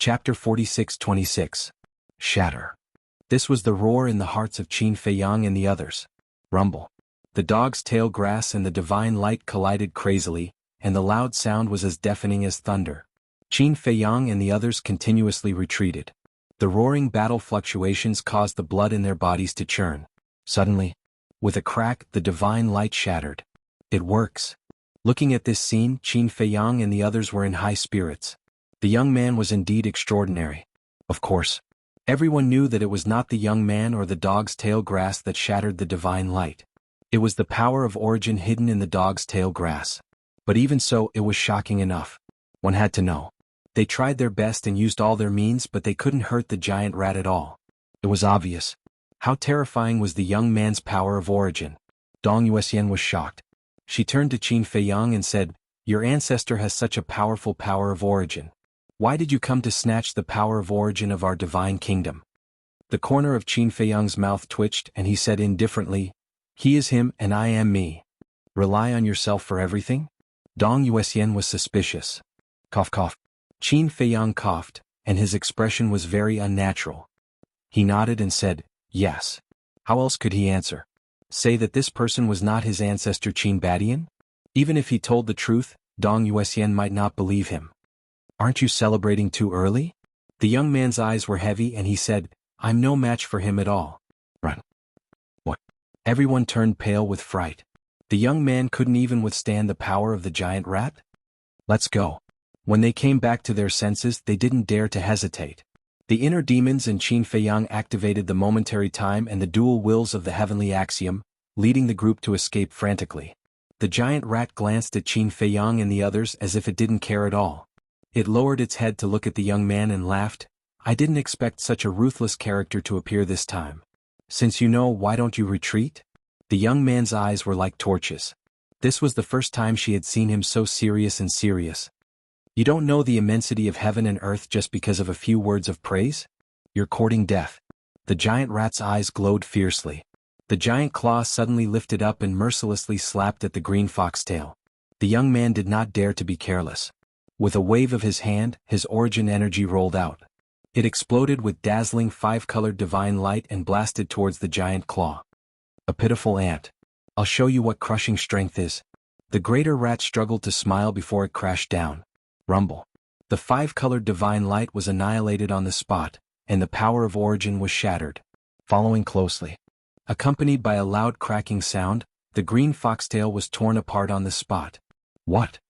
Chapter 46-26. Shatter. This was the roar in the hearts of Qin Feiyang and the others. Rumble. The dog's tail grass and the divine light collided crazily, and the loud sound was as deafening as thunder. Qin Feiyang and the others continuously retreated. The roaring battle fluctuations caused the blood in their bodies to churn. Suddenly, with a crack, the divine light shattered. It works. Looking at this scene, Qin Feiyang and the others were in high spirits. The young man was indeed extraordinary. Of course, everyone knew that it was not the young man or the dog's tail grass that shattered the divine light. It was the power of origin hidden in the dog's tail grass. But even so, it was shocking enough. One had to know. They tried their best and used all their means, but they couldn't hurt the giant rat at all. It was obvious. How terrifying was the young man's power of origin. Dong Yuxian was shocked. She turned to Qin Feiyang and said, "Your ancestor has such a powerful power of origin. Why did you come to snatch the power of origin of our divine kingdom?" The corner of Qin Feiyang's mouth twitched and he said indifferently, "He is him and I am me. Rely on yourself for everything?" Dong Yuxian was suspicious. Cough cough. Qin Feiyang coughed, and his expression was very unnatural. He nodded and said, "Yes." How else could he answer? Say that this person was not his ancestor Qin Badian? Even if he told the truth, Dong Yuxian might not believe him. "Aren't you celebrating too early?" The young man's eyes were heavy and he said, "I'm no match for him at all." Run. What? Everyone turned pale with fright. The young man couldn't even withstand the power of the giant rat? "Let's go." When they came back to their senses, they didn't dare to hesitate. The inner demons and Qin Feiyang activated the momentary time and the dual wills of the heavenly axiom, leading the group to escape frantically. The giant rat glanced at Qin Feiyang and the others as if it didn't care at all. It lowered its head to look at the young man and laughed. "I didn't expect such a ruthless character to appear this time. Since you know, why don't you retreat?" The young man's eyes were like torches. This was the first time she had seen him so serious and serious. "You don't know the immensity of heaven and earth just because of a few words of praise? You're courting death." The giant rat's eyes glowed fiercely. The giant claw suddenly lifted up and mercilessly slapped at the green foxtail. The young man did not dare to be careless. With a wave of his hand, his origin energy rolled out. It exploded with dazzling five-colored divine light and blasted towards the giant claw. A pitiful ant. "I'll show you what crushing strength is." The greater rat struggled to smile before it crashed down. Rumble. The five-colored divine light was annihilated on the spot, and the power of origin was shattered. Following closely, accompanied by a loud cracking sound, the green foxtail was torn apart on the spot. "What?"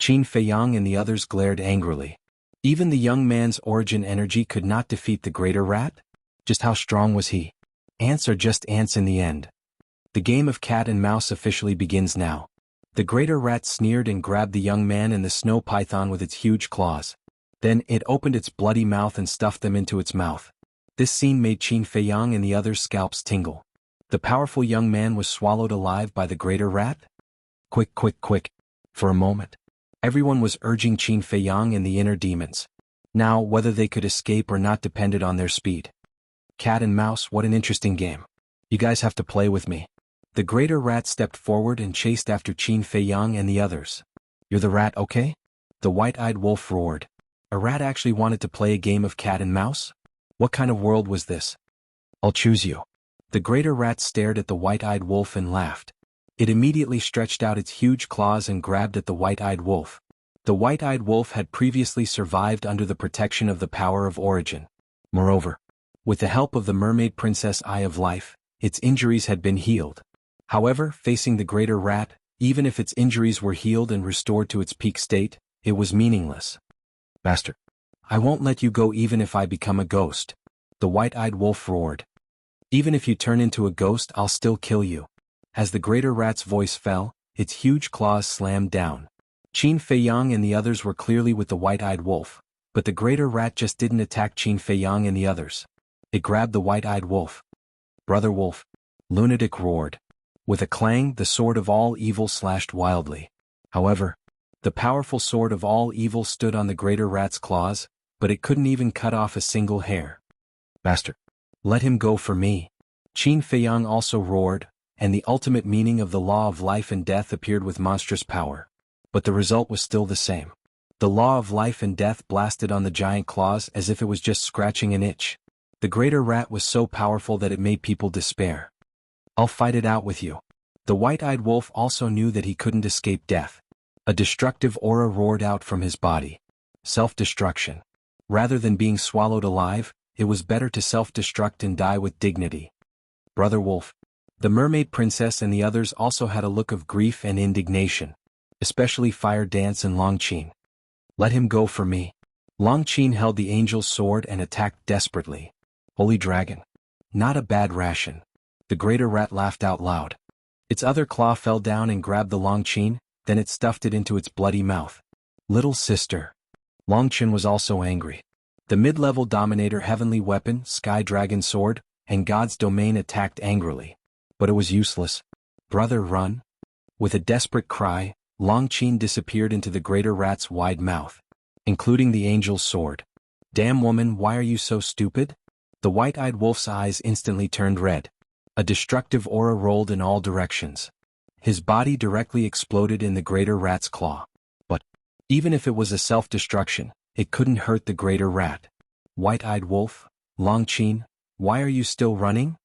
Qin Feiyang and the others glared angrily. Even the young man's origin energy could not defeat the greater rat? Just how strong was he? Ants are just ants in the end. The game of cat and mouse officially begins now. The greater rat sneered and grabbed the young man and the snow python with its huge claws. Then it opened its bloody mouth and stuffed them into its mouth. This scene made Qin Feiyang and the others' scalps tingle. The powerful young man was swallowed alive by the greater rat? Quick, quick, quick. For a moment, everyone was urging Qin Feiyang and the inner demons. Now, whether they could escape or not depended on their speed. Cat and mouse, what an interesting game. You guys have to play with me. The greater rat stepped forward and chased after Qin Feiyang and the others. "You're the rat, okay?" The white-eyed wolf roared. A rat actually wanted to play a game of cat and mouse? What kind of world was this? "I'll choose you." The greater rat stared at the white-eyed wolf and laughed. It immediately stretched out its huge claws and grabbed at the white-eyed wolf. The white-eyed wolf had previously survived under the protection of the power of origin. Moreover, with the help of the mermaid princess Eye of Life, its injuries had been healed. However, facing the greater rat, even if its injuries were healed and restored to its peak state, it was meaningless. "Bastard. I won't let you go even if I become a ghost." The white-eyed wolf roared. "Even if you turn into a ghost, I'll still kill you." As the greater rat's voice fell, its huge claws slammed down. Qin Feiyang and the others were clearly with the white-eyed wolf, but the greater rat just didn't attack Qin Feiyang and the others. It grabbed the white-eyed wolf. "Brother wolf." Lunatic roared. With a clang, the sword of all evil slashed wildly. However, the powerful sword of all evil stood on the greater rat's claws, but it couldn't even cut off a single hair. "Bastard. Let him go for me." Qin Feiyang also roared, and the ultimate meaning of the law of life and death appeared with monstrous power. But the result was still the same. The law of life and death blasted on the giant claws as if it was just scratching an itch. The greater rat was so powerful that it made people despair. I'll fight it out with you. The white-eyed wolf also knew that he couldn't escape death. A destructive aura roared out from his body. Self-destruction. Rather than being swallowed alive, it was better to self-destruct and die with dignity. Brother Wolf. The mermaid princess and the others also had a look of grief and indignation. Especially Fire Dance and Long Qin. Let him go for me. Long Qin held the angel's sword and attacked desperately. Holy dragon. Not a bad ration. The greater rat laughed out loud. Its other claw fell down and grabbed the Long Qin, then it stuffed it into its bloody mouth. Little sister. Long Qin was also angry. The mid-level dominator heavenly weapon, Sky Dragon Sword, and God's domain attacked angrily. But it was useless. Brother, run. With a desperate cry, Long Qin disappeared into the greater rat's wide mouth, including the angel's sword. Damn woman, why are you so stupid? The white-eyed wolf's eyes instantly turned red. A destructive aura rolled in all directions. His body directly exploded in the greater rat's claw. But, even if it was a self-destruction, it couldn't hurt the greater rat. White-eyed wolf, Long Qin, why are you still running?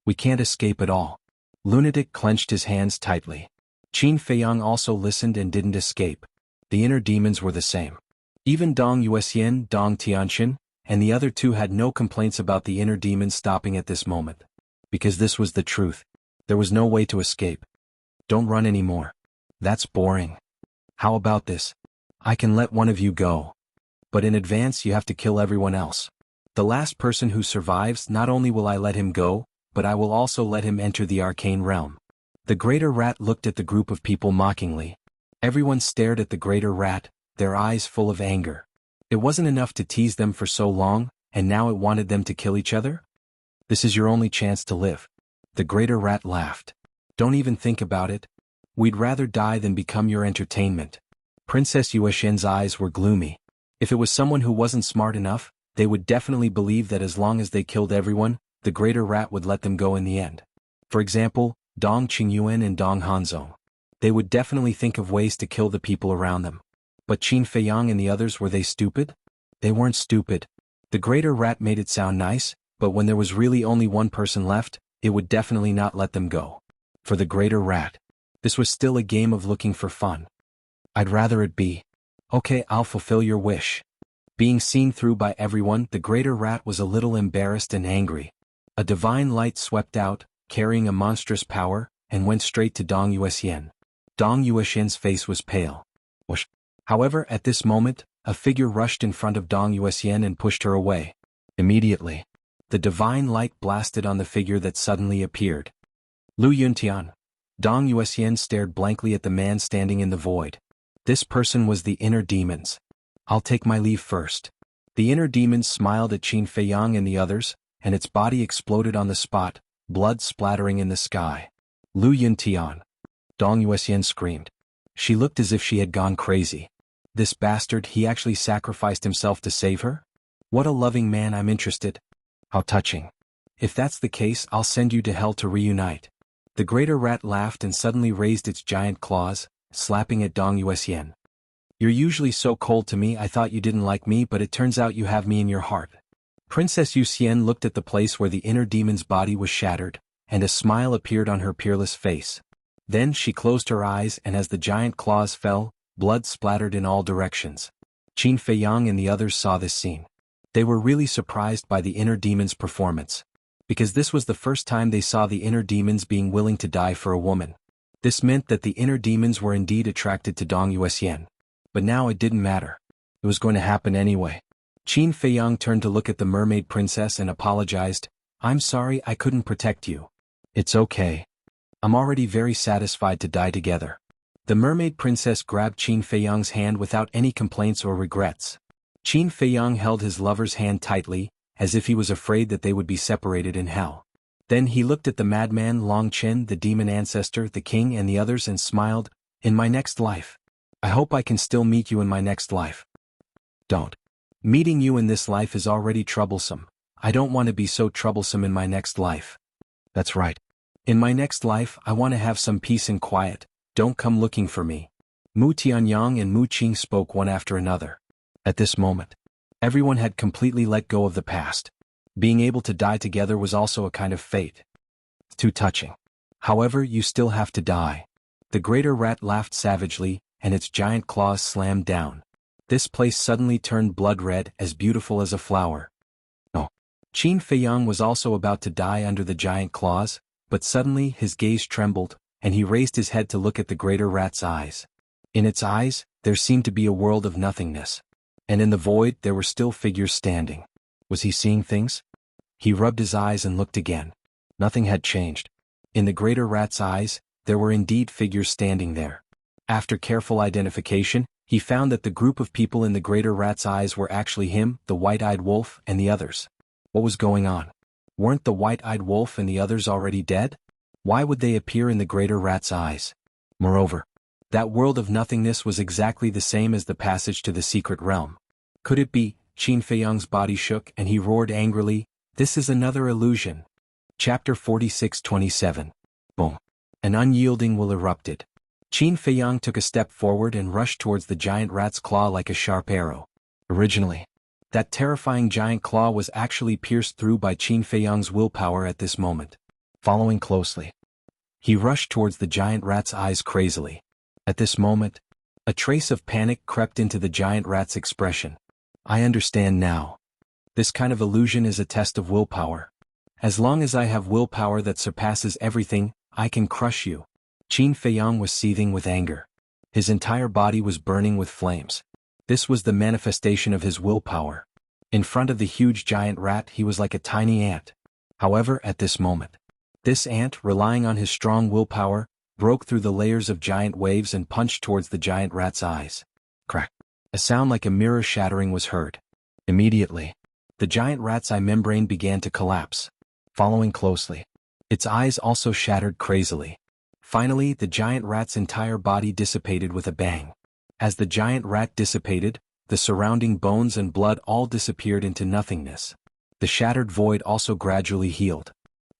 We can't escape at all. Lunatic clenched his hands tightly. Qin Feiyang also listened and didn't escape. The inner demons were the same. Even Dong Yuexian, Dong Tianxin, and the other two had no complaints about the inner demons stopping at this moment. Because this was the truth. There was no way to escape. Don't run anymore. That's boring. How about this? I can let one of you go. But in advance you have to kill everyone else. The last person who survives, not only will I let him go, but I will also let him enter the arcane realm. The greater rat looked at the group of people mockingly. Everyone stared at the greater rat, their eyes full of anger. It wasn't enough to tease them for so long, and now it wanted them to kill each other? This is your only chance to live. The greater rat laughed. Don't even think about it. We'd rather die than become your entertainment. Princess Yuexian's eyes were gloomy. If it was someone who wasn't smart enough, they would definitely believe that as long as they killed everyone, the greater rat would let them go in the end. For example, Dong Qingyuan and Dong Hanzong. They would definitely think of ways to kill the people around them. But Qin Feiyang and the others, were they stupid? They weren't stupid. The greater rat made it sound nice, but when there was really only one person left, it would definitely not let them go. For the greater rat, this was still a game of looking for fun. I'd rather it be. Okay, I'll fulfill your wish. Being seen through by everyone, the greater rat was a little embarrassed and angry. A divine light swept out, carrying a monstrous power, and went straight to Dong Yuexian. Dong Yuexian's face was pale. Whoosh. However, at this moment, a figure rushed in front of Dong Yuexian and pushed her away. Immediately, the divine light blasted on the figure that suddenly appeared. Lu Yuntian. Dong Yuexian stared blankly at the man standing in the void. This person was the inner demons. I'll take my leave first. The inner demons smiled at Qin Feiyang and the others, and its body exploded on the spot, blood splattering in the sky. Lu Yuntian. Dong Yuexian screamed. She looked as if she had gone crazy. This bastard, he actually sacrificed himself to save her? What a loving man, I'm interested. How touching. If that's the case, I'll send you to hell to reunite. The greater rat laughed and suddenly raised its giant claws, slapping at Dong Yuexian. You're usually so cold to me, I thought you didn't like me, but it turns out you have me in your heart. Princess Yuxian looked at the place where the inner demon's body was shattered, and a smile appeared on her peerless face. Then she closed her eyes, and as the giant claws fell, blood splattered in all directions. Qin Feiyang and the others saw this scene. They were really surprised by the inner demon's performance. Because this was the first time they saw the inner demons being willing to die for a woman. This meant that the inner demons were indeed attracted to Dong Yuexian. But now it didn't matter. It was going to happen anyway. Qin Feiyang turned to look at the mermaid princess and apologized. I'm sorry I couldn't protect you. It's okay. I'm already very satisfied to die together. The mermaid princess grabbed Qin Feiyang's hand without any complaints or regrets. Qin Feiyang held his lover's hand tightly, as if he was afraid that they would be separated in hell. Then he looked at the madman Long Qin, the demon ancestor, the king and the others and smiled. In my next life. I hope I can still meet you in my next life. Don't. Meeting you in this life is already troublesome. I don't want to be so troublesome in my next life. That's right. In my next life, I want to have some peace and quiet. Don't come looking for me. Mu Tianyang and Mu Qing spoke one after another. At this moment, everyone had completely let go of the past. Being able to die together was also a kind of fate. Too touching. However, you still have to die. The greater rat laughed savagely, and its giant claws slammed down. This place suddenly turned blood red, as beautiful as a flower. Oh. Qin Feiyang was also about to die under the giant claws, but suddenly his gaze trembled, and he raised his head to look at the greater rat's eyes. In its eyes, there seemed to be a world of nothingness. And in the void there were still figures standing. Was he seeing things? He rubbed his eyes and looked again. Nothing had changed. In the greater rat's eyes, there were indeed figures standing there. After careful identification, he found that the group of people in the greater rat's eyes were actually him, the white-eyed wolf, and the others. What was going on? Weren't the white-eyed wolf and the others already dead? Why would they appear in the greater rat's eyes? Moreover, that world of nothingness was exactly the same as the passage to the secret realm. Could it be? Qin Feiyang's body shook and he roared angrily, "This is another illusion." Chapter 46:27. Boom. An unyielding will erupted. Qin Feiyang took a step forward and rushed towards the giant rat's claw like a sharp arrow. Originally, that terrifying giant claw was actually pierced through by Qin Feiyang's willpower at this moment. Following closely, he rushed towards the giant rat's eyes crazily. At this moment, a trace of panic crept into the giant rat's expression. I understand now. This kind of illusion is a test of willpower. As long as I have willpower that surpasses everything, I can crush you. Qin Feiyang was seething with anger. His entire body was burning with flames. This was the manifestation of his willpower. In front of the huge giant rat he was like a tiny ant. However, at this moment, this ant, relying on his strong willpower, broke through the layers of giant waves and punched towards the giant rat's eyes. Crack. A sound like a mirror shattering was heard. Immediately, the giant rat's eye membrane began to collapse. Following closely, its eyes also shattered crazily. Finally, the giant rat's entire body dissipated with a bang. As the giant rat dissipated, the surrounding bones and blood all disappeared into nothingness. The shattered void also gradually healed.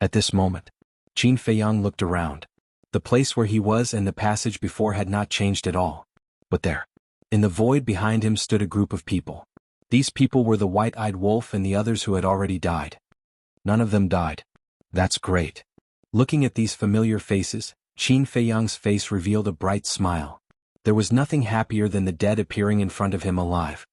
At this moment, Qin Feiyang looked around. The place where he was and the passage before had not changed at all. But there, in the void behind him stood a group of people. These people were the white-eyed wolf and the others who had already died. None of them died. That's great. Looking at these familiar faces, Qin Feiyang's face revealed a bright smile. There was nothing happier than the dead appearing in front of him alive.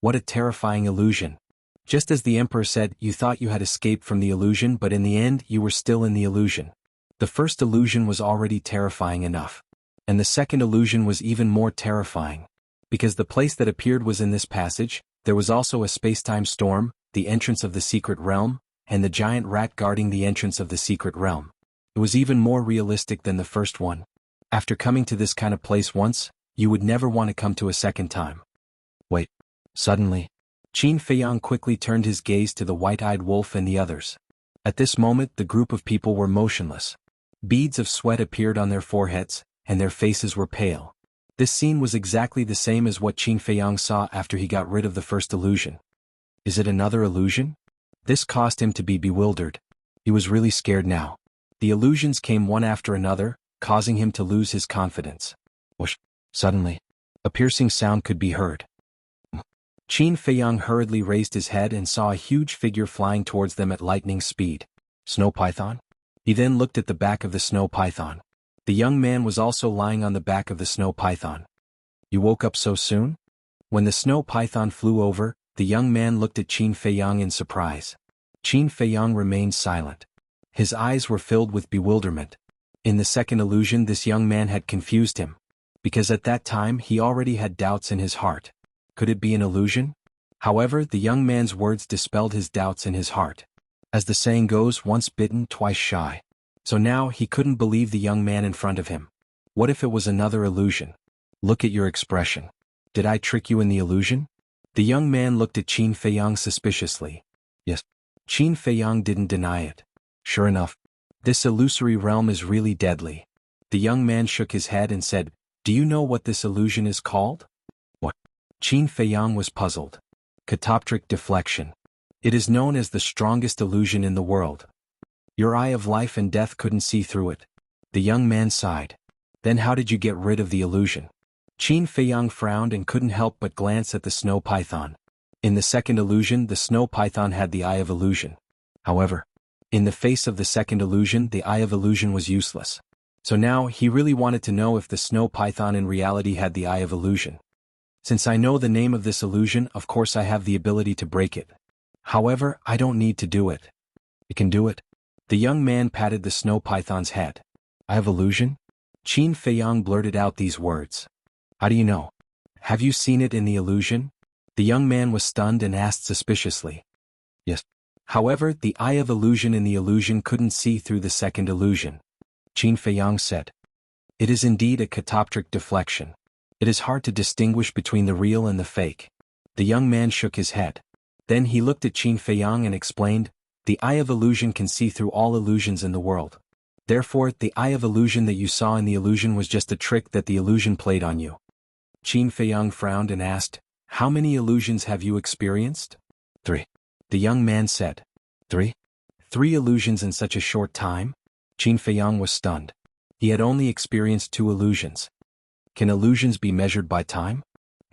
What a terrifying illusion. Just as the emperor said, you thought you had escaped from the illusion, but in the end you were still in the illusion. The first illusion was already terrifying enough. And the second illusion was even more terrifying. Because the place that appeared was in this passage, there was also a space-time storm, the entrance of the secret realm, and the giant rat guarding the entrance of the secret realm. It was even more realistic than the first one. After coming to this kind of place once, you would never want to come to a second time. Wait. Suddenly, Qin Feiyang quickly turned his gaze to the white-eyed wolf and the others. At this moment the group of people were motionless. Beads of sweat appeared on their foreheads, and their faces were pale. This scene was exactly the same as what Qin Feiyang saw after he got rid of the first illusion. Is it another illusion? This caused him to be bewildered. He was really scared now. The illusions came one after another, causing him to lose his confidence. Whoosh! Suddenly, a piercing sound could be heard. Qin Feiyang hurriedly raised his head and saw a huge figure flying towards them at lightning speed. Snow python? He then looked at the back of the snow python. The young man was also lying on the back of the snow python. You woke up so soon? When the snow python flew over, the young man looked at Qin Feiyang in surprise. Qin Feiyang remained silent. His eyes were filled with bewilderment. In the second illusion this young man had confused him. Because at that time he already had doubts in his heart. Could it be an illusion? However, the young man's words dispelled his doubts in his heart. As the saying goes, once bitten, twice shy. So now he couldn't believe the young man in front of him. What if it was another illusion? Look at your expression. Did I trick you in the illusion? The young man looked at Qin Feiyang suspiciously. Yes. Qin Feiyang didn't deny it. Sure enough, this illusory realm is really deadly. The young man shook his head and said, Do you know what this illusion is called? What? Qin Feiyang was puzzled. Catoptric deflection. It is known as the strongest illusion in the world. Your eye of life and death couldn't see through it. The young man sighed. Then how did you get rid of the illusion? Qin Feiyang frowned and couldn't help but glance at the snow python. In the second illusion, the snow python had the Eye of Illusion. However, in the face of the second illusion, the Eye of Illusion was useless. So now, he really wanted to know if the snow python in reality had the Eye of Illusion. Since I know the name of this illusion, of course I have the ability to break it. However, I don't need to do it. You can do it. The young man patted the snow python's head. Eye of Illusion? Qin Feiyang blurted out these words. How do you know? Have you seen it in the illusion? The young man was stunned and asked suspiciously. Yes. However, the Eye of Illusion in the illusion couldn't see through the second illusion. Qin Feiyang said. It is indeed a catoptric deflection. It is hard to distinguish between the real and the fake. The young man shook his head. Then he looked at Qin Feiyang and explained, the Eye of Illusion can see through all illusions in the world. Therefore, the Eye of Illusion that you saw in the illusion was just a trick that the illusion played on you. Qin Feiyang frowned and asked, how many illusions have you experienced? 3. The young man said. 3? 3 illusions in such a short time? Qin Feiyang was stunned. He had only experienced 2 illusions. Can illusions be measured by time?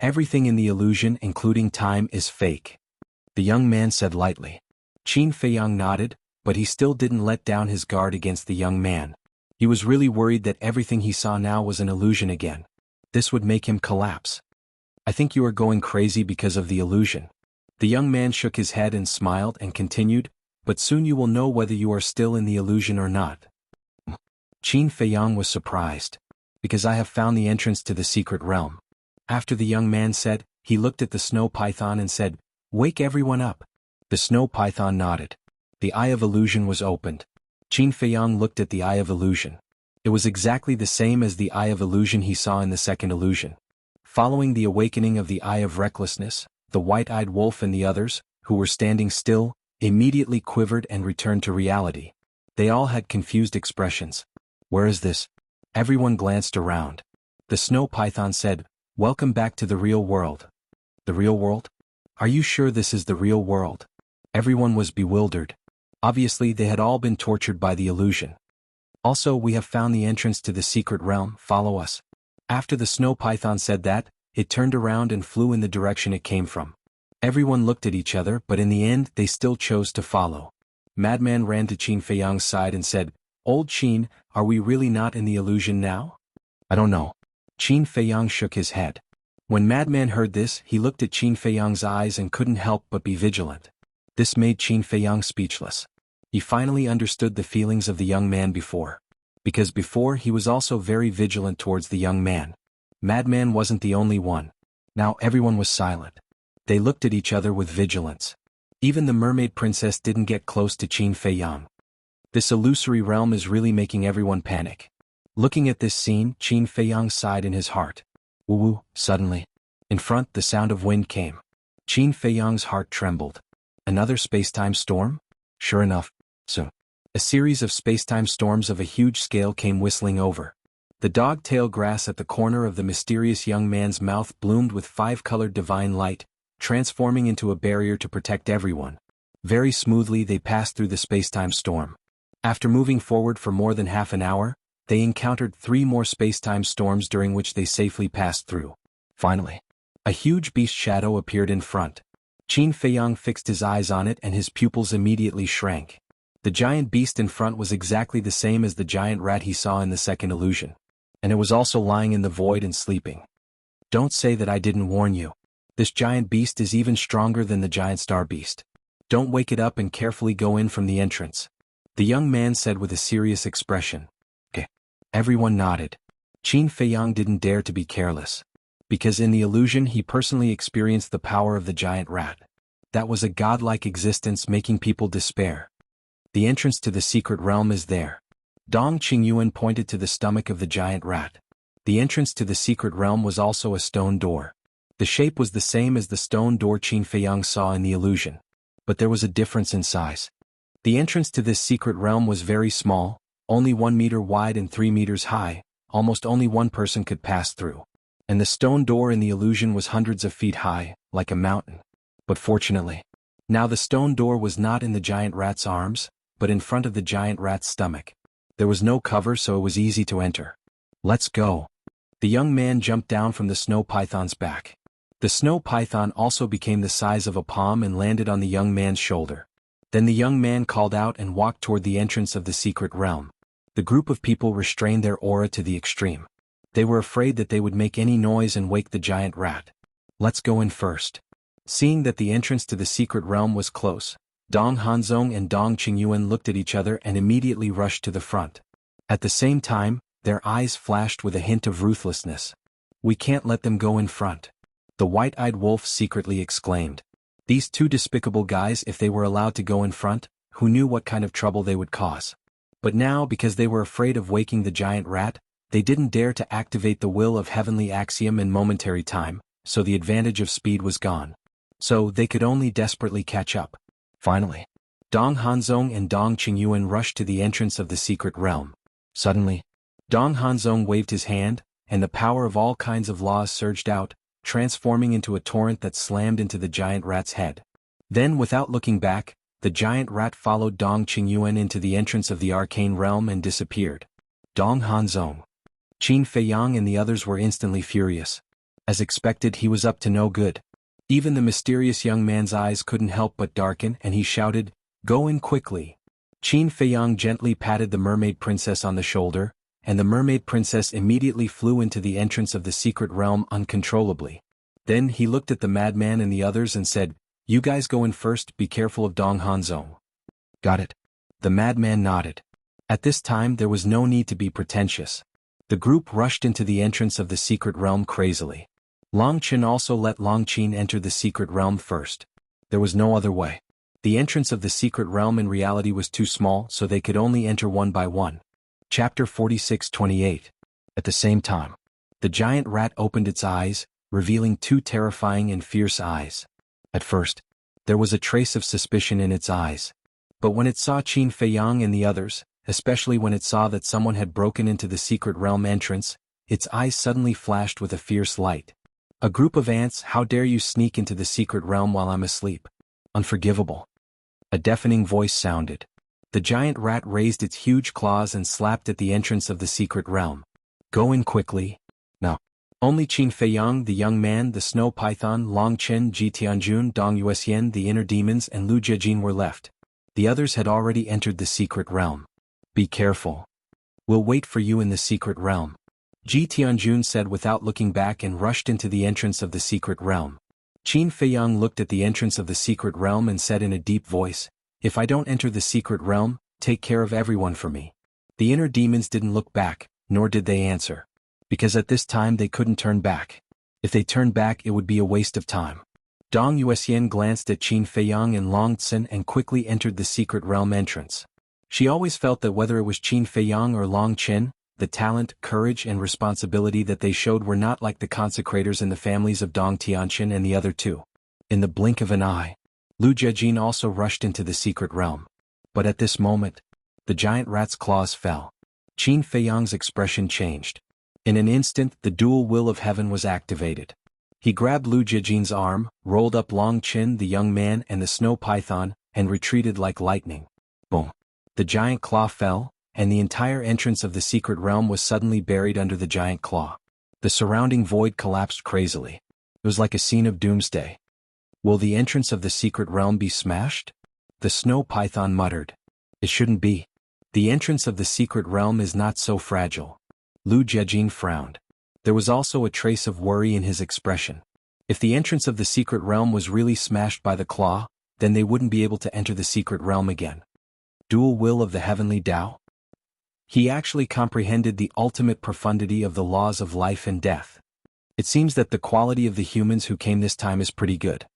Everything in the illusion, including time, is fake. The young man said lightly. Qin Feiyang nodded, but he still didn't let down his guard against the young man. He was really worried that everything he saw now was an illusion again. This would make him collapse. I think you are going crazy because of the illusion. The young man shook his head and smiled and continued, but soon you will know whether you are still in the illusion or not. Qin Feiyang was surprised. Because I have found the entrance to the secret realm. After the young man said, he looked at the snow python and said, wake everyone up. The snow python nodded. The Eye of Illusion was opened. Qin Feiyang looked at the Eye of Illusion. It was exactly the same as the Eye of Illusion he saw in the second illusion. Following the awakening of the Eye of Recklessness, the white-eyed wolf and the others, who were standing still, immediately quivered and returned to reality. They all had confused expressions. Where is this? Everyone glanced around. The snow python said, welcome back to the real world. The real world? Are you sure this is the real world? Everyone was bewildered. Obviously they had all been tortured by the illusion. Also, we have found the entrance to the secret realm, follow us. After the snow python said that, it turned around and flew in the direction it came from. Everyone looked at each other, but in the end they still chose to follow. Madman ran to Qin Feiyang's side and said, Old Qin, are we really not in the illusion now? I don't know. Qin Feiyang shook his head. When Madman heard this, he looked at Qin Feiyang's eyes and couldn't help but be vigilant. This made Qin Feiyang speechless. He finally understood the feelings of the young man before. Because before he was also very vigilant towards the young man. Madman wasn't the only one. Now everyone was silent. They looked at each other with vigilance. Even the mermaid princess didn't get close to Qin Feiyang. This illusory realm is really making everyone panic. Looking at this scene, Qin Feiyang sighed in his heart. Woo-woo, suddenly. In front, the sound of wind came. Qin Feiyang's heart trembled. Another space-time storm? Sure enough, soon. A series of space-time storms of a huge scale came whistling over. The dog-tail grass at the corner of the mysterious young man's mouth bloomed with 5-colored divine light, transforming into a barrier to protect everyone. Very smoothly they passed through the space-time storm. After moving forward for more than half an hour, they encountered 3 more space-time storms during which they safely passed through. Finally, a huge beast shadow appeared in front. Qin Feiyang fixed his eyes on it and his pupils immediately shrank. The giant beast in front was exactly the same as the giant rat he saw in the second illusion. And it was also lying in the void and sleeping. Don't say that I didn't warn you. This giant beast is even stronger than the giant star beast. Don't wake it up and carefully go in from the entrance. The young man said with a serious expression. Okay. Everyone nodded. Qin Feiyang didn't dare to be careless. Because in the illusion he personally experienced the power of the giant rat. That was a godlike existence making people despair. The entrance to the secret realm is there. Dong Qingyuan pointed to the stomach of the giant rat. The entrance to the secret realm was also a stone door. The shape was the same as the stone door Qin Feiyang saw in the illusion. But there was a difference in size. The entrance to this secret realm was very small, only 1 meter wide and 3 meters high, almost only one person could pass through. And the stone door in the illusion was hundreds of feet high, like a mountain. But fortunately, now the stone door was not in the giant rat's arms, but in front of the giant rat's stomach. There was no cover so it was easy to enter. Let's go. The young man jumped down from the snow python's back. The snow python also became the size of a palm and landed on the young man's shoulder. Then the young man called out and walked toward the entrance of the secret realm. The group of people restrained their aura to the extreme. They were afraid that they would make any noise and wake the giant rat. Let's go in first. Seeing that the entrance to the secret realm was close, Dong Hanzong and Dong Qingyuan looked at each other and immediately rushed to the front. At the same time, their eyes flashed with a hint of ruthlessness. We can't let them go in front. The white-eyed wolf secretly exclaimed. These two despicable guys, if they were allowed to go in front, who knew what kind of trouble they would cause. But now, because they were afraid of waking the giant rat, they didn't dare to activate the will of heavenly axiom in momentary time, so the advantage of speed was gone. So they could only desperately catch up. Finally, Dong Hanzong and Dong Qingyuan rushed to the entrance of the secret realm. Suddenly, Dong Hanzong waved his hand, and the power of all kinds of laws surged out, transforming into a torrent that slammed into the giant rat's head. Then, without looking back, the giant rat followed Dong Qingyuan into the entrance of the arcane realm and disappeared. Dong Hanzong, Qin Feiyang and the others were instantly furious. As expected, he was up to no good. Even the mysterious young man's eyes couldn't help but darken, and he shouted, "Go in quickly." Qin Feiyang gently patted the mermaid princess on the shoulder, and the mermaid princess immediately flew into the entrance of the secret realm uncontrollably. Then he looked at the madman and the others and said, "You guys go in first, be careful of Dong Hanzong." Got it? The madman nodded. At this time there was no need to be pretentious. The group rushed into the entrance of the secret realm crazily. Long Qin also let Long Qin enter the secret realm first. There was no other way. The entrance of the secret realm in reality was too small, so they could only enter one by one. Chapter 46:28. At the same time, the giant rat opened its eyes, revealing two terrifying and fierce eyes. At first, there was a trace of suspicion in its eyes. But when it saw Qin Feiyang and the others, especially when it saw that someone had broken into the secret realm entrance, its eyes suddenly flashed with a fierce light. "A group of ants, how dare you sneak into the secret realm while I'm asleep? Unforgivable." A deafening voice sounded. The giant rat raised its huge claws and slapped at the entrance of the secret realm. "Go in quickly." No. Only Qin Feiyang, the young man, the snow python, Long Qin, Ji Tianjun, Dong Yuxian, the inner demons, and Lu Jiajin were left. The others had already entered the secret realm. "Be careful. We'll wait for you in the secret realm," Ji Tianjun said without looking back and rushed into the entrance of the secret realm. Qin Feiyang looked at the entrance of the secret realm and said in a deep voice, "If I don't enter the secret realm, take care of everyone for me." The inner demons didn't look back, nor did they answer. Because at this time they couldn't turn back. If they turned back it would be a waste of time. Dong Yuxian glanced at Qin Feiyang and Long Tsin and quickly entered the secret realm entrance. She always felt that whether it was Qin Feiyang or Long Qin, the talent, courage and responsibility that they showed were not like the consecrators in the families of Dong Tianqin and the other two. In the blink of an eye, Lu Jiajin also rushed into the secret realm. But at this moment, the giant rat's claws fell. Qin Feiyang's expression changed. In an instant, the dual will of heaven was activated. He grabbed Lu Jiajin's arm, rolled up Long Qin, the young man, and the snow python, and retreated like lightning. Boom! The giant claw fell, and the entire entrance of the secret realm was suddenly buried under the giant claw. The surrounding void collapsed crazily. It was like a scene of doomsday. "Will the entrance of the secret realm be smashed?" The snow python muttered. "It shouldn't be. The entrance of the secret realm is not so fragile." Lu Jiajin frowned. There was also a trace of worry in his expression. If the entrance of the secret realm was really smashed by the claw, then they wouldn't be able to enter the secret realm again. Dual will of the heavenly Tao? He actually comprehended the ultimate profundity of the laws of life and death. It seems that the quality of the humans who came this time is pretty good.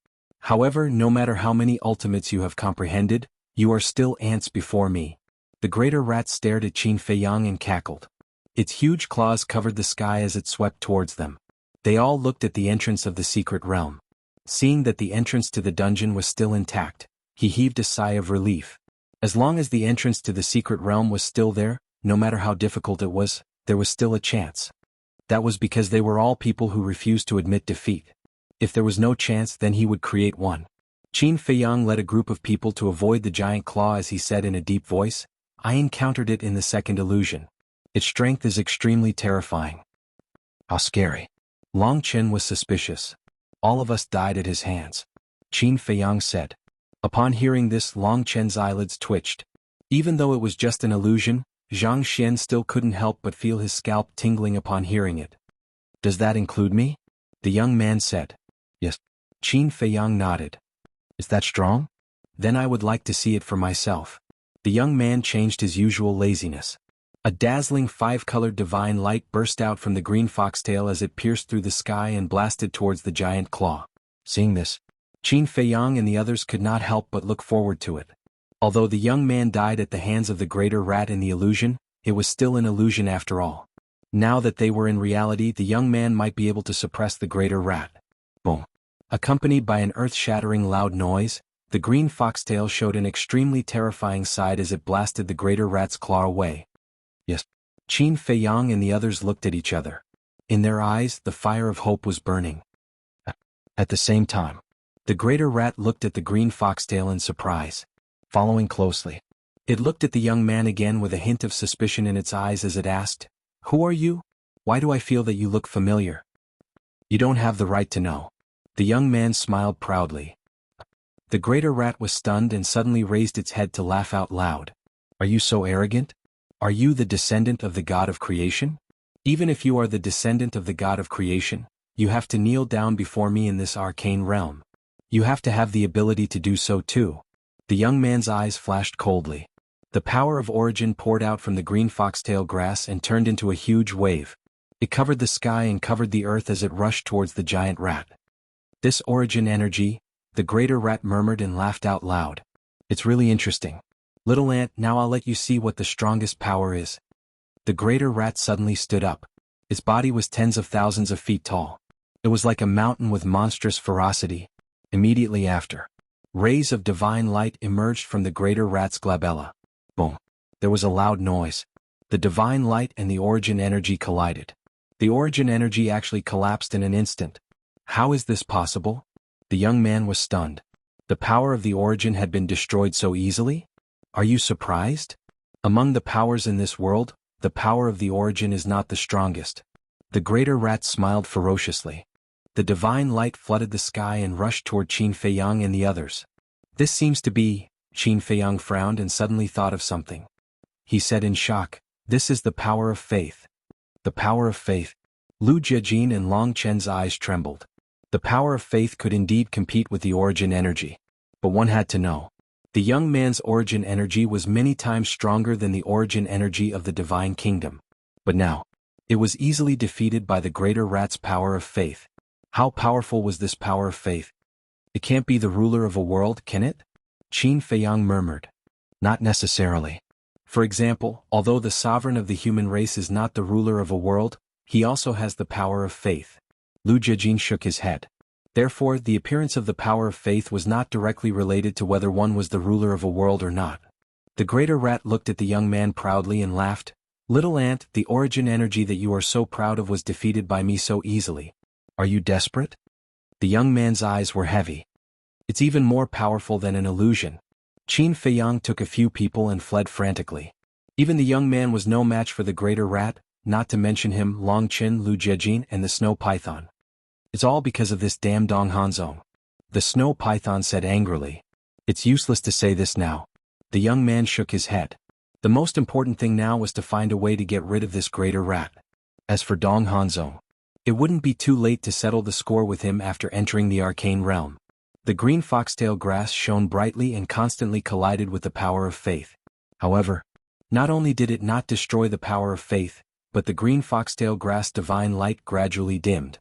However, no matter how many ultimates you have comprehended, you are still ants before me. The greater rat stared at Qin Feiyang and cackled. Its huge claws covered the sky as it swept towards them. They all looked at the entrance of the secret realm. Seeing that the entrance to the dungeon was still intact, he heaved a sigh of relief. As long as the entrance to the secret realm was still there, no matter how difficult it was, there was still a chance. That was because they were all people who refused to admit defeat. If there was no chance, then he would create one. Qin Feiyang led a group of people to avoid the giant claw as he said in a deep voice, "I encountered it in the second illusion. Its strength is extremely terrifying. How scary. Long Chen was suspicious. All of us died at his hands, Qin Feiyang said. Upon hearing this, Long Chen's eyelids twitched. Even though it was just an illusion, Zhang Xian still couldn't help but feel his scalp tingling upon hearing it. Does that include me? The young man said. Yes. Qin Feiyang nodded. Is that strong? Then I would like to see it for myself. The young man changed his usual laziness. A dazzling five-colored divine light burst out from the green foxtail as it pierced through the sky and blasted towards the giant claw. Seeing this, Qin Feiyang and the others could not help but look forward to it. Although the young man died at the hands of the greater rat in the illusion, it was still an illusion after all. Now that they were in reality, the young man might be able to suppress the greater rat. Boom. Accompanied by an earth-shattering loud noise, the green foxtail showed an extremely terrifying side as it blasted the greater rat's claw away. Yes. Qin Feiyang and the others looked at each other. In their eyes, the fire of hope was burning. At the same time, the greater rat looked at the green foxtail in surprise. Following closely, it looked at the young man again with a hint of suspicion in its eyes as it asked, "Who are you? Why do I feel that you look familiar?" You don't have the right to know. The young man smiled proudly. The greater rat was stunned and suddenly raised its head to laugh out loud. Are you so arrogant? Are you the descendant of the god of creation? Even if you are the descendant of the god of creation, you have to kneel down before me in this arcane realm. You have to have the ability to do so too. The young man's eyes flashed coldly. The power of origin poured out from the green foxtail grass and turned into a huge wave. It covered the sky and covered the earth as it rushed towards the giant rat. This origin energy, the greater rat murmured and laughed out loud. It's really interesting. Little ant, now I'll let you see what the strongest power is. The greater rat suddenly stood up. Its body was tens of thousands of feet tall. It was like a mountain with monstrous ferocity. Immediately after, rays of divine light emerged from the greater rat's glabella. Boom. There was a loud noise. The divine light and the origin energy collided. The origin energy actually collapsed in an instant. How is this possible? The young man was stunned. The power of the origin had been destroyed so easily? Are you surprised? Among the powers in this world, the power of the origin is not the strongest. The greater rat smiled ferociously. The divine light flooded the sky and rushed toward Qin Feiyang and the others. This seems to be, Qin Feiyang frowned and suddenly thought of something. He said in shock, this is the power of faith. The power of faith. Lu Jiajin and Long Chen's eyes trembled. The power of faith could indeed compete with the origin energy. But one had to know. The young man's origin energy was many times stronger than the origin energy of the divine kingdom. But now, it was easily defeated by the greater rat's power of faith. How powerful was this power of faith? It can't be the ruler of a world, can it? Qin Feiyang murmured. Not necessarily. For example, although the sovereign of the human race is not the ruler of a world, he also has the power of faith. Lu Jiajin shook his head. Therefore, the appearance of the power of faith was not directly related to whether one was the ruler of a world or not. The greater rat looked at the young man proudly and laughed. Little ant, the origin energy that you are so proud of was defeated by me so easily. Are you desperate? The young man's eyes were heavy. It's even more powerful than an illusion. Qin Feiyang took a few people and fled frantically. Even the young man was no match for the greater rat, not to mention him, Long Chen, Lu Jiajin, and the snow python. It's all because of this damn Dong Hanzong. The snow python said angrily. It's useless to say this now. The young man shook his head. The most important thing now was to find a way to get rid of this greater rat. As for Dong Hanzong, it wouldn't be too late to settle the score with him after entering the arcane realm. The green foxtail grass shone brightly and constantly collided with the power of faith. However, not only did it not destroy the power of faith, but the green foxtail grass divine light gradually dimmed.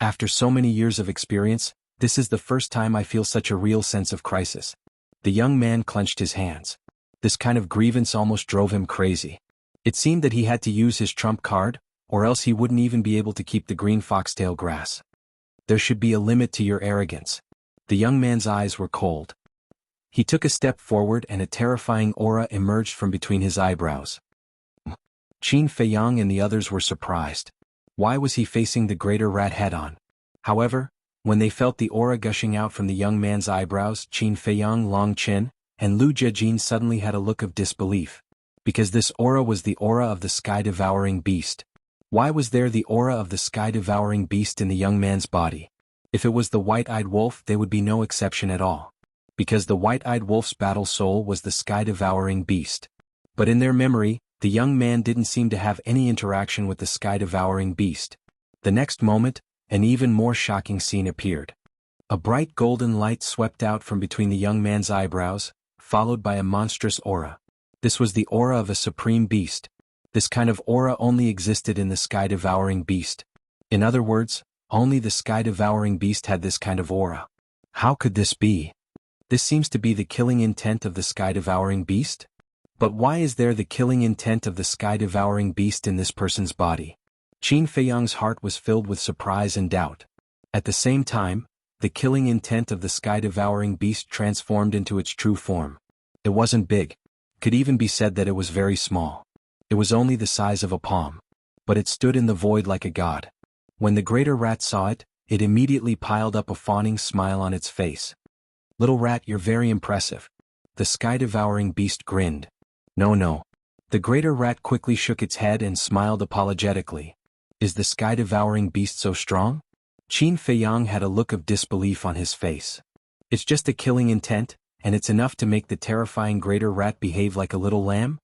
After so many years of experience, this is the first time I feel such a real sense of crisis. The young man clenched his hands. This kind of grievance almost drove him crazy. It seemed that he had to use his trump card, or else he wouldn't even be able to keep the green foxtail grass. There should be a limit to your arrogance. The young man's eyes were cold. He took a step forward and a terrifying aura emerged from between his eyebrows. Qin Feiyang and the others were surprised. Why was he facing the greater rat head-on? However, when they felt the aura gushing out from the young man's eyebrows, Qin Feiyang, Long Chen, and Lu Jiajin suddenly had a look of disbelief. Because this aura was the aura of the sky-devouring beast. Why was there the aura of the sky-devouring beast in the young man's body? If it was the white-eyed wolf, there would be no exception at all. Because the white-eyed wolf's battle soul was the sky-devouring beast. But in their memory, the young man didn't seem to have any interaction with the sky-devouring beast. The next moment, an even more shocking scene appeared. A bright golden light swept out from between the young man's eyebrows, followed by a monstrous aura. This was the aura of a supreme beast. This kind of aura only existed in the sky-devouring beast. In other words, only the sky-devouring beast had this kind of aura. How could this be? This seems to be the killing intent of the sky-devouring beast? But why is there the killing intent of the sky-devouring beast in this person's body? Qin Feiyang's heart was filled with surprise and doubt. At the same time, the killing intent of the sky-devouring beast transformed into its true form. It wasn't big. Could even be said that it was very small. It was only the size of a palm. But it stood in the void like a god. When the greater rat saw it, it immediately piled up a fawning smile on its face. "Little rat, you're very impressive." The sky-devouring beast grinned. No. The greater rat quickly shook its head and smiled apologetically. Is the sky-devouring beast so strong? Qin Feiyang had a look of disbelief on his face. It's just a killing intent, and it's enough to make the terrifying greater rat behave like a little lamb?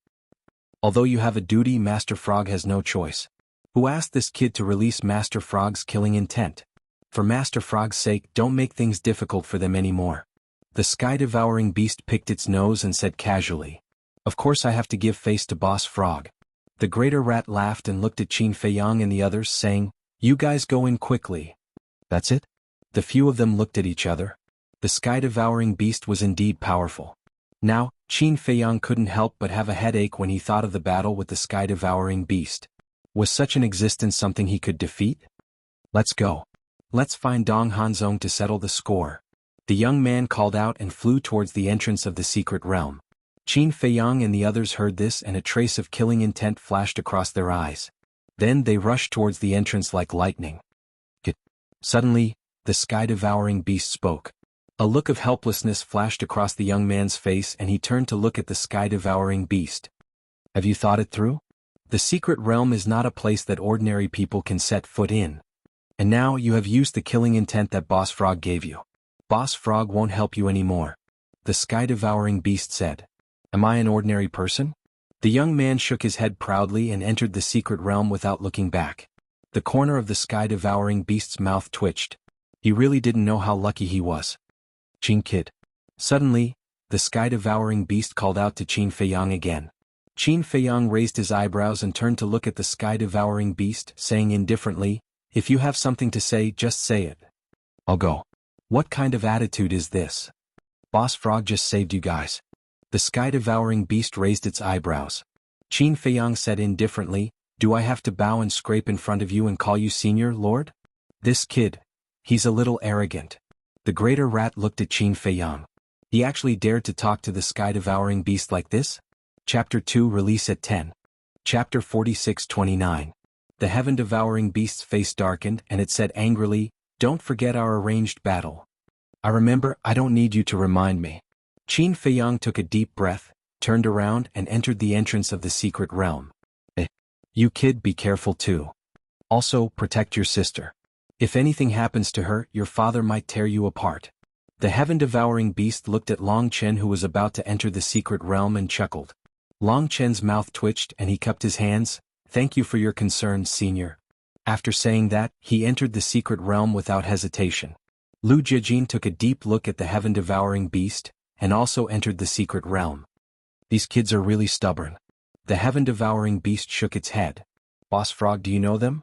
Although you have a duty, Master Frog has no choice. Who asked this kid to release Master Frog's killing intent? For Master Frog's sake, don't make things difficult for them anymore. The sky-devouring beast picked its nose and said casually, "Of course I have to give face to Boss Frog." The greater rat laughed and looked at Qin Feiyang and the others, saying, "You guys go in quickly." That's it? The few of them looked at each other. The sky-devouring beast was indeed powerful. Now, Qin Feiyang couldn't help but have a headache when he thought of the battle with the sky-devouring beast. Was such an existence something he could defeat? Let's go. Let's find Dong Hanzong to settle the score. The young man called out and flew towards the entrance of the secret realm. Qin Feiyang and the others heard this, and a trace of killing intent flashed across their eyes. Then they rushed towards the entrance like lightning. Suddenly, the sky-devouring beast spoke. A look of helplessness flashed across the young man's face, and he turned to look at the sky-devouring beast. Have you thought it through? The secret realm is not a place that ordinary people can set foot in. And now you have used the killing intent that Boss Frog gave you. Boss Frog won't help you anymore. The sky-devouring beast said. Am I an ordinary person? The young man shook his head proudly and entered the secret realm without looking back. The corner of the sky-devouring beast's mouth twitched. He really didn't know how lucky he was. Qin kid. Suddenly, the sky-devouring beast called out to Qin Feiyang again. Qin Feiyang raised his eyebrows and turned to look at the sky-devouring beast, saying indifferently, "If you have something to say, just say it. I'll go." What kind of attitude is this? Boss Frog just saved you guys. The sky-devouring beast raised its eyebrows. Qin Feiyang said indifferently, "Do I have to bow and scrape in front of you and call you senior, Lord? This kid, he's a little arrogant." The greater rat looked at Qin Feiyang. He actually dared to talk to the sky-devouring beast like this? Chapter 2 Release at 10. Chapter 46-29. The heaven-devouring beast's face darkened and it said angrily, "Don't forget our arranged battle." "I remember, I don't need you to remind me." Qin Feiyang took a deep breath, turned around and entered the entrance of the secret realm. You kid, be careful too. Also, protect your sister. If anything happens to her, your father might tear you apart. The heaven-devouring beast looked at Long Chen, who was about to enter the secret realm, and chuckled. Long Chen's mouth twitched and he cupped his hands. "Thank you for your concern, senior." After saying that, he entered the secret realm without hesitation. Lu Jijin took a deep look at the heaven-devouring beast, and also entered the secret realm. These kids are really stubborn. The heaven-devouring beast shook its head. Boss Frog, do you know them?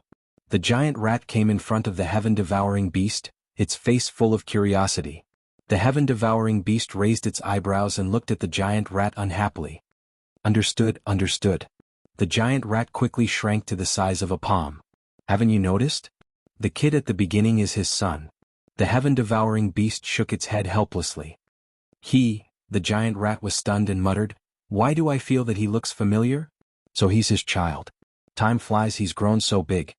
The giant rat came in front of the heaven-devouring beast, its face full of curiosity. The heaven-devouring beast raised its eyebrows and looked at the giant rat unhappily. Understood. The giant rat quickly shrank to the size of a palm. Haven't you noticed? The kid at the beginning is his son. The heaven-devouring beast shook its head helplessly. The giant rat was stunned and muttered, "Why do I feel that he looks familiar?" So he's his child. Time flies, he's grown so big.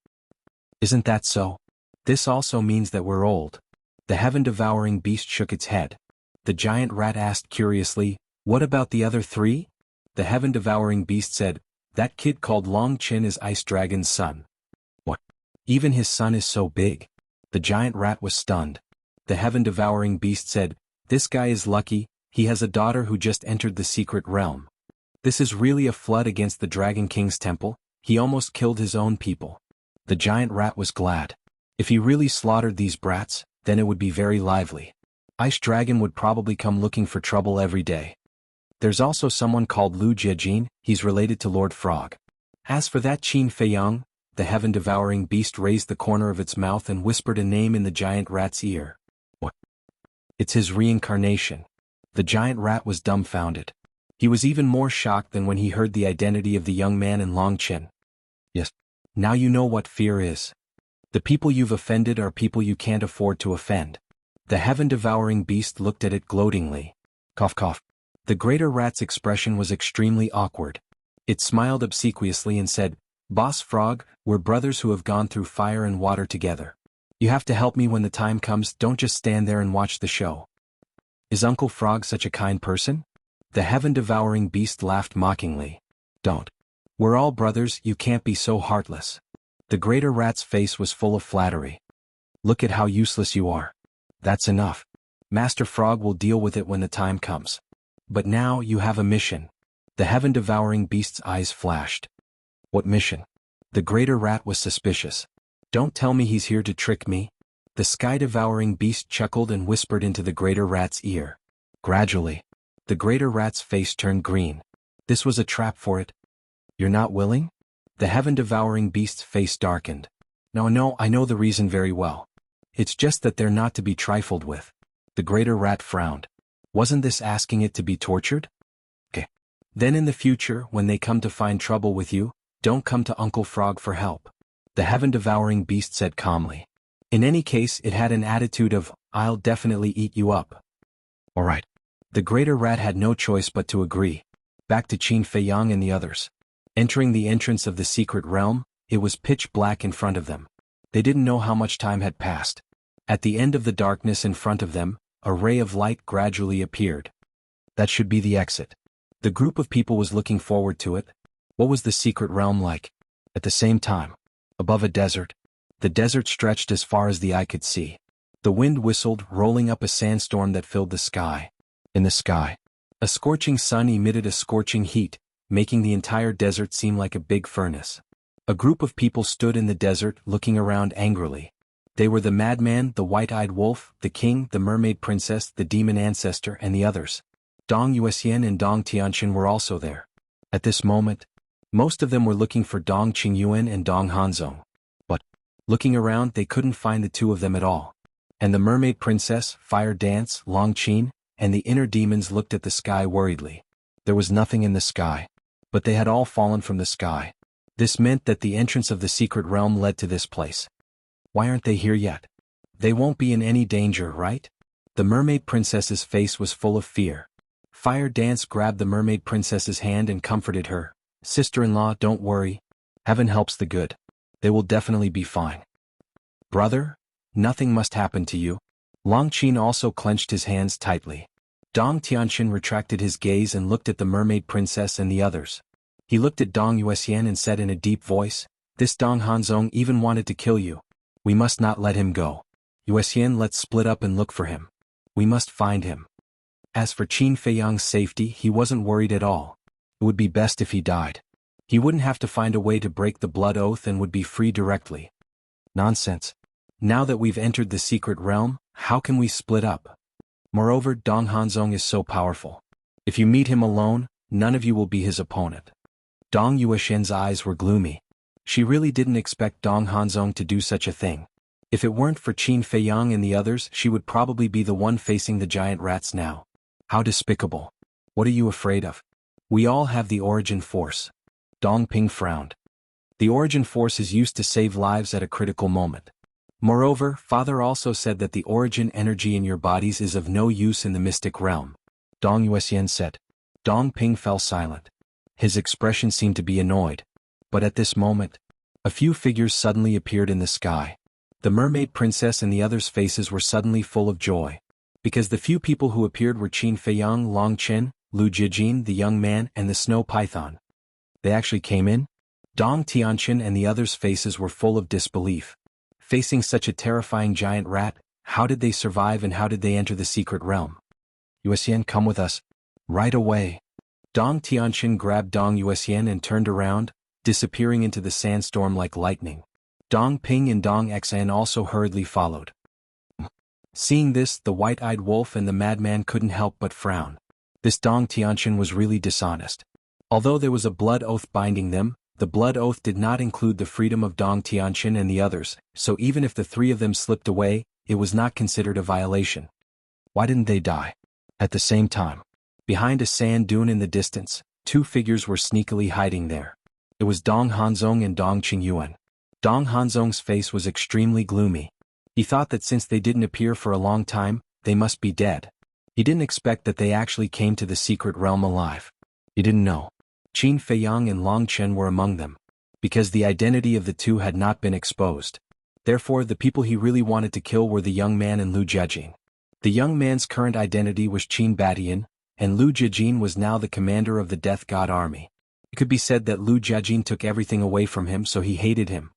Isn't that so? This also means that we're old. The heaven-devouring beast shook its head. The giant rat asked curiously, "What about the other three?" The heaven-devouring beast said, "That kid called Long Chin is Ice Dragon's son." Even his son is so big. The giant rat was stunned. The heaven-devouring beast said, "This guy is lucky, he has a daughter who just entered the secret realm. This is really a flood against the Dragon King's temple, he almost killed his own people." The giant rat was glad. If he really slaughtered these brats, then it would be very lively. Ice Dragon would probably come looking for trouble every day. There's also someone called Lu Jiajin, he's related to Lord Frog. As for that Qin Feiyang, the heaven-devouring beast raised the corner of its mouth and whispered a name in the giant rat's ear. What? It's his reincarnation. The giant rat was dumbfounded. He was even more shocked than when he heard the identity of the young man in Longqin. Yes. Now you know what fear is. The people you've offended are people you can't afford to offend. The heaven-devouring beast looked at it gloatingly. Cough cough. The greater rat's expression was extremely awkward. It smiled obsequiously and said, "Boss Frog, we're brothers who have gone through fire and water together. You have to help me when the time comes, don't just stand there and watch the show." Is Uncle Frog such a kind person? The heaven-devouring beast laughed mockingly. Don't. We're all brothers, you can't be so heartless. The greater rat's face was full of flattery. Look at how useless you are. That's enough. Master Frog will deal with it when the time comes. But now you have a mission. The heaven-devouring beast's eyes flashed. What mission? The greater rat was suspicious. Don't tell me he's here to trick me. The sky-devouring beast chuckled and whispered into the greater rat's ear. Gradually, the greater rat's face turned green. This was a trap for it. You're not willing? The heaven-devouring beast's face darkened. No, I know the reason very well. It's just that they're not to be trifled with. The greater rat frowned. Wasn't this asking it to be tortured? Okay. Then in the future, when they come to find trouble with you, don't come to Uncle Frog for help. The heaven-devouring beast said calmly. In any case, it had an attitude of, "I'll definitely eat you up." All right. The greater rat had no choice but to agree. Back to Qin Feiyang and the others. Entering the entrance of the secret realm, it was pitch black in front of them. They didn't know how much time had passed. At the end of the darkness in front of them, a ray of light gradually appeared. That should be the exit. The group of people was looking forward to it. What was the secret realm like? At the same time, above a desert, the desert stretched as far as the eye could see. The wind whistled, rolling up a sandstorm that filled the sky. In the sky, a scorching sun emitted a scorching heat, making the entire desert seem like a big furnace. A group of people stood in the desert, looking around angrily. They were the madman, the white-eyed wolf, the king, the mermaid princess, the demon ancestor, and the others. Dong Yuxian and Dong Tianqin were also there. At this moment, most of them were looking for Dong Qingyuan and Dong Hanzong. But, looking around, they couldn't find the two of them at all. And the mermaid princess, Fire Dance, Long Qin, and the inner demons looked at the sky worriedly. There was nothing in the sky. But they had all fallen from the sky. This meant that the entrance of the secret realm led to this place. Why aren't they here yet? They won't be in any danger, right? The mermaid princess's face was full of fear. Fire Dance grabbed the mermaid princess's hand and comforted her. "Sister-in-law, don't worry. Heaven helps the good. They will definitely be fine." "Brother, nothing must happen to you." Long Qin also clenched his hands tightly. Dong Tianqin retracted his gaze and looked at the mermaid princess and the others. He looked at Dong Yuxian and said in a deep voice, "This Dong Hanzong even wanted to kill you. We must not let him go. Yuxian, let's split up and look for him. We must find him." As for Qin Feiyang's safety, he wasn't worried at all. It would be best if he died. He wouldn't have to find a way to break the blood oath and would be free directly. Nonsense. Now that we've entered the secret realm, how can we split up? Moreover, Dong Hanzong is so powerful. If you meet him alone, none of you will be his opponent. Dong Yuxian's eyes were gloomy. She really didn't expect Dong Hanzong to do such a thing. If it weren't for Qin Feiyang and the others, she would probably be the one facing the giant rats now. How despicable. What are you afraid of? We all have the origin force. Dong Ping frowned. The origin force is used to save lives at a critical moment. Moreover, Father also said that the origin energy in your bodies is of no use in the mystic realm. Dong Yuxian said. Dong Ping fell silent. His expression seemed to be annoyed. But at this moment, a few figures suddenly appeared in the sky. The mermaid princess and the others' faces were suddenly full of joy. Because the few people who appeared were Qin Feiyang, Long Qin, Lu Jiajin, the young man, and the snow python. They actually came in? Dong Tianqin and the others' faces were full of disbelief. Facing such a terrifying giant rat, how did they survive and how did they enter the secret realm? Yuxian, come with us. Right away. Dong Tianxin grabbed Dong Yuxian and turned around, disappearing into the sandstorm like lightning. Dong Ping and Dong Xan also hurriedly followed. Seeing this, the white-eyed wolf and the madman couldn't help but frown. This Dong Tianxin was really dishonest. Although there was a blood oath binding them, the blood oath did not include the freedom of Dong Tianxin and the others, so even if the three of them slipped away, it was not considered a violation. Why didn't they die? At the same time, behind a sand dune in the distance, two figures were sneakily hiding there. It was Dong Hanzong and Dong Qingyuan. Dong Hanzong's face was extremely gloomy. He thought that since they didn't appear for a long time, they must be dead. He didn't expect that they actually came to the secret realm alive. He didn't know. Qin Feiyang and Long Chen were among them. Because the identity of the two had not been exposed. Therefore, the people he really wanted to kill were the young man and Lu Jiajin. The young man's current identity was Qin Batian, and Lu Jiajin was now the commander of the Death God army. It could be said that Lu Jiajin took everything away from him, so he hated him.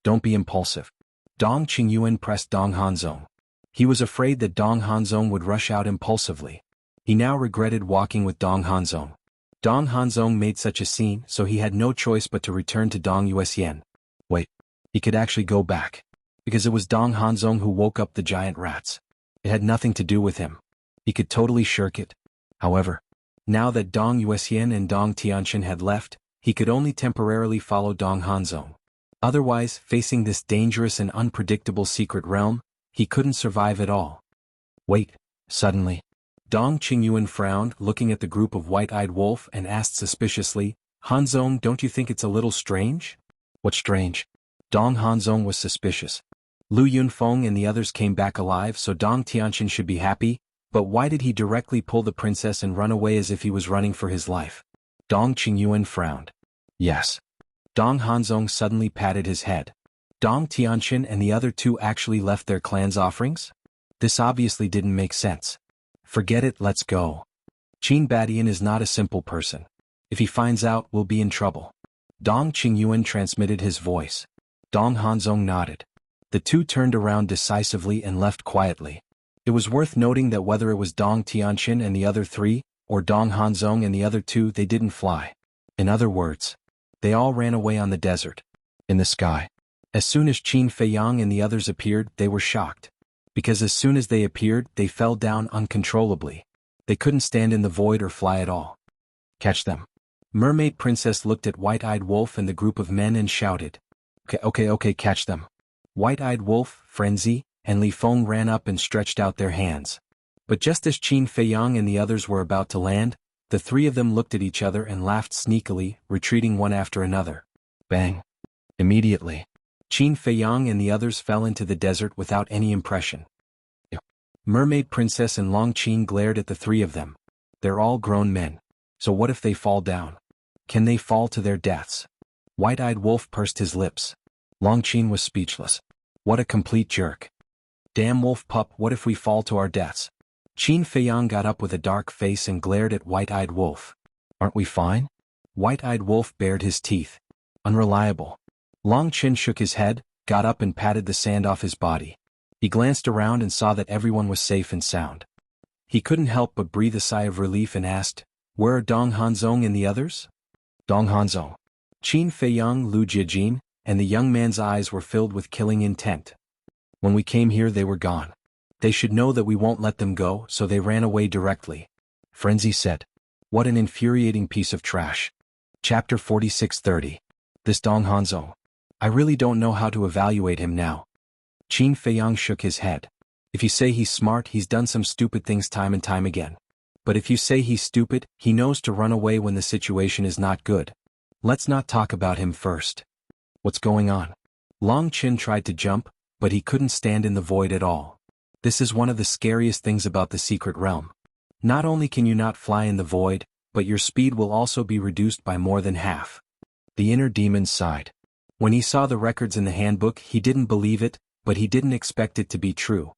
Don't be impulsive. Dong Qingyuan pressed Dong Hanzong. He was afraid that Dong Hanzong would rush out impulsively. He now regretted walking with Dong Hanzong. Dong Hanzong made such a scene, so he had no choice but to return to Dong Yuxian. Wait, he could actually go back. Because it was Dong Hanzong who woke up the giant rats. It had nothing to do with him. He could totally shirk it. However, now that Dong Yuxian and Dong Tianxin had left, he could only temporarily follow Dong Hanzong. Otherwise, facing this dangerous and unpredictable secret realm, he couldn't survive at all. Wait, suddenly. Dong Qingyuan frowned, looking at the group of white-eyed wolf and asked suspiciously, Hanzong, don't you think it's a little strange? What's strange? Dong Hanzong was suspicious. Lu Yunfeng and the others came back alive, so Dong Tianxin should be happy, but why did he directly pull the princess and run away as if he was running for his life? Dong Qingyuan frowned. Yes. Dong Hanzong suddenly patted his head. Dong Tianxin and the other two actually left their clan's offerings? This obviously didn't make sense. Forget it, let's go. Qin Batian is not a simple person. If he finds out, we'll be in trouble. Dong Qingyuan transmitted his voice. Dong Hanzong nodded. The two turned around decisively and left quietly. It was worth noting that whether it was Dong Tianxin and the other three, or Dong Hanzong and the other two, they didn't fly. In other words, they all ran away on the desert. In the sky. As soon as Qin Feiyang and the others appeared, they were shocked. Because as soon as they appeared, they fell down uncontrollably. They couldn't stand in the void or fly at all. Catch them. Mermaid Princess looked at White-Eyed Wolf and the group of men and shouted. Okay, catch them. White-Eyed Wolf, Frenzy, and Li Feng ran up and stretched out their hands. But just as Qin Feiyang and the others were about to land, the three of them looked at each other and laughed sneakily, retreating one after another. Bang. Immediately, Qin Feiyang and the others fell into the desert without any impression. Mermaid Princess and Long Qin glared at the three of them. They're all grown men. So what if they fall down? Can they fall to their deaths? White-Eyed Wolf pursed his lips. Long Qin was speechless. What a complete jerk. Damn wolf pup, what if we fall to our deaths? Qin Feiyang got up with a dark face and glared at White-Eyed Wolf. Aren't we fine? White-Eyed Wolf bared his teeth. Unreliable. Long Qin shook his head, got up and patted the sand off his body. He glanced around and saw that everyone was safe and sound. He couldn't help but breathe a sigh of relief and asked, where are Dong Hanzong and the others? Dong Hanzong, Qin Feiyang, Lu Jiajin, and the young man's eyes were filled with killing intent. When we came here they were gone. They should know that we won't let them go, so they ran away directly. Frenzy said. What an infuriating piece of trash. Chapter 46:30. This Dong Hanzong. I really don't know how to evaluate him now. Qin Feiyang shook his head. If you say he's smart, he's done some stupid things time and time again. But if you say he's stupid, he knows to run away when the situation is not good. Let's not talk about him first. What's going on? Long Qin tried to jump, but he couldn't stand in the void at all. This is one of the scariest things about the secret realm. Not only can you not fly in the void, but your speed will also be reduced by more than half. The inner demon sighed. When he saw the records in the handbook, he didn't believe it, but he didn't expect it to be true.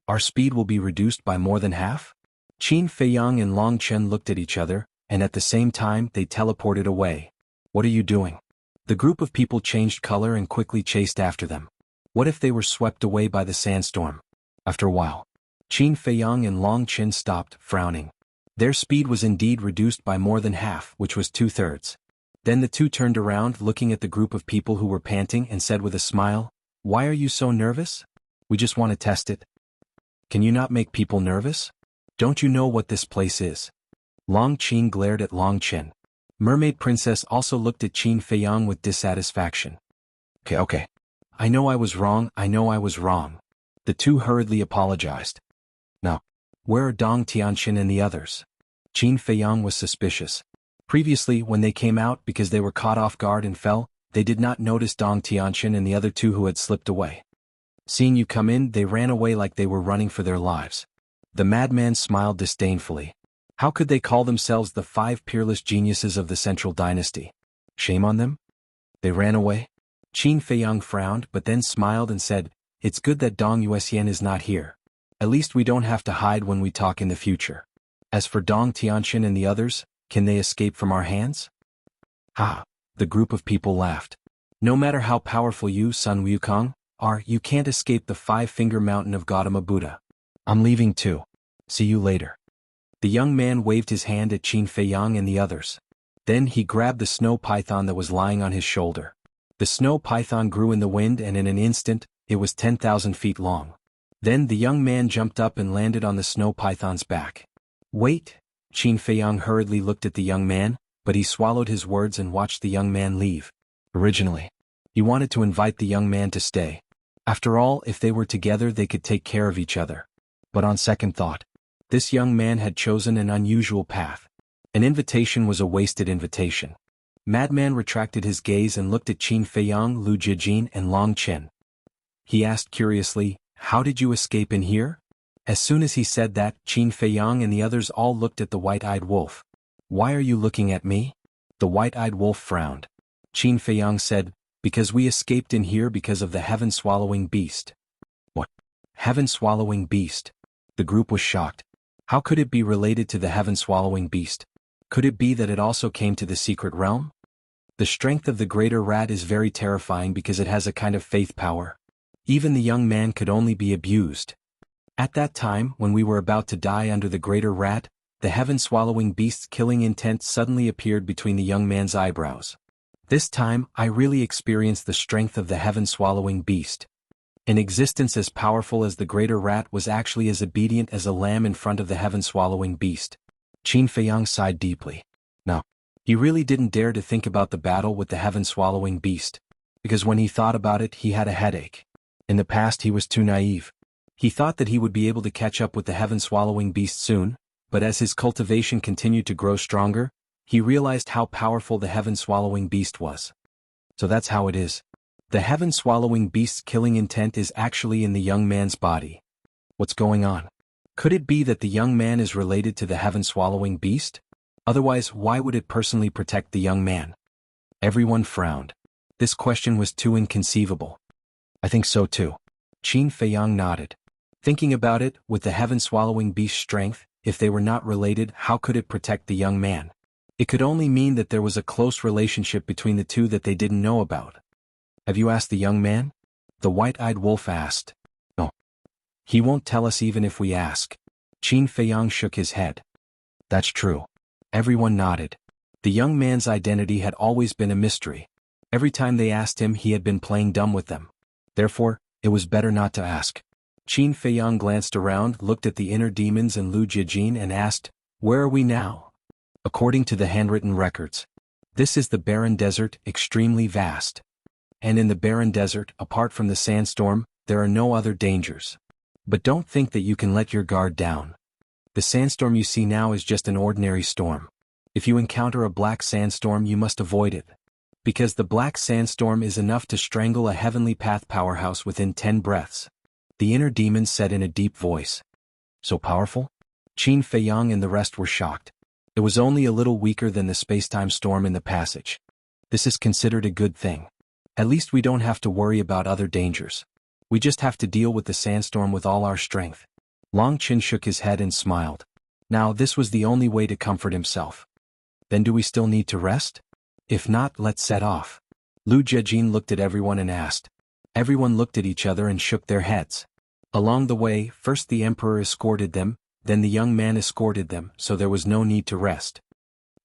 Our speed will be reduced by more than half? Qin Feiyang and Long Chen looked at each other, and at the same time they teleported away. What are you doing? The group of people changed color and quickly chased after them. What if they were swept away by the sandstorm? After a while, Qin Feiyang and Long Qin stopped, frowning. Their speed was indeed reduced by more than half, which was 2/3. Then the two turned around, looking at the group of people who were panting, and said with a smile, "Why are you so nervous? We just want to test it." "Can you not make people nervous? Don't you know what this place is?" Long Qin glared at Long Qin. Mermaid Princess also looked at Qin Feiyang with dissatisfaction. Okay. I know I was wrong. The two hurriedly apologized. "Now, where are Dong Tianxin and the others?" Qin Feiyang was suspicious. Previously, when they came out because they were caught off guard and fell, they did not notice Dong Tianxin and the other two who had slipped away. Seeing you come in, they ran away like they were running for their lives. The madman smiled disdainfully. How could they call themselves the 5 peerless geniuses of the Central Dynasty? Shame on them? They ran away? Qin Feiyang frowned but then smiled and said, "It's good that Dong Yuxian is not here. At least we don't have to hide when we talk in the future. As for Dong Tianxin and the others, can they escape from our hands?" "Ha!" The group of people laughed. "No matter how powerful you, Sun Wukong, are, you can't escape the 5-finger mountain of Gautama Buddha. I'm leaving too. See you later." The young man waved his hand at Qin Feiyang and the others. Then he grabbed the snow python that was lying on his shoulder. The snow python grew in the wind and in an instant, it was 10,000 feet long. Then the young man jumped up and landed on the snow python's back. "Wait!" Qin Feiyang hurriedly looked at the young man, but he swallowed his words and watched the young man leave. Originally, he wanted to invite the young man to stay. After all, if they were together they could take care of each other. But on second thought, this young man had chosen an unusual path. An invitation was a wasted invitation. Madman retracted his gaze and looked at Qin Feiyang, Lu Jijin and Long Qin. He asked curiously, "How did you escape in here?" As soon as he said that, Qin Feiyang and the others all looked at the white-eyed wolf. "Why are you looking at me?" The white-eyed wolf frowned. Qin Feiyang said, "Because we escaped in here because of the heaven-swallowing beast." "What? Heaven-swallowing beast?" The group was shocked. How could it be related to the heaven-swallowing beast? Could it be that it also came to the secret realm? The strength of the greater rat is very terrifying because it has a kind of faith power. Even the young man could only be abused. At that time, when we were about to die under the greater rat, the heaven-swallowing beast's killing intent suddenly appeared between the young man's eyebrows. This time, I really experienced the strength of the heaven-swallowing beast. An existence as powerful as the greater rat was actually as obedient as a lamb in front of the heaven-swallowing beast. Qin Feiyang sighed deeply. Now, he really didn't dare to think about the battle with the heaven-swallowing beast, because when he thought about it he had a headache. In the past he was too naive. He thought that he would be able to catch up with the heaven-swallowing beast soon, but as his cultivation continued to grow stronger, he realized how powerful the heaven-swallowing beast was. So that's how it is. The heaven-swallowing beast's killing intent is actually in the young man's body. What's going on? Could it be that the young man is related to the heaven-swallowing beast? Otherwise, why would it personally protect the young man? Everyone frowned. This question was too inconceivable. I think so too. Qin Feiyang nodded. Thinking about it, with the heaven-swallowing beast's strength, if they were not related, how could it protect the young man? It could only mean that there was a close relationship between the two that they didn't know about. Have you asked the young man? The white-eyed wolf asked. No. He won't tell us even if we ask. Qin Feiyang shook his head. That's true. Everyone nodded. The young man's identity had always been a mystery. Every time they asked him he had been playing dumb with them. Therefore, it was better not to ask. Qin Feiyang glanced around, looked at the inner demons and Lu Jijin and asked, "Where are we now?" According to the handwritten records, this is the barren desert, extremely vast. And in the barren desert, apart from the sandstorm, there are no other dangers. But don't think that you can let your guard down. The sandstorm you see now is just an ordinary storm. If you encounter a black sandstorm you must avoid it. Because the black sandstorm is enough to strangle a heavenly path powerhouse within 10 breaths. The inner demon said in a deep voice. So powerful? Qin Feiyang and the rest were shocked. It was only a little weaker than the spacetime storm in the passage. This is considered a good thing. At least we don't have to worry about other dangers. We just have to deal with the sandstorm with all our strength. Long Qin shook his head and smiled. Now this was the only way to comfort himself. Then do we still need to rest? If not, let's set off. Lu Jejin looked at everyone and asked. Everyone looked at each other and shook their heads. Along the way, first the emperor escorted them, then the young man escorted them, so there was no need to rest.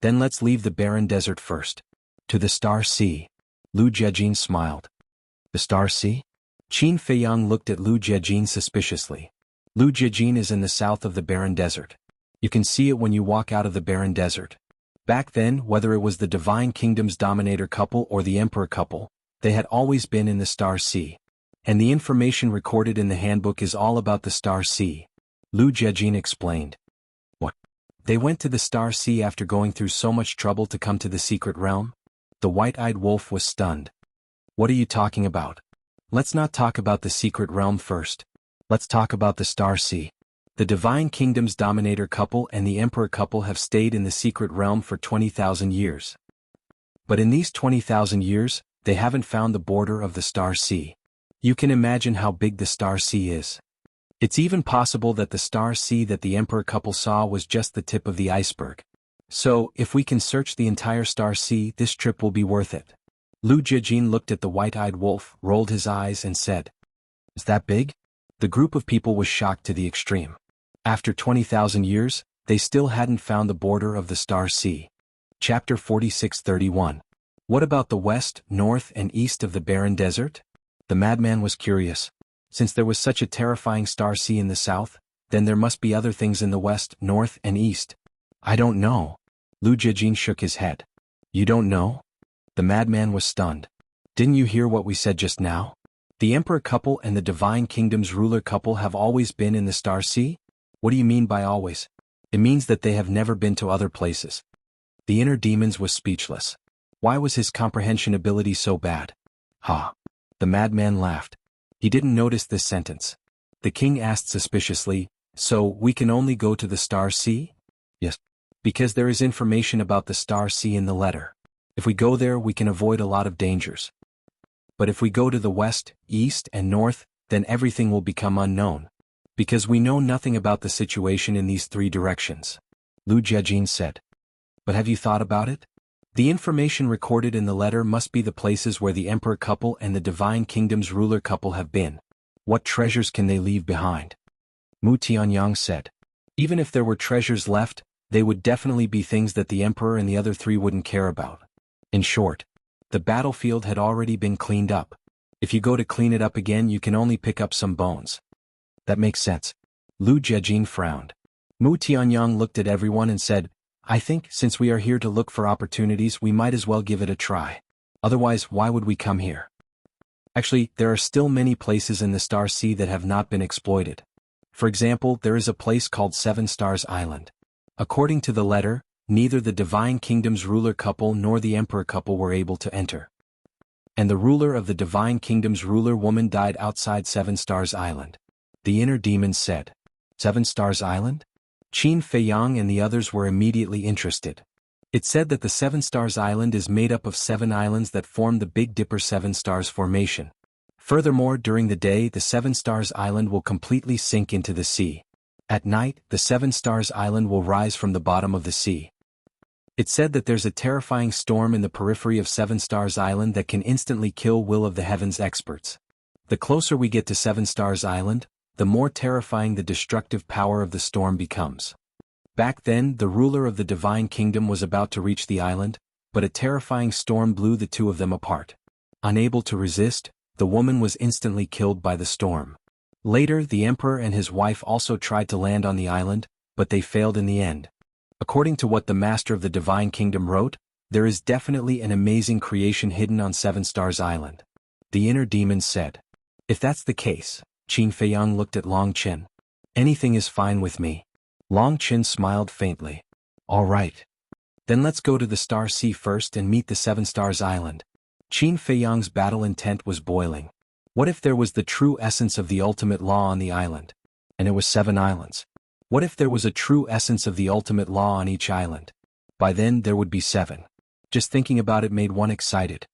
Then let's leave the barren desert first. To the Star Sea. Lu Jiejin smiled. The Star Sea? Qin Feiyang looked at Lu Jiejin suspiciously. Lu Jiejin is in the south of the barren desert. You can see it when you walk out of the barren desert. Back then, whether it was the Divine Kingdom's dominator couple or the emperor couple, they had always been in the Star Sea. And the information recorded in the handbook is all about the Star Sea. Lu Jiejin explained. What? They went to the Star Sea after going through so much trouble to come to the secret realm? The white-eyed wolf was stunned. What are you talking about? Let's not talk about the secret realm first. Let's talk about the Star Sea. The Divine Kingdom's dominator couple and the emperor couple have stayed in the secret realm for 20,000 years. But in these 20,000 years, they haven't found the border of the Star Sea. You can imagine how big the Star Sea is. It's even possible that the Star Sea that the emperor couple saw was just the tip of the iceberg. So, if we can search the entire Star Sea, this trip will be worth it. Lu Jiejin looked at the white-eyed wolf, rolled his eyes and said, Is that big? The group of people was shocked to the extreme. After 20,000 years, they still hadn't found the border of the Star Sea. Chapter 46:31. What about the west, north and east of the barren desert? The madman was curious. Since there was such a terrifying Star Sea in the south, then there must be other things in the west, north and east. I don't know. Lu Jiejin shook his head. You don't know? The madman was stunned. Didn't you hear what we said just now? The emperor couple and the Divine Kingdom's ruler couple have always been in the Star Sea? What do you mean by always? It means that they have never been to other places. The inner demons was speechless. Why was his comprehension ability so bad? Ha! The madman laughed. He didn't notice this sentence. The king asked suspiciously, So, we can only go to the Star Sea? Yes. Because there is information about the Star Sea in the letter. If we go there we can avoid a lot of dangers. But if we go to the west, east and north, then everything will become unknown. Because we know nothing about the situation in these three directions. Lu Jiejin said. But have you thought about it? The information recorded in the letter must be the places where the emperor couple and the Divine Kingdom's ruler couple have been. What treasures can they leave behind? Mu Tianyang said. Even if there were treasures left, they would definitely be things that the emperor and the other three wouldn't care about. In short, the battlefield had already been cleaned up. If you go to clean it up again you can only pick up some bones. That makes sense. Lu Jiejin frowned. Mu Tianyang looked at everyone and said, I think, since we are here to look for opportunities we might as well give it a try. Otherwise why would we come here? Actually, there are still many places in the Star Sea that have not been exploited. For example, there is a place called Seven Stars Island. According to the letter, neither the Divine Kingdom's ruler couple nor the emperor couple were able to enter. And the ruler of the Divine Kingdom's ruler woman died outside Seven Stars Island. The inner demon said, Seven Stars Island? Qin Feiyang and the others were immediately interested. It said that the Seven Stars Island is made up of 7 islands that form the Big Dipper Seven Stars Formation. Furthermore, during the day the Seven Stars Island will completely sink into the sea. At night, the Seven Stars Island will rise from the bottom of the sea. It said that there's a terrifying storm in the periphery of Seven Stars Island that can instantly kill Will of the Heavens experts. The closer we get to Seven Stars Island, the more terrifying the destructive power of the storm becomes. Back then, the ruler of the Divine Kingdom was about to reach the island, but a terrifying storm blew the two of them apart. Unable to resist, the woman was instantly killed by the storm. Later, the emperor and his wife also tried to land on the island, but they failed in the end. According to what the master of the Divine Kingdom wrote, there is definitely an amazing creation hidden on Seven Stars Island. The inner demon said. If that's the case, Qin Feiyang looked at Long Chen. Anything is fine with me. Long Chen smiled faintly. All right. Then let's go to the Star Sea first and meet the Seven Stars Island. Qin Feiyang's battle intent was boiling. What if there was the true essence of the ultimate law on the island? And it was 7 islands. What if there was a true essence of the ultimate law on each island? By then there would be 7. Just thinking about it made one excited.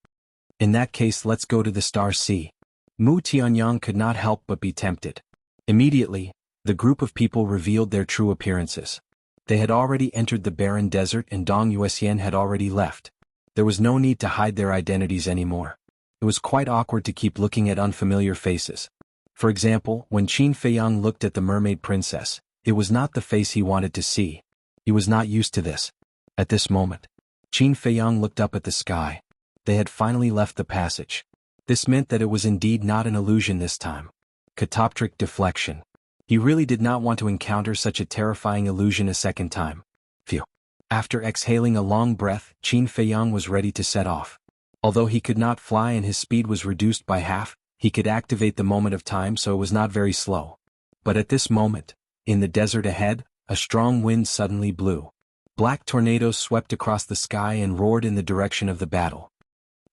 In that case let's go to the Star Sea. Mu Tianyang could not help but be tempted. Immediately, the group of people revealed their true appearances. They had already entered the barren desert and Dong Yuxian had already left. There was no need to hide their identities anymore. It was quite awkward to keep looking at unfamiliar faces. For example, when Qin Feiyang looked at the mermaid princess, it was not the face he wanted to see. He was not used to this. At this moment, Qin Feiyang looked up at the sky. They had finally left the passage. This meant that it was indeed not an illusion this time. Catoptric deflection. He really did not want to encounter such a terrifying illusion a second time. Phew. After exhaling a long breath, Qin Feiyang was ready to set off. Although he could not fly and his speed was reduced by half, he could activate the moment of time, so it was not very slow. But at this moment, in the desert ahead, a strong wind suddenly blew. Black tornadoes swept across the sky and roared in the direction of the battle.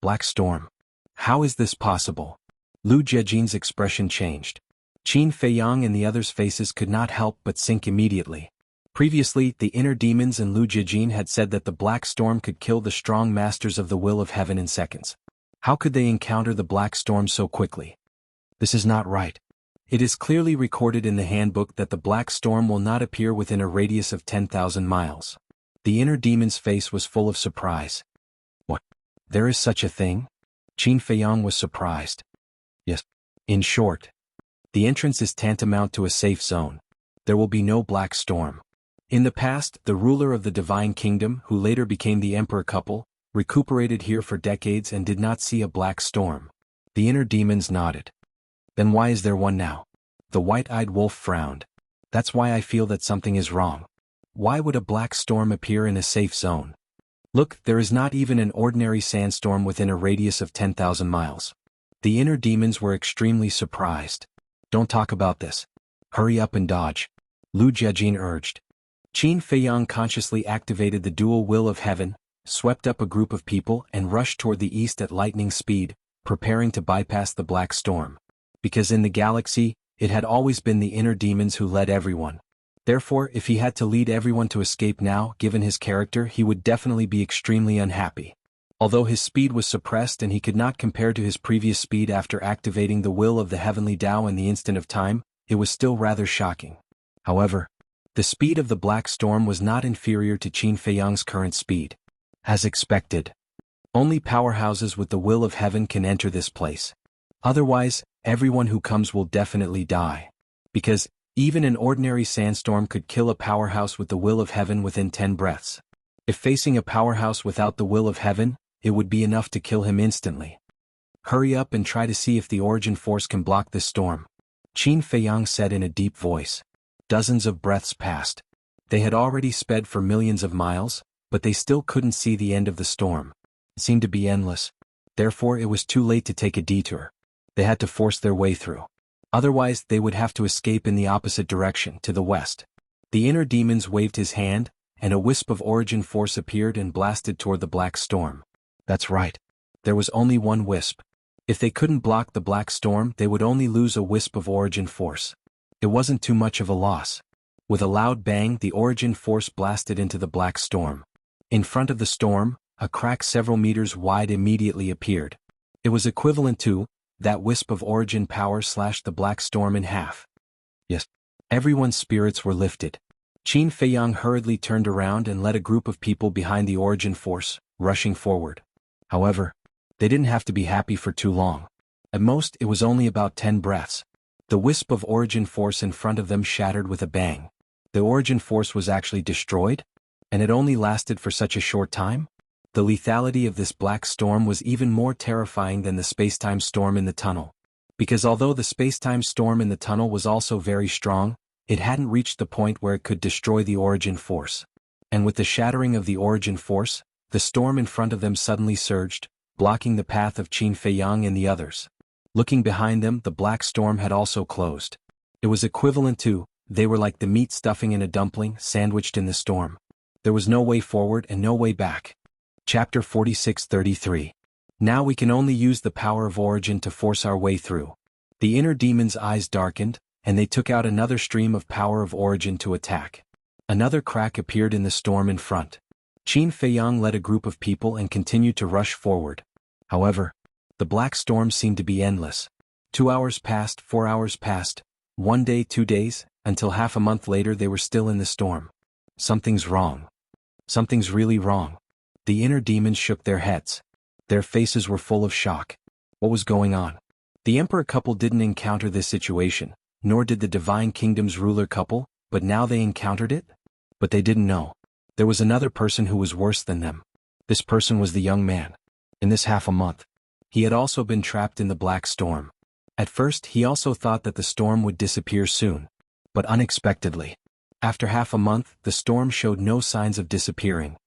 Black storm. How is this possible? Lu Jiejin's expression changed. Qin Feiyang and the others' faces could not help but sink immediately. Previously, the inner demons and Lu Jiejin had said that the black storm could kill the strong masters of the will of heaven in seconds. How could they encounter the black storm so quickly? This is not right. It is clearly recorded in the handbook that the black storm will not appear within a radius of 10,000 miles. The inner demon's face was full of surprise. What? There is such a thing? Qin Feiyang was surprised. Yes. In short, the entrance is tantamount to a safe zone. There will be no black storm. In the past, the ruler of the divine kingdom, who later became the emperor couple, recuperated here for decades and did not see a black storm. The inner demons nodded. Then why is there one now? The white-eyed wolf frowned. That's why I feel that something is wrong. Why would a black storm appear in a safe zone? Look, there is not even an ordinary sandstorm within a radius of 10,000 miles. The inner demons were extremely surprised. Don't talk about this. Hurry up and dodge. Lu Jiejin urged. Qin Feiyang consciously activated the dual will of heaven, swept up a group of people and rushed toward the east at lightning speed, preparing to bypass the black storm. Because in the galaxy, it had always been the inner demons who led everyone. Therefore, if he had to lead everyone to escape now, given his character, he would definitely be extremely unhappy. Although his speed was suppressed and he could not compare to his previous speed after activating the will of the heavenly Tao in the instant of time, it was still rather shocking. However, the speed of the black storm was not inferior to Qin Feiyang's current speed. As expected, only powerhouses with the will of heaven can enter this place. Otherwise, everyone who comes will definitely die. Because, even an ordinary sandstorm could kill a powerhouse with the will of heaven within 10 breaths. If facing a powerhouse without the will of heaven, it would be enough to kill him instantly. Hurry up and try to see if the origin force can block this storm. Qin Feiyang said in a deep voice. Dozens of breaths passed. They had already sped for millions of miles, but they still couldn't see the end of the storm. It seemed to be endless. Therefore, it was too late to take a detour. They had to force their way through. Otherwise, they would have to escape in the opposite direction, to the west. The inner demons waved his hand, and a wisp of origin force appeared and blasted toward the black storm. That's right. There was only one wisp. If they couldn't block the black storm, they would only lose a wisp of origin force. It wasn't too much of a loss. With a loud bang, the origin force blasted into the black storm. In front of the storm, a crack several meters wide immediately appeared. It was equivalent to, that wisp of origin power slashed the black storm in half. Yes. Everyone's spirits were lifted. Qin Feiyang hurriedly turned around and led a group of people behind the origin force, rushing forward. However, they didn't have to be happy for too long. At most, it was only about 10 breaths. The wisp of origin force in front of them shattered with a bang. The origin force was actually destroyed? And it only lasted for such a short time? The lethality of this black storm was even more terrifying than the space-time storm in the tunnel. Because although the space-time storm in the tunnel was also very strong, it hadn't reached the point where it could destroy the origin force. And with the shattering of the origin force, the storm in front of them suddenly surged, blocking the path of Qin Feiyang and the others. Looking behind them, the black storm had also closed. It was equivalent to, they were like the meat stuffing in a dumpling sandwiched in the storm. There was no way forward and no way back. Chapter 46:33. Now we can only use the power of origin to force our way through. The inner demon's eyes darkened, and they took out another stream of power of origin to attack. Another crack appeared in the storm in front. Qin Feiyang led a group of people and continued to rush forward. However, the black storm seemed to be endless. 2 hours passed, 4 hours passed, 1 day, 2 days, until half a month later they were still in the storm. Something's wrong. Something's really wrong. The inner demons shook their heads. Their faces were full of shock. What was going on? The emperor couple didn't encounter this situation, nor did the divine kingdom's ruler couple, but now they encountered it? But they didn't know. There was another person who was worse than them. This person was the young man. In this half a month, he had also been trapped in the black storm. At first he also thought that the storm would disappear soon. But unexpectedly, after half a month, the storm showed no signs of disappearing.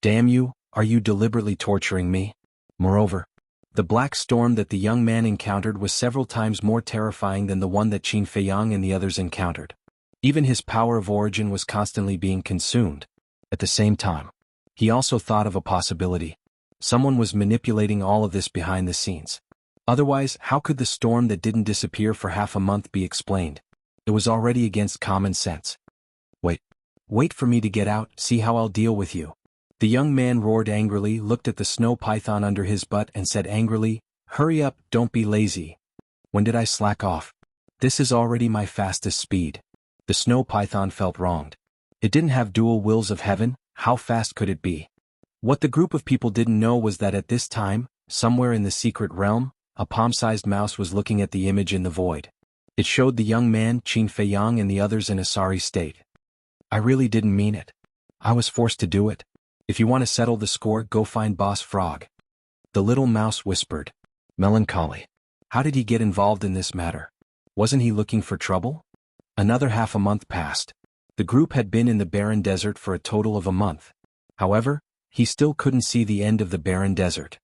Damn you, are you deliberately torturing me? Moreover, the black storm that the young man encountered was several times more terrifying than the one that Qin Feiyang and the others encountered. Even his power of origin was constantly being consumed. At the same time, he also thought of a possibility. Someone was manipulating all of this behind the scenes. Otherwise, how could the storm that didn't disappear for half a month be explained? It was already against common sense. Wait for me to get out, see how I'll deal with you. The young man roared angrily, looked at the snow python under his butt and said angrily, hurry up, don't be lazy. When did I slack off? This is already my fastest speed. The snow python felt wronged. It didn't have dual wills of heaven, how fast could it be? What the group of people didn't know was that at this time, somewhere in the secret realm, a palm-sized mouse was looking at the image in the void. It showed the young man, Qin Feiyang and the others in a sorry state. I really didn't mean it. I was forced to do it. If you want to settle the score, go find Boss Frog. The little mouse whispered. Melancholy. How did he get involved in this matter? Wasn't he looking for trouble? Another half a month passed. The group had been in the barren desert for a total of a month. However, he still couldn't see the end of the barren desert.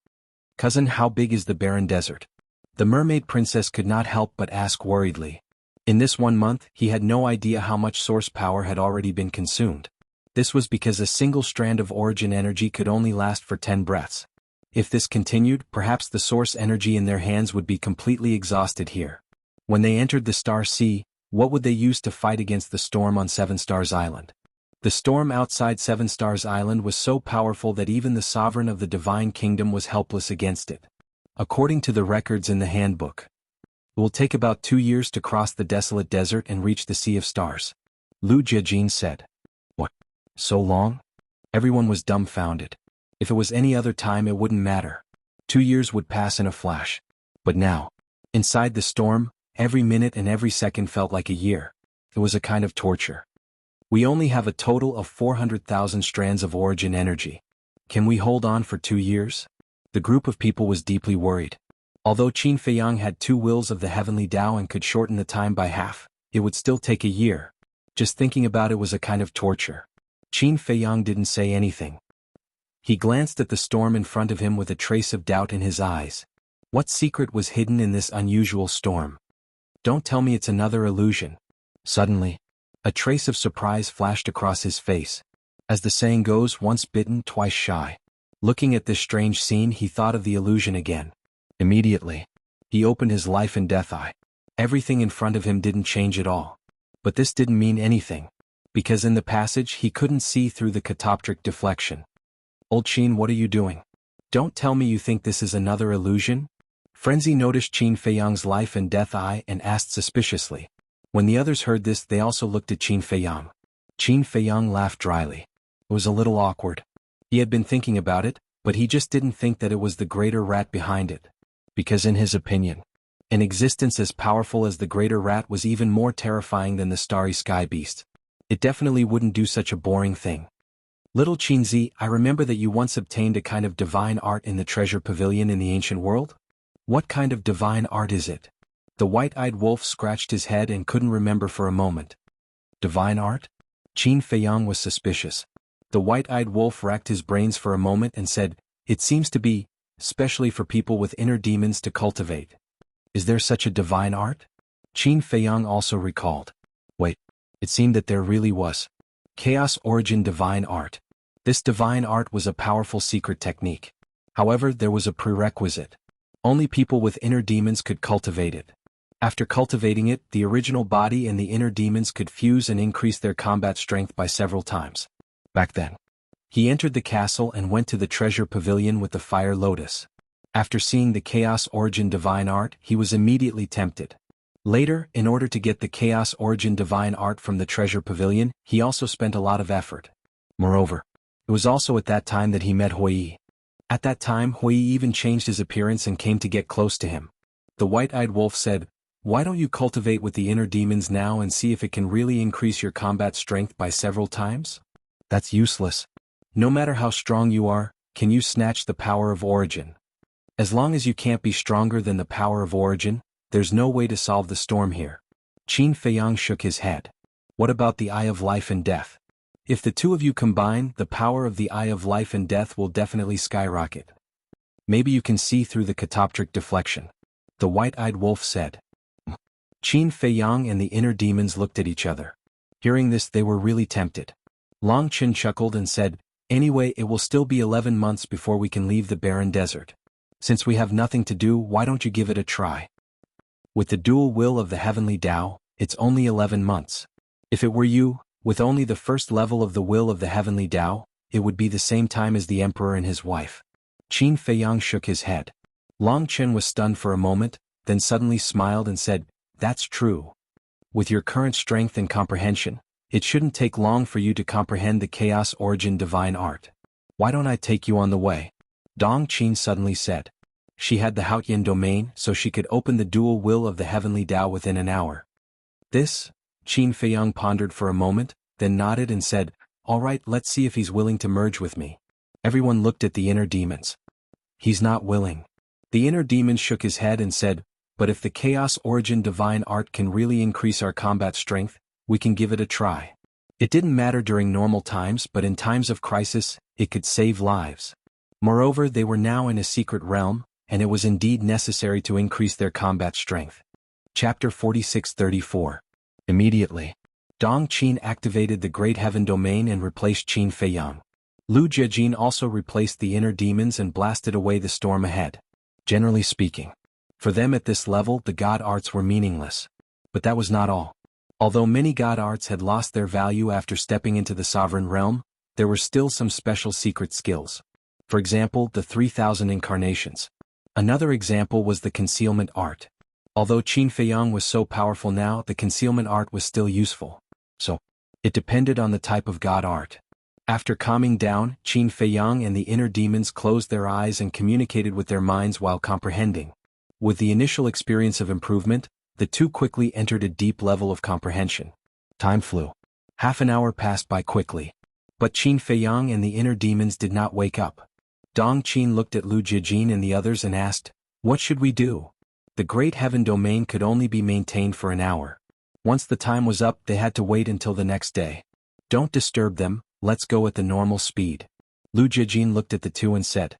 Cousin, how big is the barren desert? The mermaid princess could not help but ask worriedly. In this 1 month, he had no idea how much source power had already been consumed. This was because a single strand of origin energy could only last for 10 breaths. If this continued, perhaps the source energy in their hands would be completely exhausted here. When they entered the Star Sea, what would they use to fight against the storm on Seven Stars Island? The storm outside Seven Stars Island was so powerful that even the sovereign of the Divine Kingdom was helpless against it. According to the records in the handbook, it will take about 2 years to cross the desolate desert and reach the Sea of Stars. Lu Jiajin said. What? So long? Everyone was dumbfounded. If it was any other time it wouldn't matter. 2 years would pass in a flash. But now, inside the storm, every minute and every second felt like a year. It was a kind of torture. We only have a total of 400,000 strands of origin energy. Can we hold on for 2 years? The group of people was deeply worried. Although Qin Feiyang had 2 wills of the heavenly Tao and could shorten the time by half, it would still take a year. Just thinking about it was a kind of torture. Qin Feiyang didn't say anything. He glanced at the storm in front of him with a trace of doubt in his eyes. What secret was hidden in this unusual storm? Don't tell me it's another illusion. Suddenly, a trace of surprise flashed across his face. As the saying goes, once bitten, twice shy. Looking at this strange scene, he thought of the illusion again. Immediately, he opened his life and death eye. Everything in front of him didn't change at all. But this didn't mean anything, because in the passage he couldn't see through the catoptric deflection. Old Qin, what are you doing? Don't tell me you think this is another illusion? Frenzy noticed Qin Feiyang's life and death eye and asked suspiciously. When the others heard this, they also looked at Qin Feiyang. Qin Feiyang laughed dryly. It was a little awkward. He had been thinking about it, but he just didn't think that it was the greater rat behind it. Because in his opinion, an existence as powerful as the greater rat was even more terrifying than the starry sky beast. It definitely wouldn't do such a boring thing. Little Qinzi, I remember that you once obtained a kind of divine art in the treasure pavilion in the ancient world? What kind of divine art is it? The white-eyed wolf scratched his head and couldn't remember for a moment. Divine art? Qin Feiyang was suspicious. The white-eyed wolf racked his brains for a moment and said, it seems to be, especially for people with inner demons to cultivate. Is there such a divine art? Qin Feiyang also recalled. Wait, it seemed that there really was. Chaos Origin Divine Art. This divine art was a powerful secret technique. However, there was a prerequisite. Only people with inner demons could cultivate it. After cultivating it, the original body and the inner demons could fuse and increase their combat strength by several times. Back then, he entered the castle and went to the treasure pavilion with the fire lotus. After seeing the Chaos Origin Divine Art, he was immediately tempted. Later, in order to get the Chaos Origin Divine Art from the treasure pavilion, he also spent a lot of effort. Moreover, it was also at that time that he met Hui. At that time Hui even changed his appearance and came to get close to him. The white-eyed wolf said, "Why don't you cultivate with the inner demons now and see if it can really increase your combat strength by several times?" "That's useless. No matter how strong you are, can you snatch the power of origin? As long as you can't be stronger than the power of origin, there's no way to solve the storm here." Qin Feiyang shook his head. "What about the Eye of Life and Death? If the two of you combine, the power of the Eye of Life and Death will definitely skyrocket. Maybe you can see through the catoptric deflection," the white-eyed wolf said. Qin Feiyang and the inner demons looked at each other. Hearing this, they were really tempted. Long Qin chuckled and said, "Anyway, it will still be 11 months before we can leave the barren desert. Since we have nothing to do, why don't you give it a try? With the dual will of the heavenly Tao, it's only 11 months. If it were you, with only the first level of the will of the heavenly Tao, it would be the same time as the emperor and his wife." Qin Feiyang shook his head. Long Qin was stunned for a moment, then suddenly smiled and said, "That's true. With your current strength and comprehension, it shouldn't take long for you to comprehend the chaos origin divine art. Why don't I take you on the way?" Dong Qin suddenly said. She had the Haotian domain, so she could open the dual will of the heavenly Tao within an hour. This? Qin Feiyang pondered for a moment, then nodded and said, "All right, let's see if he's willing to merge with me." Everyone looked at the inner demons. "He's not willing." The inner demon shook his head and said, "But if the chaos origin divine art can really increase our combat strength, we can give it a try. It didn't matter during normal times, but in times of crisis, it could save lives." Moreover, they were now in a secret realm, and it was indeed necessary to increase their combat strength. Chapter 46-34. Immediately, Dong Qin activated the Great Heaven Domain and replaced Qin Feiyang. Lu Jiajin also replaced the inner demons and blasted away the storm ahead. Generally speaking, for them at this level the god arts were meaningless. But that was not all. Although many god arts had lost their value after stepping into the sovereign realm, there were still some special secret skills. For example, the 3,000 incarnations. Another example was the concealment art. Although Qin Feiyang was so powerful now, the concealment art was still useful. So, it depended on the type of god art. After calming down, Qin Feiyang and the inner demons closed their eyes and communicated with their minds while comprehending. With the initial experience of improvement, the two quickly entered a deep level of comprehension. Time flew. Half an hour passed by quickly. But Qin Feiyang and the inner demons did not wake up. Dong Qin looked at Lu Jiajin and the others and asked, "What should we do?" The Great Heaven Domain could only be maintained for an hour. Once the time was up, they had to wait until the next day. "Don't disturb them, let's go at the normal speed." Lu Jiajin looked at the two and said,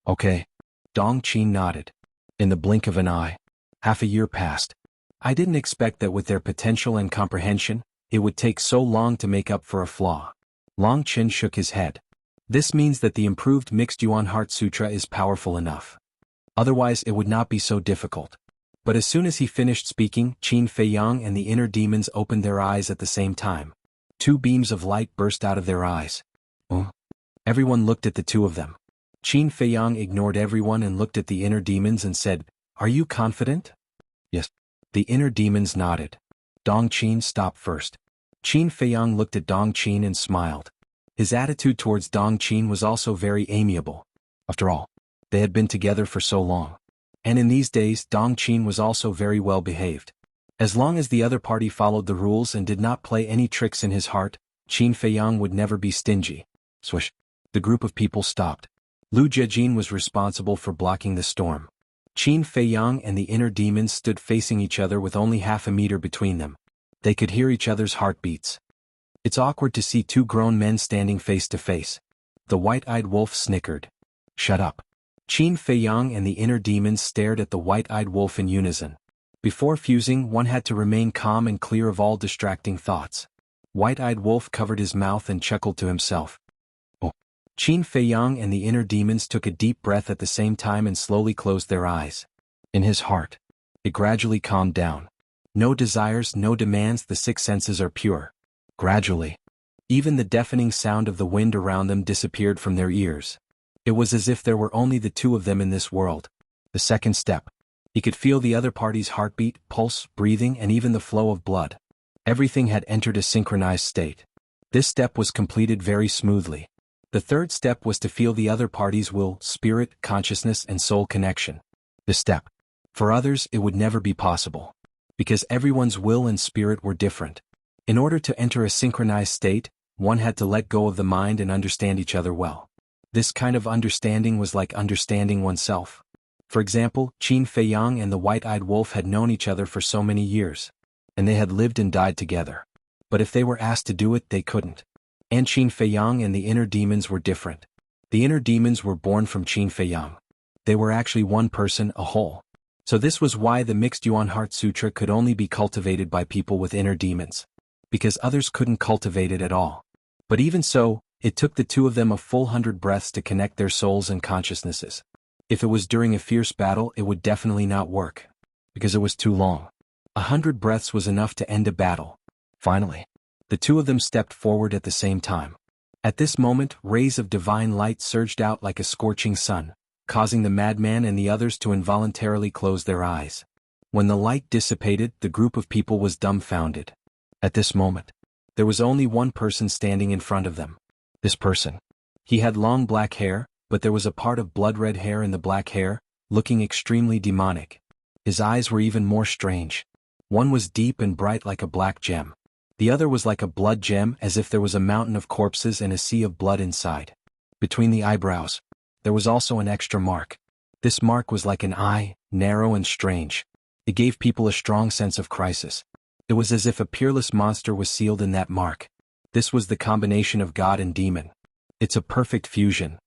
"Okay." Dong Qin nodded. In the blink of an eye, half a year passed. I didn't expect that with their potential and comprehension, it would take so long to make up for a flaw. Long Qin shook his head. This means that the improved Mixed Yuan Heart Sutra is powerful enough. Otherwise it would not be so difficult. But as soon as he finished speaking, Qin Feiyang and the inner demons opened their eyes at the same time. Two beams of light burst out of their eyes. Everyone looked at the two of them. Qin Feiyang ignored everyone and looked at the inner demons and said, "Are you confident?" "Yes." The inner demons nodded. Dong Qin stopped first. Qin Feiyang looked at Dong Qin and smiled. His attitude towards Dong Qin was also very amiable. After all, they had been together for so long. And in these days, Dong Qin was also very well behaved. As long as the other party followed the rules and did not play any tricks in his heart, Qin Feiyang would never be stingy. Swish. The group of people stopped. Lu Jiajin was responsible for blocking the storm. Qin Feiyang and the inner demons stood facing each other with only half a meter between them. They could hear each other's heartbeats. It's awkward to see two grown men standing face to face. The white-eyed wolf snickered. "Shut up." Qin Feiyang and the inner demons stared at the white-eyed wolf in unison. Before fusing, one had to remain calm and clear of all distracting thoughts. White-eyed wolf covered his mouth and chuckled to himself. "Oh." Qin Feiyang and the inner demons took a deep breath at the same time and slowly closed their eyes. In his heart, it gradually calmed down. No desires, no demands, the six senses are pure. Gradually, even the deafening sound of the wind around them disappeared from their ears. It was as if there were only the two of them in this world. The second step. He could feel the other party's heartbeat, pulse, breathing, and even the flow of blood. Everything had entered a synchronized state. This step was completed very smoothly. The third step was to feel the other party's will, spirit, consciousness, and soul connection. This step. For others, it would never be possible. Because everyone's will and spirit were different. In order to enter a synchronized state, one had to let go of the mind and understand each other well. This kind of understanding was like understanding oneself. For example, Qin Feiyang and the white-eyed wolf had known each other for so many years. And they had lived and died together. But if they were asked to do it, they couldn't. And Qin Feiyang and the inner demons were different. The inner demons were born from Qin Feiyang. They were actually one person, a whole. So this was why the mixed Yuan Heart Sutra could only be cultivated by people with inner demons. Because others couldn't cultivate it at all. But even so, it took the two of them a full 100 breaths to connect their souls and consciousnesses. If it was during a fierce battle, it would definitely not work. Because it was too long. 100 breaths was enough to end a battle. Finally, the two of them stepped forward at the same time. At this moment, rays of divine light surged out like a scorching sun, causing the madman and the others to involuntarily close their eyes. When the light dissipated, the group of people was dumbfounded. At this moment, there was only one person standing in front of them. This person. He had long black hair, but there was a part of blood-red hair in the black hair, looking extremely demonic. His eyes were even more strange. One was deep and bright like a black gem. The other was like a blood gem, as if there was a mountain of corpses and a sea of blood inside. Between the eyebrows, there was also an extra mark. This mark was like an eye, narrow and strange. It gave people a strong sense of crisis. It was as if a peerless monster was sealed in that mark. This was the combination of God and demon. It's a perfect fusion.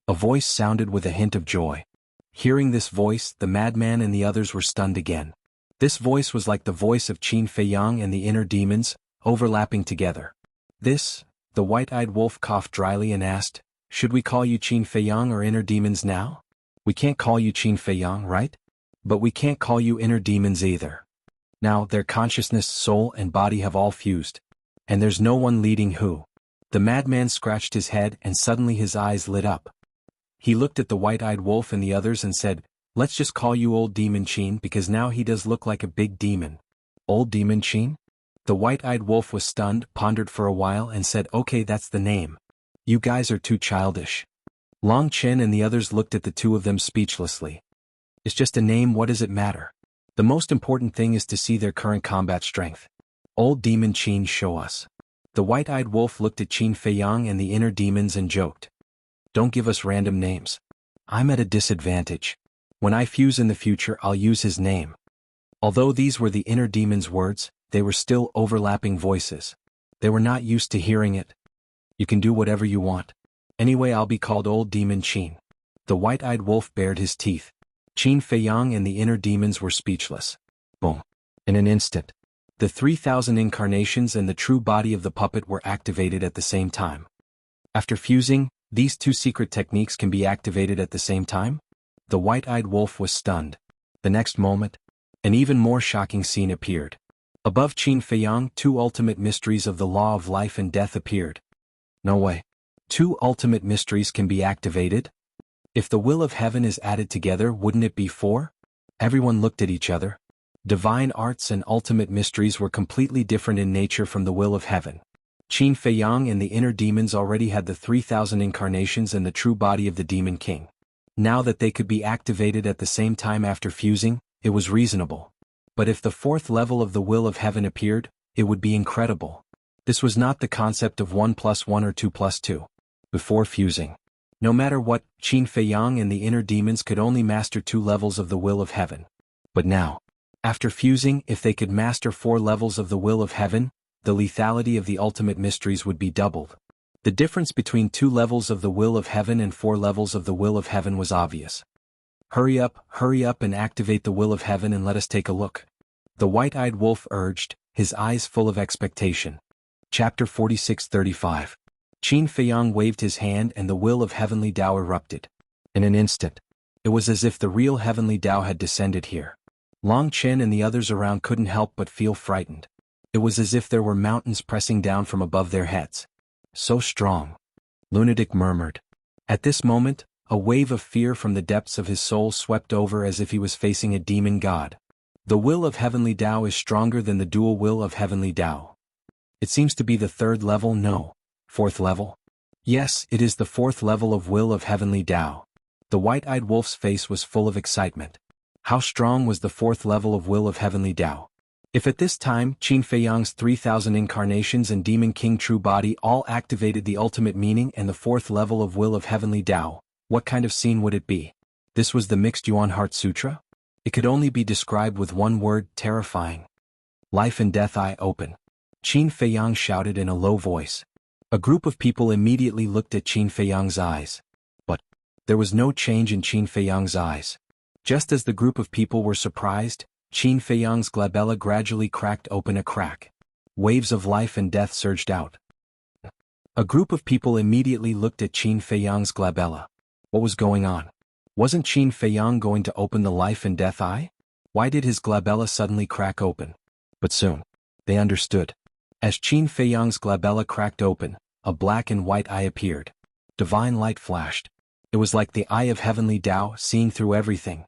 A voice sounded with a hint of joy. Hearing this voice, the madman and the others were stunned again. This voice was like the voice of Qin Feiyang and the inner demons, overlapping together. The white-eyed wolf coughed dryly and asked, "Should we call you Qin Feiyang or inner demons now? We can't call you Qin Feiyang, right? But we can't call you inner demons either. Now, their consciousness, soul, and body have all fused. And there's no one leading who." The madman scratched his head and suddenly his eyes lit up. He looked at the white-eyed wolf and the others and said, "Let's just call you Old Demon Qin because now he does look like a big demon." Old Demon Qin? The white-eyed wolf was stunned, pondered for a while and said, "Okay, that's the name. You guys are too childish." Long Chen and the others looked at the two of them speechlessly. It's just a name, what does it matter? The most important thing is to see their current combat strength. Old Demon Qin, show us. The white-eyed wolf looked at Qin Feiyang and the inner demons and joked. Don't give us random names. I'm at a disadvantage. When I fuse in the future, I'll use his name. Although these were the inner demons' words, they were still overlapping voices. They were not used to hearing it. You can do whatever you want. Anyway, I'll be called Old Demon Qin. The white-eyed wolf bared his teeth. Qin Feiyang and the inner demons were speechless. Boom. In an instant, the 3,000 incarnations and the true body of the puppet were activated at the same time. After fusing, these two secret techniques can be activated at the same time? The white-eyed wolf was stunned. The next moment, an even more shocking scene appeared. Above Qin Feiyang, two ultimate mysteries of the law of life and death appeared. No way. Two ultimate mysteries can be activated? If the will of heaven is added together, wouldn't it be four? Everyone looked at each other. Divine arts and ultimate mysteries were completely different in nature from the will of heaven. Qin Feiyang and the inner demons already had the 3,000 incarnations and the true body of the Demon King. Now that they could be activated at the same time after fusing, it was reasonable. But if the fourth level of the will of heaven appeared, it would be incredible. This was not the concept of 1 + 1 or 2 + 2. Before fusing, no matter what, Qin Feiyang and the inner demons could only master 2 levels of the will of heaven. But now, after fusing, if they could master 4 levels of the will of heaven, the lethality of the ultimate mysteries would be doubled. The difference between 2 levels of the will of heaven and 4 levels of the will of heaven was obvious. Hurry up and activate the will of heaven and let us take a look. The white-eyed wolf urged, his eyes full of expectation. Chapter 46-35. Qin Feiyang waved his hand and the will of heavenly Tao erupted. In an instant, it was as if the real heavenly Tao had descended here. Long Chen and the others around couldn't help but feel frightened. It was as if there were mountains pressing down from above their heads. So strong. Lunatic murmured. At this moment, a wave of fear from the depths of his soul swept over as if he was facing a demon god. The will of heavenly Tao is stronger than the dual will of heavenly Tao. It seems to be the 3rd level, no, 4th level. Yes, it is the fourth level of will of heavenly Tao. The white-eyed wolf's face was full of excitement. How strong was the fourth level of will of heavenly Tao? If at this time Qin Feiyang's 3,000 incarnations and Demon King true body all activated the ultimate meaning and the fourth level of will of heavenly Tao, what kind of scene would it be? This was the Mixed Yuan Heart Sutra? It could only be described with one word: terrifying. Life and death eye open. Qin Feiyang shouted in a low voice. A group of people immediately looked at Qin Feiyang's eyes. But there was no change in Qin Feiyang's eyes. Just as the group of people were surprised, Qin Feiyang's glabella gradually cracked open a crack. Waves of life and death surged out. A group of people immediately looked at Qin Feiyang's glabella. What was going on? Wasn't Qin Feiyang going to open the life and death eye? Why did his glabella suddenly crack open? But soon, they understood. As Qin Feiyang's glabella cracked open, a black and white eye appeared. Divine light flashed. It was like the eye of heavenly Tao, seeing through everything.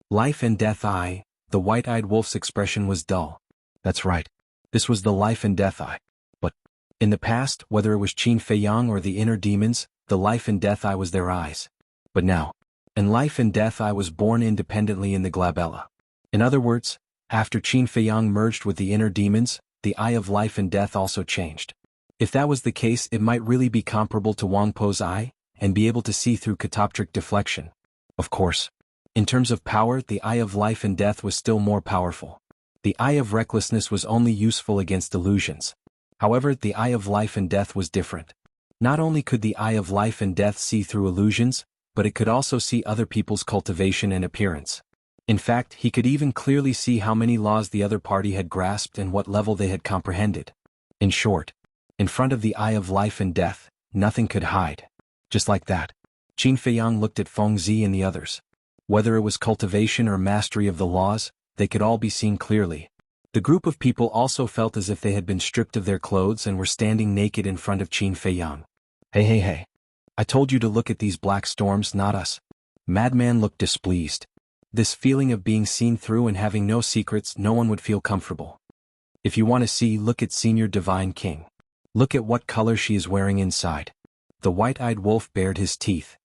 Life and death eye. The white-eyed wolf's expression was dull. That's right. This was the life and death eye. But in the past, whether it was Qin Feiyang or the inner demons, the life and death eye was their eyes. But now, and life and death eye was born independently in the glabella. In other words, after Qin Feiyang merged with the inner demons, the eye of life and death also changed. If that was the case, it might really be comparable to Wang Po's eye, and be able to see through catoptric deflection. Of course. In terms of power, the eye of life and death was still more powerful. The eye of recklessness was only useful against illusions. However, the eye of life and death was different. Not only could the eye of life and death see through illusions, but it could also see other people's cultivation and appearance. In fact, he could even clearly see how many laws the other party had grasped and what level they had comprehended. In short, in front of the eye of life and death, nothing could hide. Just like that, Qin Feiyang looked at Feng Zi and the others. Whether it was cultivation or mastery of the laws, they could all be seen clearly. The group of people also felt as if they had been stripped of their clothes and were standing naked in front of Qin Feiyang. Hey. I told you to look at these black storms, not us. Madman looked displeased. This feeling of being seen through and having no secrets, no one would feel comfortable. If you want to see, look at Senior Divine King. Look at what color she is wearing inside. The white-eyed wolf bared his teeth.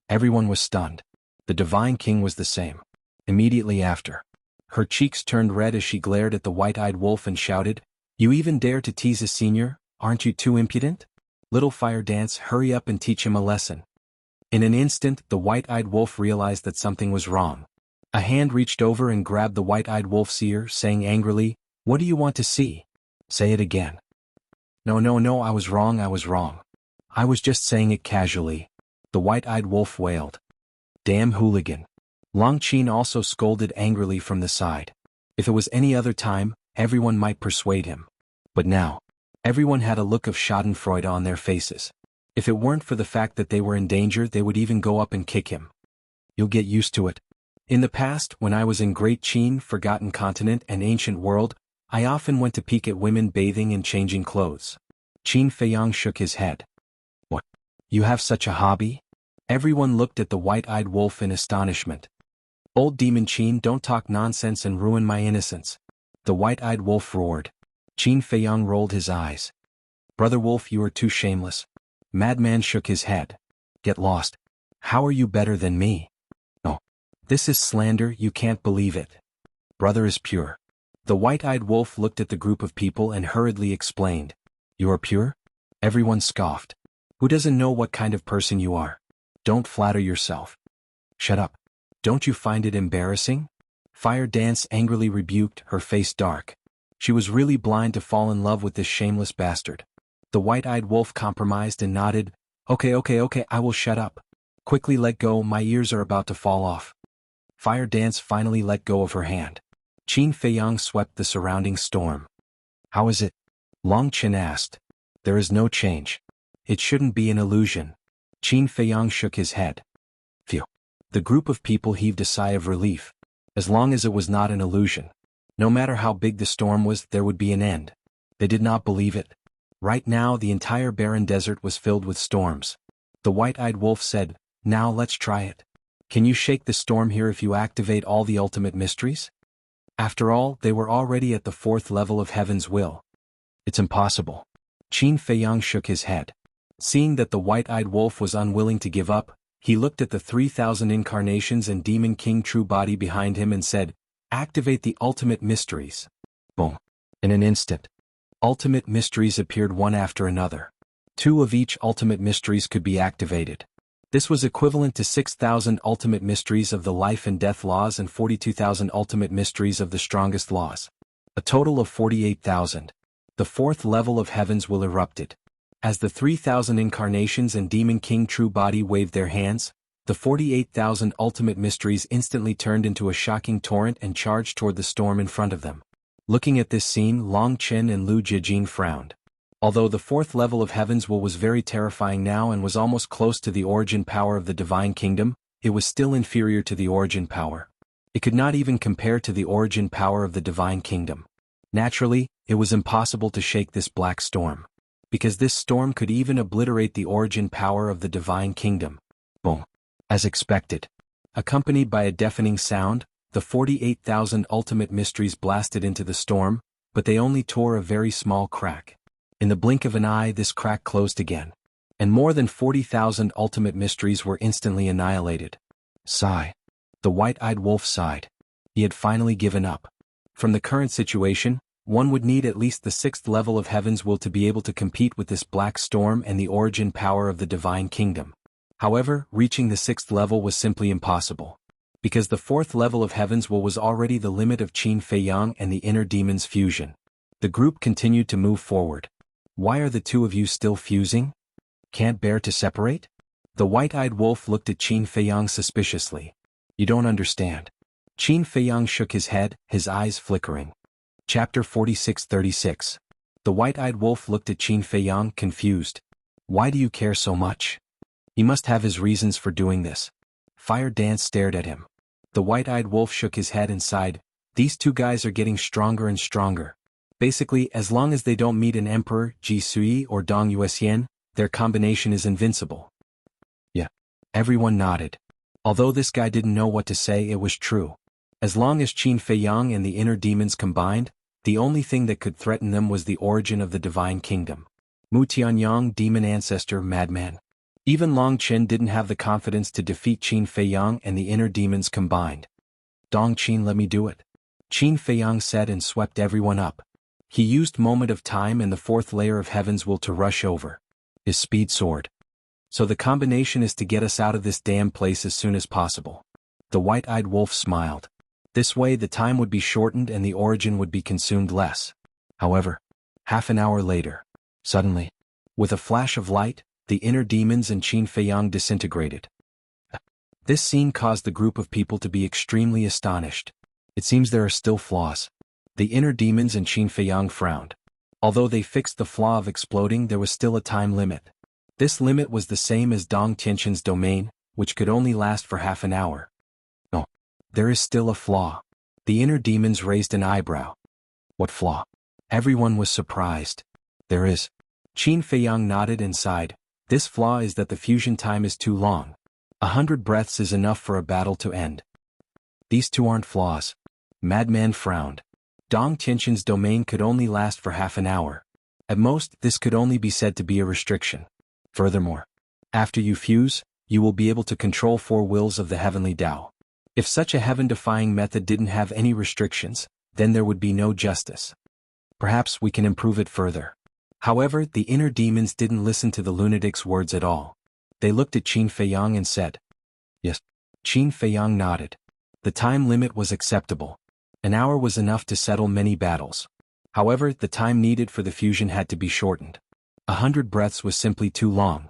Everyone was stunned. The Divine King was the same. Immediately after, her cheeks turned red as she glared at the white-eyed wolf and shouted, "You even dare to tease a senior? Aren't you too impudent? Little Fire Dance, hurry up and teach him a lesson." In an instant, the white-eyed wolf realized that something was wrong. A hand reached over and grabbed the white-eyed wolf's ear, saying angrily, "What do you want to see? Say it again." No, I was wrong. I was just saying it casually," the white-eyed wolf wailed. "Damn hooligan." Long Qin also scolded angrily from the side. If it was any other time, everyone might persuade him. But now, everyone had a look of schadenfreude on their faces. If it weren't for the fact that they were in danger, they would even go up and kick him. "You'll get used to it. In the past, when I was in Great Qin, Forgotten Continent and Ancient World, I often went to peek at women bathing and changing clothes." Qin Feiyang shook his head. "What? You have such a hobby?" Everyone looked at the white-eyed wolf in astonishment. "Old Demon Qin, don't talk nonsense and ruin my innocence," the white-eyed wolf roared. Qin Feiyang rolled his eyes. "Brother Wolf, you are too shameless." Madman shook his head. "Get lost. How are you better than me?" "No. This is slander, you can't believe it. Brother is pure." The white-eyed wolf looked at the group of people and hurriedly explained. "You are pure?" Everyone scoffed. "Who doesn't know what kind of person you are? Don't flatter yourself." "Shut up. Don't you find it embarrassing?" Fire Dance angrily rebuked, her face dark. She was really blind to fall in love with this shameless bastard. The white-eyed wolf compromised and nodded. Okay, I will shut up. Quickly let go, my ears are about to fall off." Fire Dance finally let go of her hand. Qin Feiyang swept the surrounding storm. "How is it?" Long Qin asked. "There is no change. It shouldn't be an illusion." Qin Feiyang shook his head. Phew. The group of people heaved a sigh of relief. As long as it was not an illusion. No matter how big the storm was, there would be an end. They did not believe it. Right now, the entire barren desert was filled with storms. The white-eyed wolf said, "Now let's try it. Can you shake the storm here if you activate all the ultimate mysteries?" After all, they were already at the fourth level of heaven's will. "It's impossible." Qin Feiyang shook his head. Seeing that the white-eyed wolf was unwilling to give up, he looked at the 3,000 incarnations and Demon King true body behind him and said, "Activate the ultimate mysteries." Boom. In an instant, ultimate mysteries appeared one after another. 2 of each ultimate mysteries could be activated. This was equivalent to 6,000 ultimate mysteries of the life and death laws and 42,000 ultimate mysteries of the strongest laws. A total of 48,000. The 4th level of heavens will erupted. As the 3,000 incarnations and Demon King true body waved their hands, the 48,000 ultimate mysteries instantly turned into a shocking torrent and charged toward the storm in front of them. Looking at this scene, Long Chen and Lu Jijin frowned. Although the 4th level of heavens was very terrifying now and was almost close to the origin power of the divine kingdom, it was still inferior to the origin power. It could not even compare to the origin power of the divine kingdom. Naturally, it was impossible to shake this black storm, because this storm could even obliterate the origin power of the divine kingdom. Boom. As expected. Accompanied by a deafening sound, the 48,000 ultimate mysteries blasted into the storm, but they only tore a very small crack. In the blink of an eye, this crack closed again, and more than 40,000 ultimate mysteries were instantly annihilated. Sigh. The white-eyed wolf sighed. He had finally given up. From the current situation, one would need at least the 6th level of heavens will to be able to compete with this black storm and the origin power of the divine kingdom. However, reaching the 6th level was simply impossible, because the 4th level of heavens was already the limit of Qin Fei Yang and the inner demon's fusion. The group continued to move forward. "Why are the 2 of you still fusing? Can't bear to separate?" The white-eyed wolf looked at Qin Fei Yang suspiciously. "You don't understand." Qin Fei Yang shook his head, his eyes flickering. Chapter 46-36. The white-eyed wolf looked at Qin Fei Yang, confused. "Why do you care so much? He must have his reasons for doing this." Fire Dance stared at him. The white-eyed wolf shook his head and sighed. "These 2 guys are getting stronger and stronger. Basically, as long as they don't meet an emperor, Ji Sui or Dong Yuxian, their combination is invincible." Yeah. Everyone nodded. Although this guy didn't know what to say, it was true. As long as Qin Fei Yang and the inner demons combined, the only thing that could threaten them was the origin of the divine kingdom. Mu Tianyang, demon ancestor, madman. Even Long Chen didn't have the confidence to defeat Qin Fei Yang and the inner demons combined. "Dong Qin, let me do it," Qin Fei Yang said and swept everyone up. He used moment of time and the 4th layer of heavens will to rush over. His speed soared. "So the combination is to get us out of this damn place as soon as possible." The white-eyed wolf smiled. This way the time would be shortened and the origin would be consumed less. However, half an hour later, suddenly, with a flash of light, the inner demons and Qin Fei Yang disintegrated. This scene caused the group of people to be extremely astonished. It seems there are still flaws. The inner demons and Qin Fei Yang frowned. Although they fixed the flaw of exploding, there was still a time limit. This limit was the same as Dong Tianxin's domain, which could only last for half an hour. No. There is still a flaw. The inner demons raised an eyebrow. "What flaw?" Everyone was surprised. "There is." Qin Fei Yang nodded and sighed. "This flaw is that the fusion time is too long. 100 breaths is enough for a battle to end." "These 2 aren't flaws." Madman frowned. Dong Tianxin's domain could only last for half an hour. At most, this could only be said to be a restriction. Furthermore, after you fuse, you will be able to control 4 wills of the heavenly Tao. If such a heaven-defying method didn't have any restrictions, then there would be no justice. Perhaps we can improve it further. However, the inner demons didn't listen to the lunatic's words at all. They looked at Qin Fei Yang and said, "Yes." Qin Fei Yang nodded. The time limit was acceptable. An hour was enough to settle many battles. However, the time needed for the fusion had to be shortened. 100 breaths was simply too long.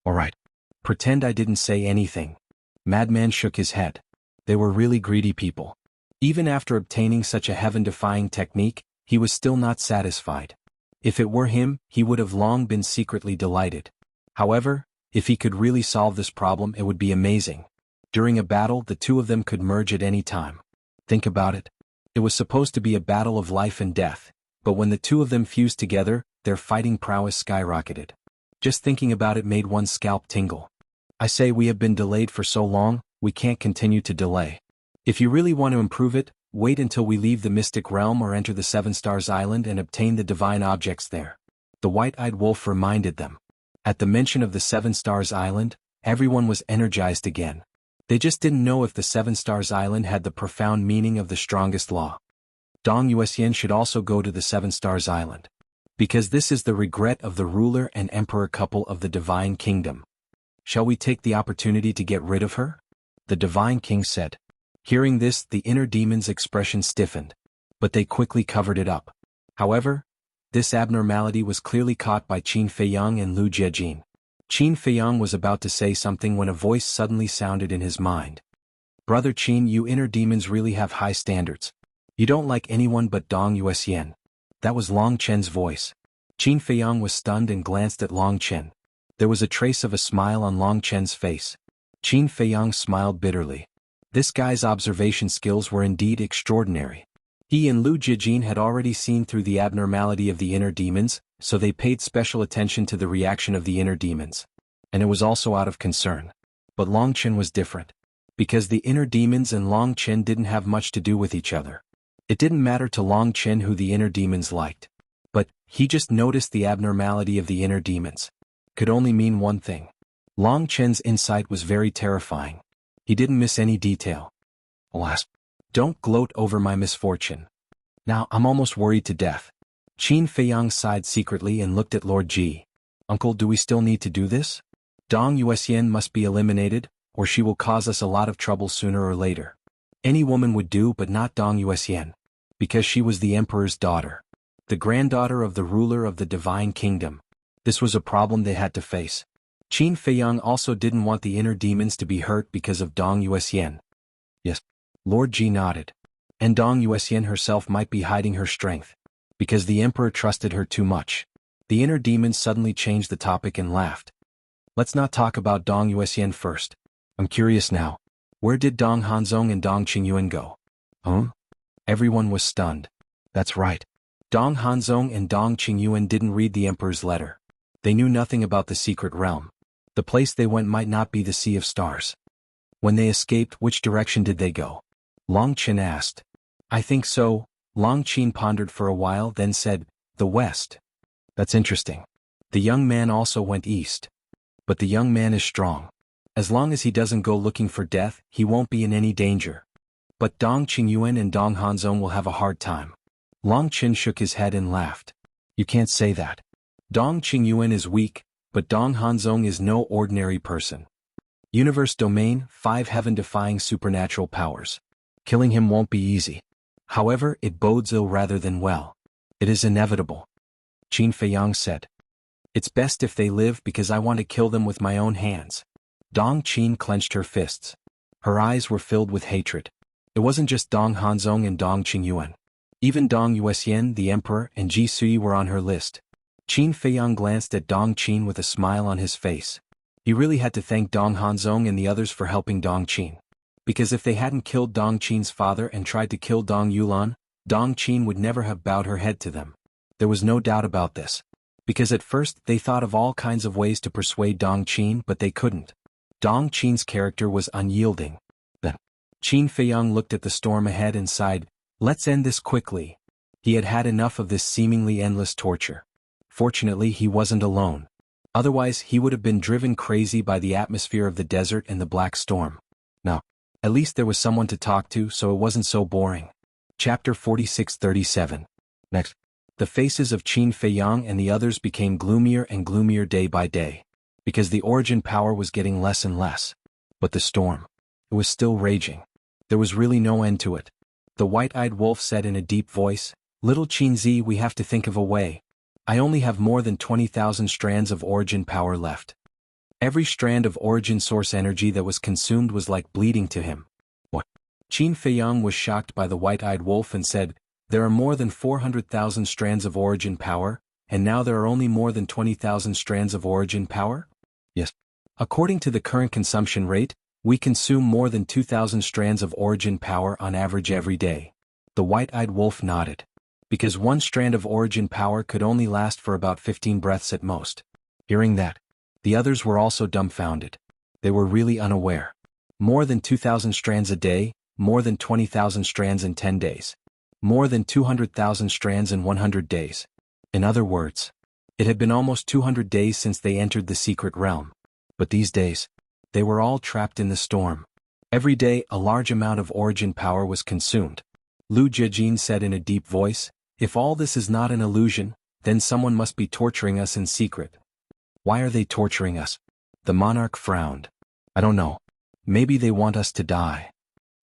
"All right. Pretend I didn't say anything." Madman shook his head. They were really greedy people. Even after obtaining such a heaven-defying technique, he was still not satisfied. If it were him, he would have long been secretly delighted. However, if he could really solve this problem, it would be amazing. During a battle, the 2 of them could merge at any time. Think about it. It was supposed to be a battle of life and death, but when the 2 of them fused together, their fighting prowess skyrocketed. Just thinking about it made one's scalp tingle. I say, we have been delayed for so long, we can't continue to delay. If you really want to improve it, wait until we leave the mystic realm or enter the 7 Stars Island and obtain the divine objects there. The white-eyed wolf reminded them. At the mention of the Seven Stars Island, everyone was energized again. They just didn't know if the Seven Stars Island had the profound meaning of the strongest law. Dong Yuxian should also go to the Seven Stars Island. Because this is the regret of the ruler and emperor couple of the Divine Kingdom. Shall we take the opportunity to get rid of her? The Divine King said. Hearing this, the inner demon's expression stiffened. But they quickly covered it up. However, this abnormality was clearly caught by Qin Feiyang and Lu Jiejin. Qin Feiyang was about to say something when a voice suddenly sounded in his mind. Brother Qin, you inner demons really have high standards. You don't like anyone but Dong Yuxian. That was Long Chen's voice. Qin Feiyang was stunned and glanced at Long Chen. There was a trace of a smile on Long Chen's face. Qin Feiyang smiled bitterly. This guy's observation skills were indeed extraordinary. He and Lu Jiejin had already seen through the abnormality of the inner demons, so they paid special attention to the reaction of the inner demons. And it was also out of concern. But Long Chen was different. Because the inner demons and Long Chen didn't have much to do with each other. It didn't matter to Long Chen who the inner demons liked. But he just noticed the abnormality of the inner demons. Could only mean one thing. Long Chen's insight was very terrifying. He didn't miss any detail. Alas, don't gloat over my misfortune. Now I'm almost worried to death. Qin Feiyang sighed secretly and looked at Lord Ji. Uncle, do we still need to do this? Dong Yuxian must be eliminated, or she will cause us a lot of trouble sooner or later. Any woman would do, but not Dong Yuxian. Because she was the emperor's daughter. The granddaughter of the ruler of the Divine Kingdom. This was a problem they had to face. Qin Feiyang also didn't want the inner demons to be hurt because of Dong Yuxian. Yes. Lord Ji nodded. And Dong Yuxian herself might be hiding her strength. Because the emperor trusted her too much. The inner demons suddenly changed the topic and laughed. Let's not talk about Dong Yuxian first. I'm curious now. Where did Dong Hanzong and Dong Qingyuan go? Huh? Everyone was stunned. That's right. Dong Hanzong and Dong Qingyuan didn't read the emperor's letter. They knew nothing about the secret realm. The place they went might not be the Sea of Stars. When they escaped, which direction did they go? Long Chen asked. I think so. Long Chen pondered for a while, then said, the west. That's interesting. The young man also went east. But the young man is strong. As long as he doesn't go looking for death, he won't be in any danger. But Dong Qingyuan and Dong Hanzong will have a hard time. Long Chen shook his head and laughed. You can't say that. Dong Qingyuan is weak, but Dong Hanzong is no ordinary person. Universe domain, 5 heaven-defying supernatural powers. Killing him won't be easy. However, it bodes ill rather than well. It is inevitable. Qin Feiyang said. It's best if they live because I want to kill them with my own hands. Dong Qin clenched her fists. Her eyes were filled with hatred. It wasn't just Dong Hanzong and Dong Qingyuan. Even Dong Yuxian, the emperor, and Ji Sui were on her list. Qin Feiyang glanced at Dong Qin with a smile on his face. He really had to thank Dong Hanzong and the others for helping Dong Qin. Because if they hadn't killed Dong Qin's father and tried to kill Dong Yulan, Dong Qin would never have bowed her head to them. There was no doubt about this. Because at first they thought of all kinds of ways to persuade Dong Qin, but they couldn't. Dong Qin's character was unyielding. Then, Qin Feiyang looked at the storm ahead and sighed, let's end this quickly. He had had enough of this seemingly endless torture. Fortunately, he wasn't alone. Otherwise, he would have been driven crazy by the atmosphere of the desert and the black storm. Now, at least there was someone to talk to, so it wasn't so boring. Chapter 46-37. Next. The faces of Qin Feiyang and the others became gloomier and gloomier day by day. Because the origin power was getting less and less. But the storm. It was still raging. There was really no end to it. The white-eyed wolf said in a deep voice, Little Qinzi, we have to think of a way. I only have more than 20,000 strands of origin power left. Every strand of origin source energy that was consumed was like bleeding to him. What? Qin Feiyang was shocked by the white-eyed wolf and said, there are more than 400,000 strands of origin power, and now there are only more than 20,000 strands of origin power? Yes. According to the current consumption rate, we consume more than 2,000 strands of origin power on average every day. The white-eyed wolf nodded. Because one strand of origin power could only last for about 15 breaths at most. Hearing that, the others were also dumbfounded. They were really unaware. More than 2,000 strands a day, more than 20,000 strands in 10 days. More than 200,000 strands in 100 days. In other words, It had been almost 200 days since they entered the secret realm. But these days, they were all trapped in the storm. Every day, a large amount of origin power was consumed. Lu Jiajin said in a deep voice, "If all this is not an illusion, then someone must be torturing us in secret." "Why are they torturing us?" The monarch frowned. "I don't know. Maybe they want us to die.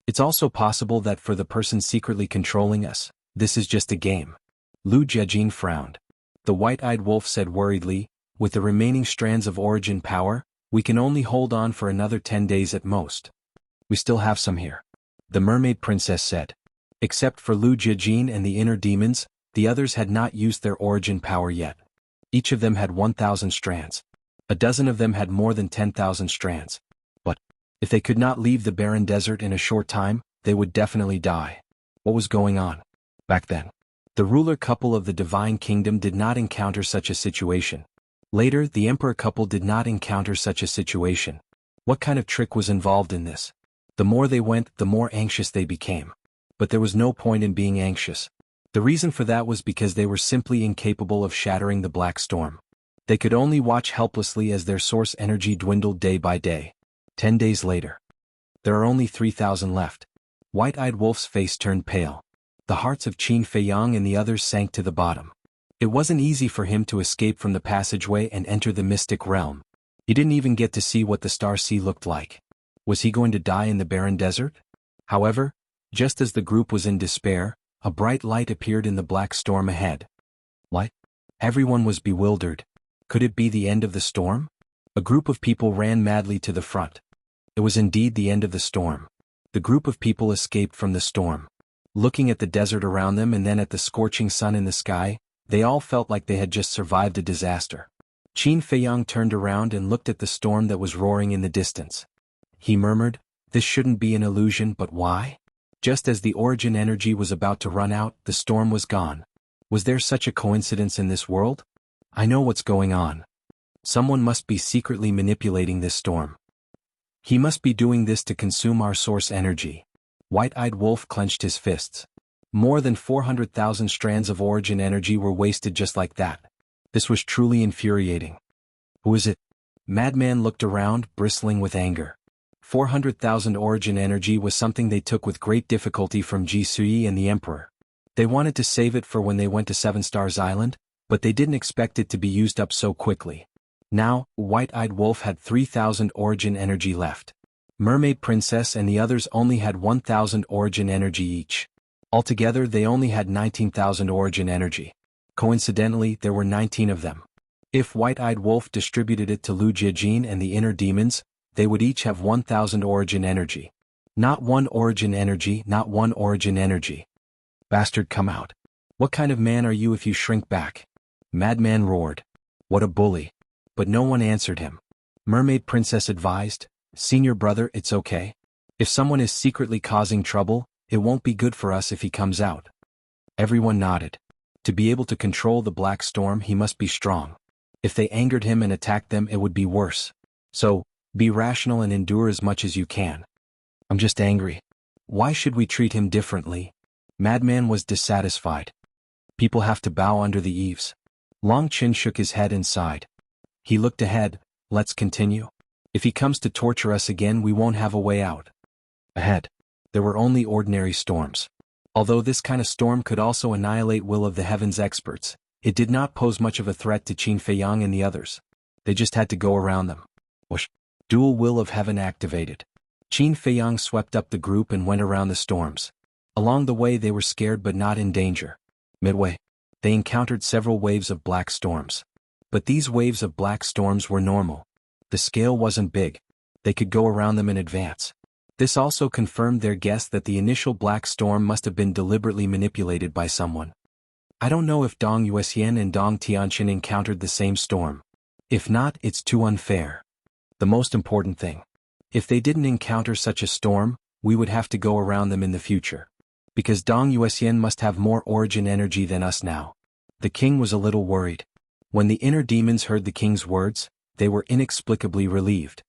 It's also possible that for the person secretly controlling us, this is just a game." Lu Jiajin frowned. The white-eyed wolf said worriedly, "With the remaining strands of origin power, we can only hold on for another 10 days at most." "We still have some here," the mermaid princess said. Except for Lu Jiajin and the inner demons, the others had not used their origin power yet. Each of them had 1,000 strands. A dozen of them had more than 10,000 strands. But if they could not leave the barren desert in a short time, they would definitely die. What was going on? Back then, the ruler couple of the divine kingdom did not encounter such a situation. Later, the emperor couple did not encounter such a situation. What kind of trick was involved in this? The more they went, the more anxious they became. But there was no point in being anxious. The reason for that was because they were simply incapable of shattering the black storm. They could only watch helplessly as their source energy dwindled day by day. 10 days later. There are only 3,000 left. White-eyed Wolf's face turned pale. The hearts of Qin Feiyang and the others sank to the bottom. It wasn't easy for him to escape from the passageway and enter the mystic realm. He didn't even get to see what the Star Sea looked like. Was he going to die in the barren desert? However, just as the group was in despair, a bright light appeared in the black storm ahead. Light? Everyone was bewildered. Could it be the end of the storm? A group of people ran madly to the front. It was indeed the end of the storm. The group of people escaped from the storm. Looking at the desert around them and then at the scorching sun in the sky, they all felt like they had just survived a disaster. Qin Feiyang turned around and looked at the storm that was roaring in the distance. He murmured, "This shouldn't be an illusion, but why?" Just as the origin energy was about to run out, the storm was gone. Was there such a coincidence in this world? I know what's going on. Someone must be secretly manipulating this storm. He must be doing this to consume our source energy. White-eyed Wolf clenched his fists. More than 400,000 strands of origin energy were wasted just like that. This was truly infuriating. Who is it? Madman looked around, bristling with anger. 400,000 origin energy was something they took with great difficulty from Ji Sui and the Emperor. They wanted to save it for when they went to Seven Stars Island, but they didn't expect it to be used up so quickly. Now, White-eyed Wolf had 3,000 origin energy left. Mermaid Princess and the others only had 1,000 origin energy each. Altogether, they only had 19,000 origin energy. Coincidentally, there were 19 of them. If White-eyed Wolf distributed it to Lu Jiajin and the inner demons, they would each have 1,000 origin energy. Not one origin energy, not one origin energy. Bastard, come out. What kind of man are you if you shrink back? Madman roared. What a bully. But no one answered him. Mermaid Princess advised, "Senior brother, it's okay. If someone is secretly causing trouble, it won't be good for us if he comes out." Everyone nodded. To be able to control the black storm, he must be strong. If they angered him and attacked them, it would be worse. So, be rational and endure as much as you can. I'm just angry. Why should we treat him differently? Madman was dissatisfied. People have to bow under the eaves. Long Chin shook his head and sighed. He looked ahead. Let's continue. If he comes to torture us again, we won't have a way out. Ahead, there were only ordinary storms. Although this kind of storm could also annihilate Will of the Heavens experts, it did not pose much of a threat to Qin Feiyang and the others. They just had to go around them. Whoosh. Dual Will of Heaven activated. Qin Feiyang swept up the group and went around the storms. Along the way they were scared but not in danger. Midway, they encountered several waves of black storms. But these waves of black storms were normal. The scale wasn't big. They could go around them in advance. This also confirmed their guess that the initial black storm must have been deliberately manipulated by someone. I don't know if Dong Yuexian and Dong Tianqin encountered the same storm. If not, it's too unfair. The most important thing. If they didn't encounter such a storm, we would have to go around them in the future. Because Dong Yuexian must have more origin energy than us now. The king was a little worried. When the inner demons heard the king's words, they were inexplicably relieved.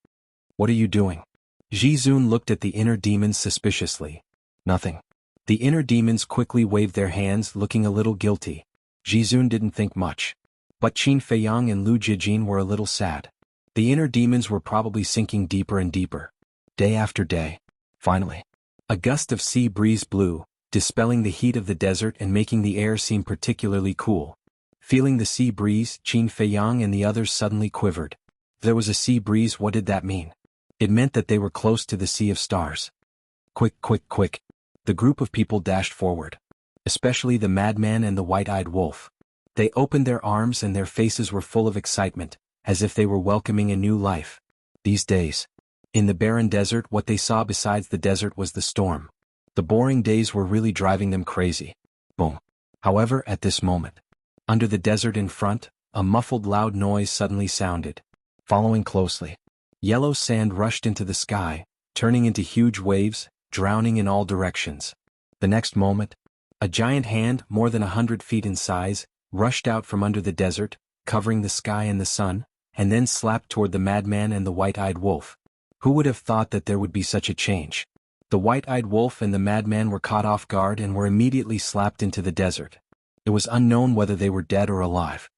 What are you doing? Ji Zun looked at the inner demons suspiciously. Nothing. The inner demons quickly waved their hands, looking a little guilty. Ji Zun didn't think much. But Qin Feiyang and Lu Jijin were a little sad. The inner demons were probably sinking deeper and deeper. Day after day. Finally, a gust of sea breeze blew, dispelling the heat of the desert and making the air seem particularly cool. Feeling the sea breeze, Qin Feiyang and the others suddenly quivered. There was a sea breeze. What did that mean? It meant that they were close to the Sea of Stars. Quick, quick, quick. The group of people dashed forward. Especially the madman and the white-eyed wolf. They opened their arms and their faces were full of excitement, as if they were welcoming a new life. These days, in the barren desert, what they saw besides the desert was the storm. The boring days were really driving them crazy. Boom. However, at this moment, under the desert in front, a muffled loud noise suddenly sounded. Following closely, yellow sand rushed into the sky, turning into huge waves, drowning in all directions. The next moment, a giant hand, more than 100 feet in size, rushed out from under the desert, covering the sky and the sun, and then slapped toward the madman and the white-eyed wolf. Who would have thought that there would be such a change? The white-eyed wolf and the madman were caught off guard and were immediately slapped into the desert. It was unknown whether they were dead or alive.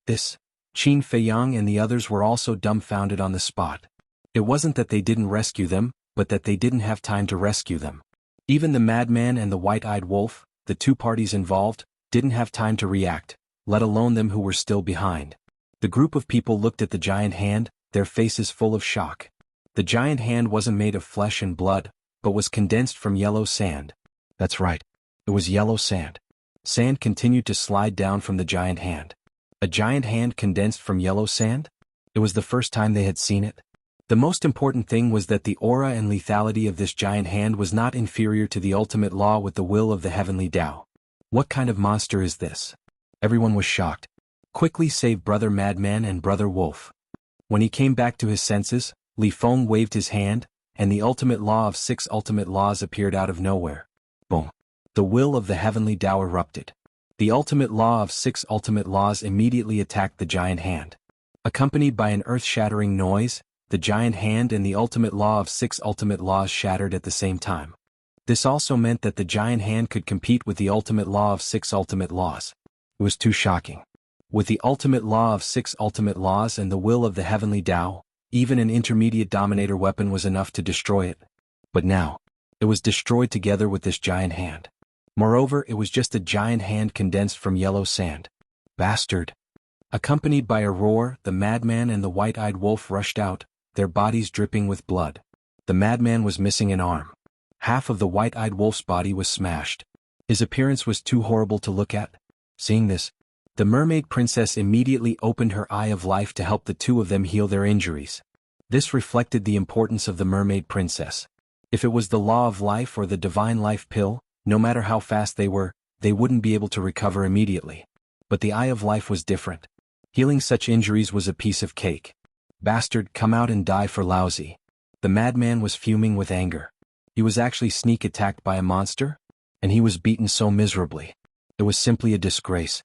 Qin Feiyang and the others were also dumbfounded on the spot. It wasn't that they didn't rescue them, but that they didn't have time to rescue them. Even the madman and the white-eyed wolf, the two parties involved, didn't have time to react, let alone them who were still behind. The group of people looked at the giant hand, their faces full of shock. The giant hand wasn't made of flesh and blood, but was condensed from yellow sand. That's right. It was yellow sand. Sand continued to slide down from the giant hand. A giant hand condensed from yellow sand? It was the first time they had seen it. The most important thing was that the aura and lethality of this giant hand was not inferior to the ultimate law with the will of the heavenly Tao. What kind of monster is this? Everyone was shocked. Quickly save Brother Madman and Brother Wolf. When he came back to his senses, Li Feng waved his hand, and the ultimate law of 6 ultimate laws appeared out of nowhere. Boom. The will of the heavenly Tao erupted. The ultimate law of 6 ultimate laws immediately attacked the giant hand. Accompanied by an earth-shattering noise, the giant hand and the ultimate law of 6 ultimate laws shattered at the same time. This also meant that the giant hand could compete with the ultimate law of 6 ultimate laws. It was too shocking. With the ultimate law of 6 ultimate laws and the will of the heavenly Tao, even an intermediate dominator weapon was enough to destroy it. But now, it was destroyed together with this giant hand. Moreover, it was just a giant hand condensed from yellow sand. Bastard! Accompanied by a roar, the madman and the white-eyed wolf rushed out, their bodies dripping with blood. The madman was missing an arm. Half of the white-eyed wolf's body was smashed. His appearance was too horrible to look at. Seeing this, the mermaid princess immediately opened her eye of life to help the two of them heal their injuries. This reflected the importance of the mermaid princess. If it was the law of life or the divine life pill, no matter how fast they were, they wouldn't be able to recover immediately. But the eye of life was different. Healing such injuries was a piece of cake. Bastard, come out and die for lousy. The madman was fuming with anger. He was actually sneak attacked by a monster? And he was beaten so miserably. It was simply a disgrace.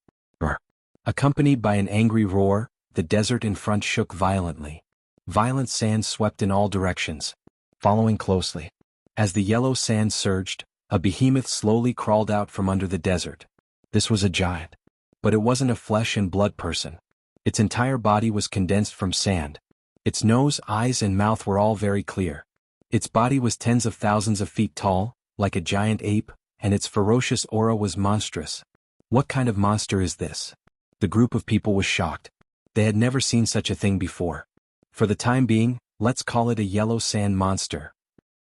Accompanied by an angry roar, the desert in front shook violently. Violent sand swept in all directions. Following closely, as the yellow sand surged, a behemoth slowly crawled out from under the desert. This was a giant. But it wasn't a flesh and blood person. Its entire body was condensed from sand. Its nose, eyes and mouth were all very clear. Its body was tens of thousands of feet tall, like a giant ape, and its ferocious aura was monstrous. What kind of monster is this? The group of people was shocked. They had never seen such a thing before. For the time being, let's call it a yellow sand monster.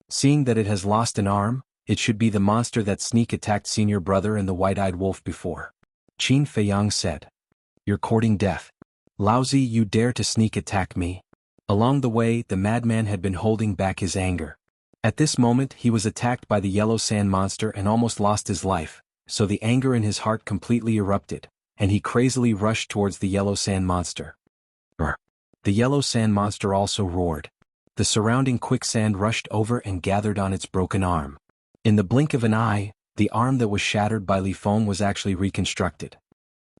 Seeing that it has lost an arm, it should be the monster that sneak attacked senior brother and the white-eyed wolf before. Qin Feiyang said. You're courting death. Lousy, you dare to sneak attack me? Along the way, the madman had been holding back his anger. At this moment, he was attacked by the yellow sand monster and almost lost his life, so the anger in his heart completely erupted, and he crazily rushed towards the yellow sand monster. The yellow sand monster also roared. The surrounding quicksand rushed over and gathered on its broken arm. In the blink of an eye, the arm that was shattered by Li Feng was actually reconstructed.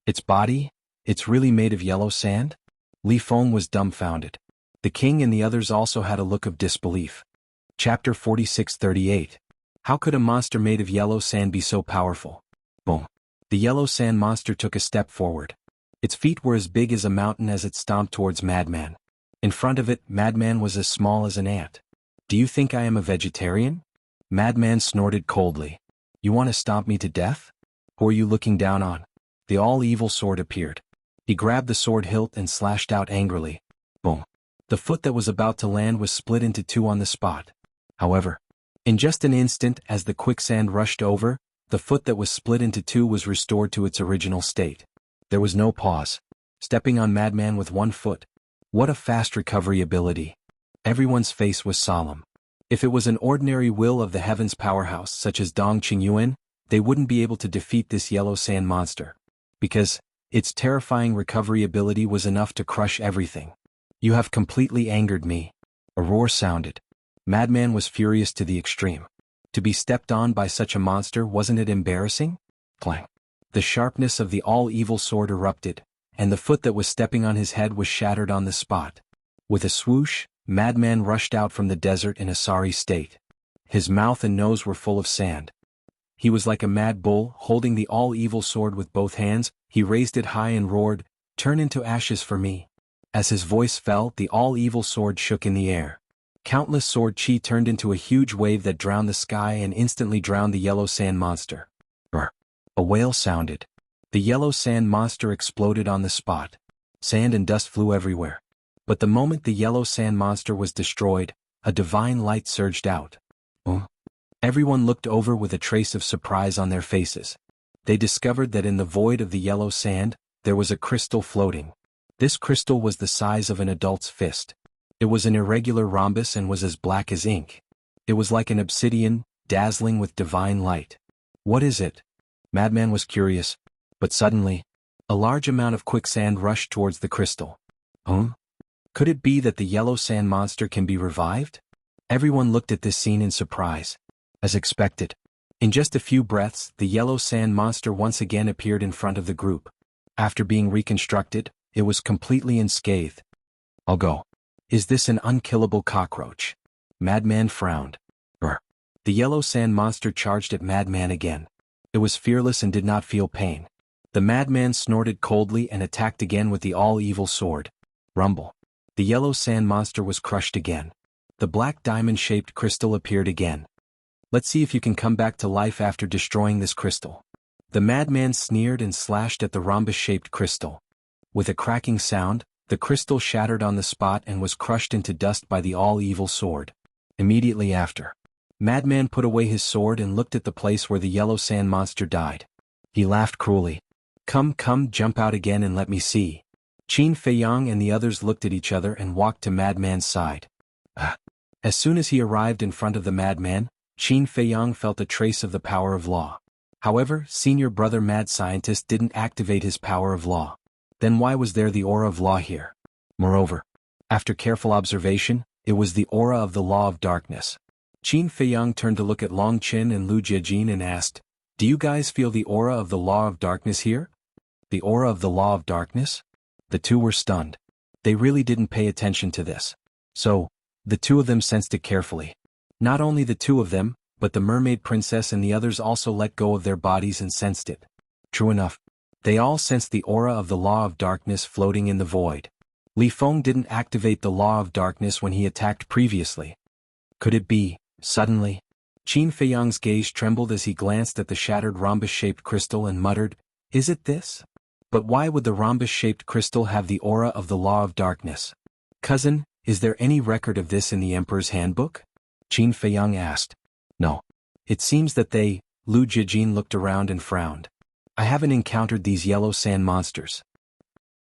Its body? It's really made of yellow sand? Li Feng was dumbfounded. The king and the others also had a look of disbelief. Chapter 46:38. How could a monster made of yellow sand be so powerful? Boom. The yellow sand monster took a step forward. Its feet were as big as a mountain as it stomped towards Madman. In front of it, Madman was as small as an ant. "Do you think I am a vegetarian?" Madman snorted coldly. "You want to stomp me to death? Who are you looking down on?" The all-evil sword appeared. He grabbed the sword hilt and slashed out angrily. Boom. The foot that was about to land was split into two on the spot. However, in just an instant as the quicksand rushed over, the foot that was split into two was restored to its original state. There was no pause. Stepping on Madman with one foot. What a fast recovery ability. Everyone's face was solemn. If it was an ordinary will of the heavens powerhouse such as Dong Qingyuan, they wouldn't be able to defeat this yellow sand monster. Because its terrifying recovery ability was enough to crush everything. "You have completely angered me." A roar sounded. Madman was furious to the extreme. To be stepped on by such a monster, wasn't it embarrassing? Clang. The sharpness of the all-evil sword erupted, and the foot that was stepping on his head was shattered on the spot. With a swoosh, Madman rushed out from the desert in a sorry state. His mouth and nose were full of sand. He was like a mad bull, holding the all-evil sword with both hands. He raised it high and roared, "Turn into ashes for me." As his voice fell, the all-evil sword shook in the air. Countless sword chi turned into a huge wave that drowned the sky and instantly drowned the yellow sand monster. Brr. A wail sounded. The yellow sand monster exploded on the spot. Sand and dust flew everywhere. But the moment the yellow sand monster was destroyed, a divine light surged out. Everyone looked over with a trace of surprise on their faces. They discovered that in the void of the yellow sand, there was a crystal floating. This crystal was the size of an adult's fist. It was an irregular rhombus and was as black as ink. It was like an obsidian, dazzling with divine light. "What is it?" Madman was curious. But suddenly, a large amount of quicksand rushed towards the crystal. Could it be that the yellow sand monster can be revived? Everyone looked at this scene in surprise. As expected, in just a few breaths, the yellow sand monster once again appeared in front of the group. After being reconstructed, it was completely unscathed. "I'll go. Is this an unkillable cockroach?" Madman frowned. The yellow sand monster charged at Madman again. It was fearless and did not feel pain. The Madman snorted coldly and attacked again with the all-evil sword. Rumble. The yellow sand monster was crushed again. The black diamond-shaped crystal appeared again. "Let's see if you can come back to life after destroying this crystal." The Madman sneered and slashed at the rhombus-shaped crystal. With a cracking sound, the crystal shattered on the spot and was crushed into dust by the all-evil sword. Immediately after, Madman put away his sword and looked at the place where the yellow sand monster died. He laughed cruelly. Come, jump out again and let me see." Qin Feiyang and the others looked at each other and walked to Madman's side. As soon as he arrived in front of the Madman, Qin Feiyang felt a trace of the power of law. However, senior brother Mad Scientist didn't activate his power of law. Then why was there the aura of law here? Moreover, after careful observation, it was the aura of the law of darkness. Qin Feiyang turned to look at Long Qin and Lu Jiajin and asked, "Do you guys feel the aura of the law of darkness here?" The aura of the law of darkness? The two were stunned. They really didn't pay attention to this. So, the two of them sensed it carefully. Not only the two of them, but the mermaid princess and the others also let go of their bodies and sensed it. True enough, they all sensed the aura of the law of darkness floating in the void. Li Feng didn't activate the law of darkness when he attacked previously. Could it be, suddenly? Qin Feiyang's gaze trembled as he glanced at the shattered rhombus-shaped crystal and muttered, "Is it this? But why would the rhombus-shaped crystal have the aura of the law of darkness? Cousin, is there any record of this in the Emperor's handbook?" Qin Feiyang asked. "No. It seems that they..." Lu Jiajin looked around and frowned. "I haven't encountered these yellow sand monsters."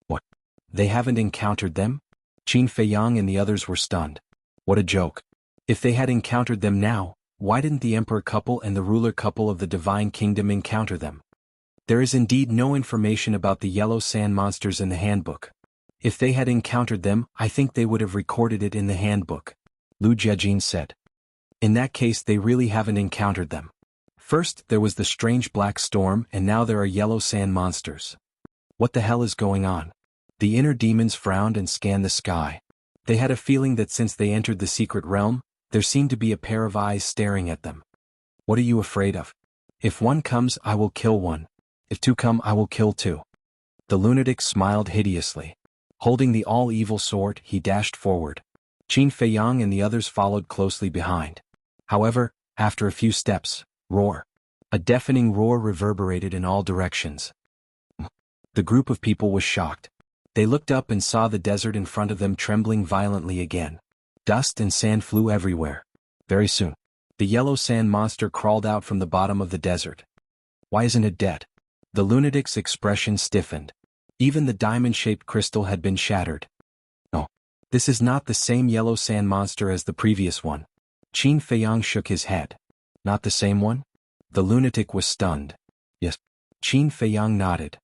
"What? They haven't encountered them?" Qin Feiyang and the others were stunned. What a joke. If they had encountered them now, why didn't the Emperor couple and the ruler couple of the Divine Kingdom encounter them? There is indeed no information about the yellow sand monsters in the handbook. If they had encountered them, I think they would have recorded it in the handbook, Lu Jiajin said. In that case, they really haven't encountered them. First, there was the strange black storm, and now there are yellow sand monsters. What the hell is going on? The inner demons frowned and scanned the sky. They had a feeling that since they entered the secret realm, there seemed to be a pair of eyes staring at them. What are you afraid of? If one comes, I will kill one. If two come, I will kill two. The lunatic smiled hideously. Holding the all-evil sword, he dashed forward. Qin Feiyang and the others followed closely behind. However, after a few steps, roar. A deafening roar reverberated in all directions. The group of people was shocked. They looked up and saw the desert in front of them trembling violently again. Dust and sand flew everywhere. Very soon, the yellow sand monster crawled out from the bottom of the desert. Why isn't it dead? The lunatic's expression stiffened. Even the diamond-shaped crystal had been shattered. No, this is not the same yellow sand monster as the previous one. Qin Feiyang shook his head. Not the same one? The lunatic was stunned. Yes. Qin Feiyang nodded.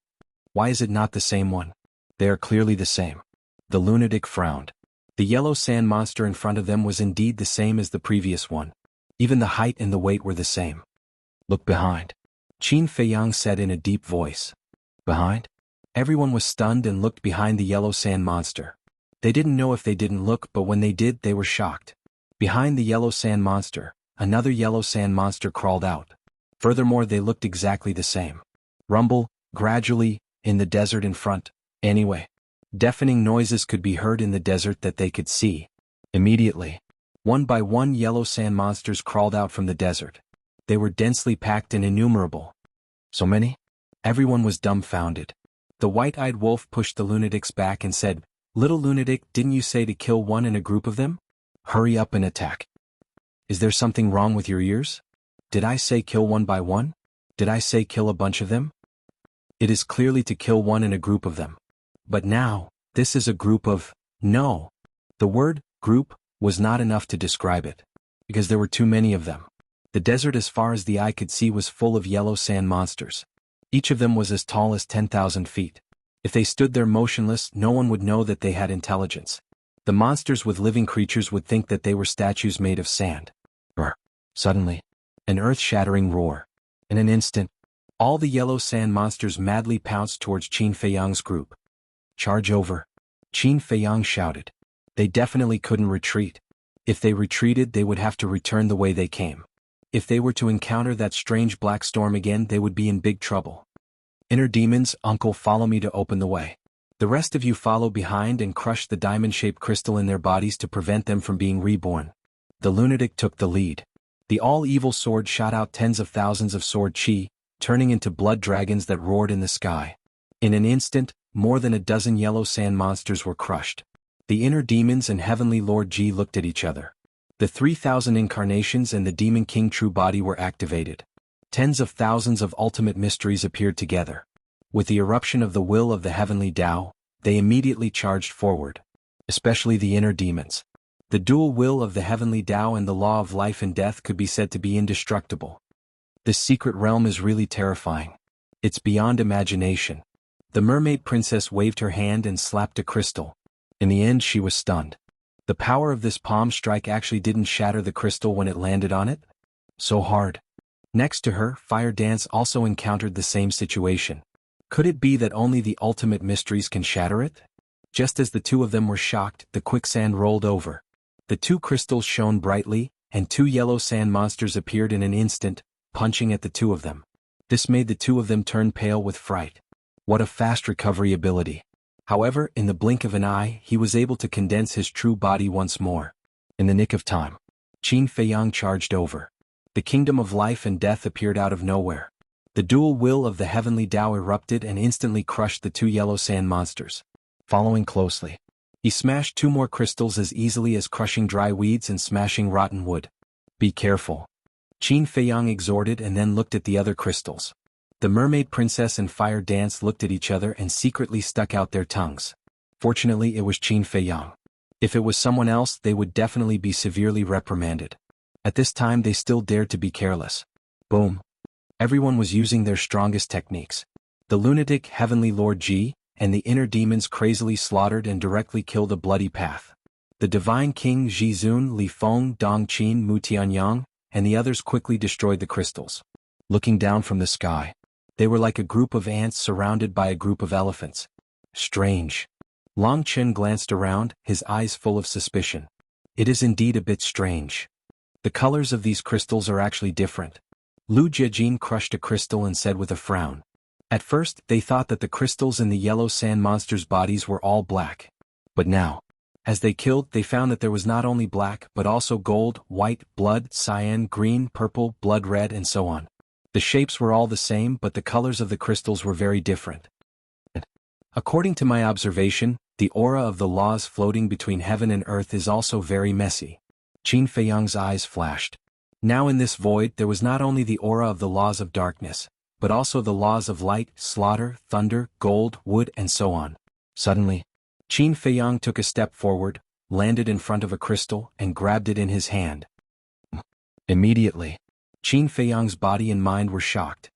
Why is it not the same one? They are clearly the same. The lunatic frowned. The yellow sand monster in front of them was indeed the same as the previous one. Even the height and the weight were the same. Look behind. Qin Feiyang said in a deep voice. Behind? Everyone was stunned and looked behind the yellow sand monster. They didn't know if they didn't look, but when they did, they were shocked. Behind the yellow sand monster, another yellow sand monster crawled out. Furthermore, they looked exactly the same. Rumble, gradually, in the desert in front. Anyway, deafening noises could be heard in the desert that they could see. Immediately, one by one yellow sand monsters crawled out from the desert. They were densely packed and innumerable. So many? Everyone was dumbfounded. The white-eyed wolf pushed the lunatic's back and said, Little lunatic, didn't you say to kill one in a group of them? Hurry up and attack. Is there something wrong with your ears? Did I say kill one by one? Did I say kill a bunch of them? It is clearly to kill one in a group of them. But now, this is a group of... No. The word, group, was not enough to describe it. Because there were too many of them. The desert as far as the eye could see was full of yellow sand monsters. Each of them was as tall as 10,000 feet. If they stood there motionless, no one would know that they had intelligence. The monsters with living creatures would think that they were statues made of sand. Suddenly, an earth-shattering roar. In an instant, all the yellow sand monsters madly pounced towards Qin Feiyang's group. Charge over. Qin Feiyang shouted. They definitely couldn't retreat. If they retreated, they would have to return the way they came. If they were to encounter that strange black storm again, they would be in big trouble. Inner demons, uncle, follow me to open the way. The rest of you follow behind and crush the diamond-shaped crystal in their bodies to prevent them from being reborn. The lunatic took the lead. The all-evil sword shot out tens of thousands of sword chi, turning into blood dragons that roared in the sky. In an instant, more than a dozen yellow sand monsters were crushed. The inner demons and heavenly Lord Ji looked at each other. The 3,000 incarnations and the Demon King True Body were activated. Tens of thousands of ultimate mysteries appeared together. With the eruption of the will of the heavenly Tao, they immediately charged forward. Especially the inner demons. The dual will of the heavenly Tao and the law of life and death could be said to be indestructible. This secret realm is really terrifying. It's beyond imagination. The mermaid princess waved her hand and slapped a crystal. In the end, she was stunned. The power of this palm strike actually didn't shatter the crystal when it landed on it. So hard. Next to her, Fire Dance also encountered the same situation. Could it be that only the ultimate mysteries can shatter it? Just as the two of them were shocked, the quicksand rolled over. The two crystals shone brightly, and two yellow sand monsters appeared in an instant, punching at the two of them. This made the two of them turn pale with fright. What a fast recovery ability. However, in the blink of an eye, he was able to condense his true body once more. In the nick of time, Qin Feiyang charged over. The kingdom of life and death appeared out of nowhere. The dual will of the heavenly Tao erupted and instantly crushed the two yellow sand monsters. Following closely, he smashed two more crystals as easily as crushing dry weeds and smashing rotten wood. Be careful. Qin Feiyang exhorted and then looked at the other crystals. The mermaid princess and Fire Dance looked at each other and secretly stuck out their tongues. Fortunately, it was Qin Feiyang. If it was someone else, they would definitely be severely reprimanded. At this time, they still dared to be careless. Boom. Everyone was using their strongest techniques. The lunatic heavenly Lord Ji and the inner demons crazily slaughtered and directly killed a bloody path. The divine king Zhizun, Li Feng, Dong Qin, Mu Tianyang, and the others quickly destroyed the crystals. Looking down from the sky, they were like a group of ants surrounded by a group of elephants. Strange. Long Chen glanced around, his eyes full of suspicion. It is indeed a bit strange. The colors of these crystals are actually different. Lu Jiajin crushed a crystal and said with a frown. At first, they thought that the crystals in the yellow sand monster's bodies were all black. But now, as they killed, they found that there was not only black but also gold, white, blood, cyan, green, purple, blood red, and so on. The shapes were all the same, but the colors of the crystals were very different. According to my observation, the aura of the laws floating between heaven and earth is also very messy. Qin Feiyang's eyes flashed. Now in this void there was not only the aura of the laws of darkness, but also the laws of light, slaughter, thunder, gold, wood, and so on. Suddenly, Qin Feiyang took a step forward, landed in front of a crystal, and grabbed it in his hand. Immediately, Qin Feiyang's body and mind were shocked.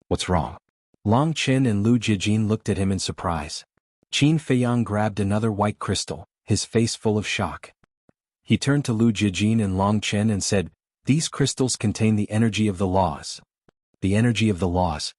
What's wrong? Long Qin and Lu Jijin looked at him in surprise. Qin Feiyang grabbed another white crystal, his face full of shock. He turned to Lu Jijin and Long Qin and said, "These crystals contain the energy of the laws." The energy of the laws.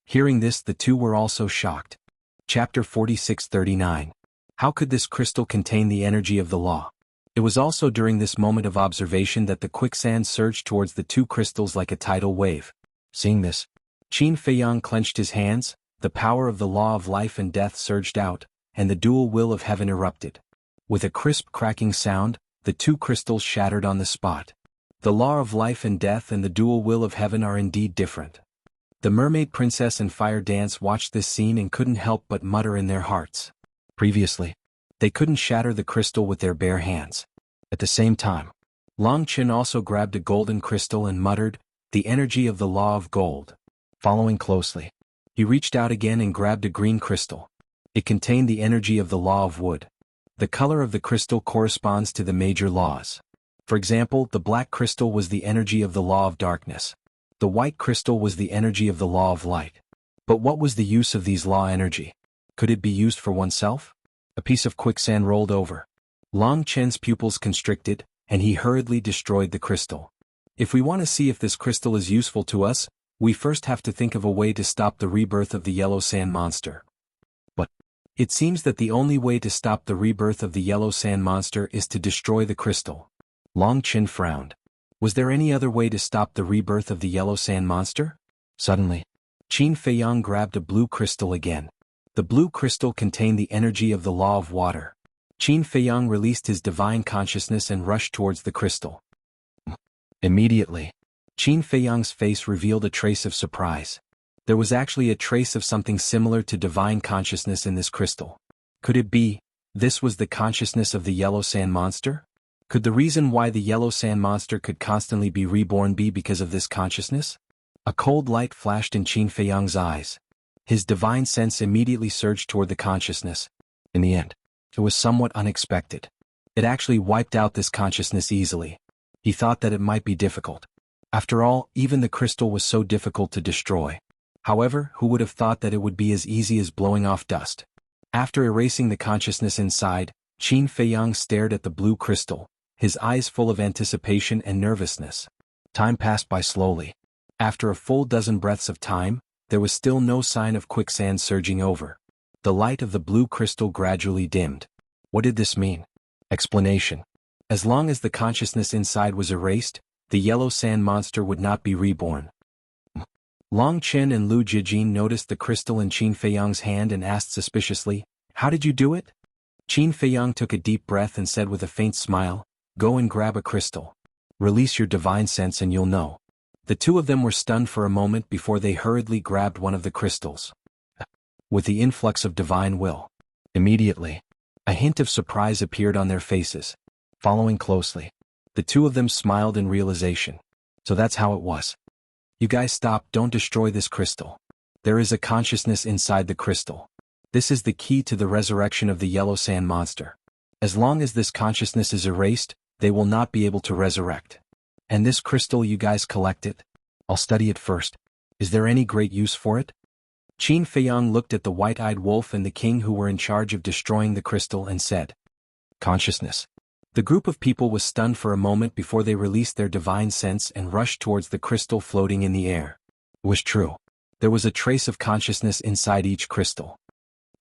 Hearing this, the two were also shocked. Chapter 46-39. How could this crystal contain the energy of the law? It was also during this moment of observation that the quicksand surged towards the two crystals like a tidal wave. Seeing this, Qin Feiyang clenched his hands, the power of the law of life and death surged out, and the dual will of heaven erupted. With a crisp cracking sound, the two crystals shattered on the spot. The law of life and death and the dual will of heaven are indeed different. The mermaid princess and fire dance watched this scene and couldn't help but mutter in their hearts. Previously, they couldn't shatter the crystal with their bare hands. At the same time, Long Qin also grabbed a golden crystal and muttered, "The energy of the law of gold." Following closely, he reached out again and grabbed a green crystal. It contained the energy of the law of wood. The color of the crystal corresponds to the major laws. For example, the black crystal was the energy of the law of darkness. The white crystal was the energy of the law of light. But what was the use of these law energy? Could it be used for oneself? A piece of quicksand rolled over. Long Qin's pupils constricted, and he hurriedly destroyed the crystal. If we want to see if this crystal is useful to us, we first have to think of a way to stop the rebirth of the yellow sand monster. But it seems that the only way to stop the rebirth of the yellow sand monster is to destroy the crystal. Long Qin frowned. Was there any other way to stop the rebirth of the yellow sand monster? Suddenly, Qin Feiyang grabbed a blue crystal again. The blue crystal contained the energy of the law of water. Qin Feiyang released his divine consciousness and rushed towards the crystal. Immediately, Qin Feiyang's face revealed a trace of surprise. There was actually a trace of something similar to divine consciousness in this crystal. Could it be, this was the consciousness of the yellow sand monster? Could the reason why the yellow sand monster could constantly be reborn be because of this consciousness? A cold light flashed in Qin Feiyang's eyes. His divine sense immediately surged toward the consciousness. In the end, it was somewhat unexpected. It actually wiped out this consciousness easily. He thought that it might be difficult. After all, even the crystal was so difficult to destroy. However, who would have thought that it would be as easy as blowing off dust? After erasing the consciousness inside, Qin Feiyang stared at the blue crystal, his eyes full of anticipation and nervousness. Time passed by slowly. After a full dozen breaths of time, there was still no sign of quicksand surging over. The light of the blue crystal gradually dimmed. What did this mean? Explanation. As long as the consciousness inside was erased, the yellow sand monster would not be reborn. Long Qin and Lu Jijin noticed the crystal in Qin Feiyang's hand and asked suspiciously, "How did you do it?" Qin Feiyang took a deep breath and said with a faint smile, "Go and grab a crystal. Release your divine sense and you'll know." The two of them were stunned for a moment before they hurriedly grabbed one of the crystals. With the influx of divine will, immediately, a hint of surprise appeared on their faces. Following closely, the two of them smiled in realization. So that's how it was. You guys stop, don't destroy this crystal. There is a consciousness inside the crystal. This is the key to the resurrection of the yellow sand monster. As long as this consciousness is erased, they will not be able to resurrect. And this crystal you guys collect it? I'll study it first. Is there any great use for it? Qin Feiyang looked at the white-eyed wolf and the king who were in charge of destroying the crystal and said, "Consciousness." The group of people was stunned for a moment before they released their divine sense and rushed towards the crystal floating in the air. It was true. There was a trace of consciousness inside each crystal.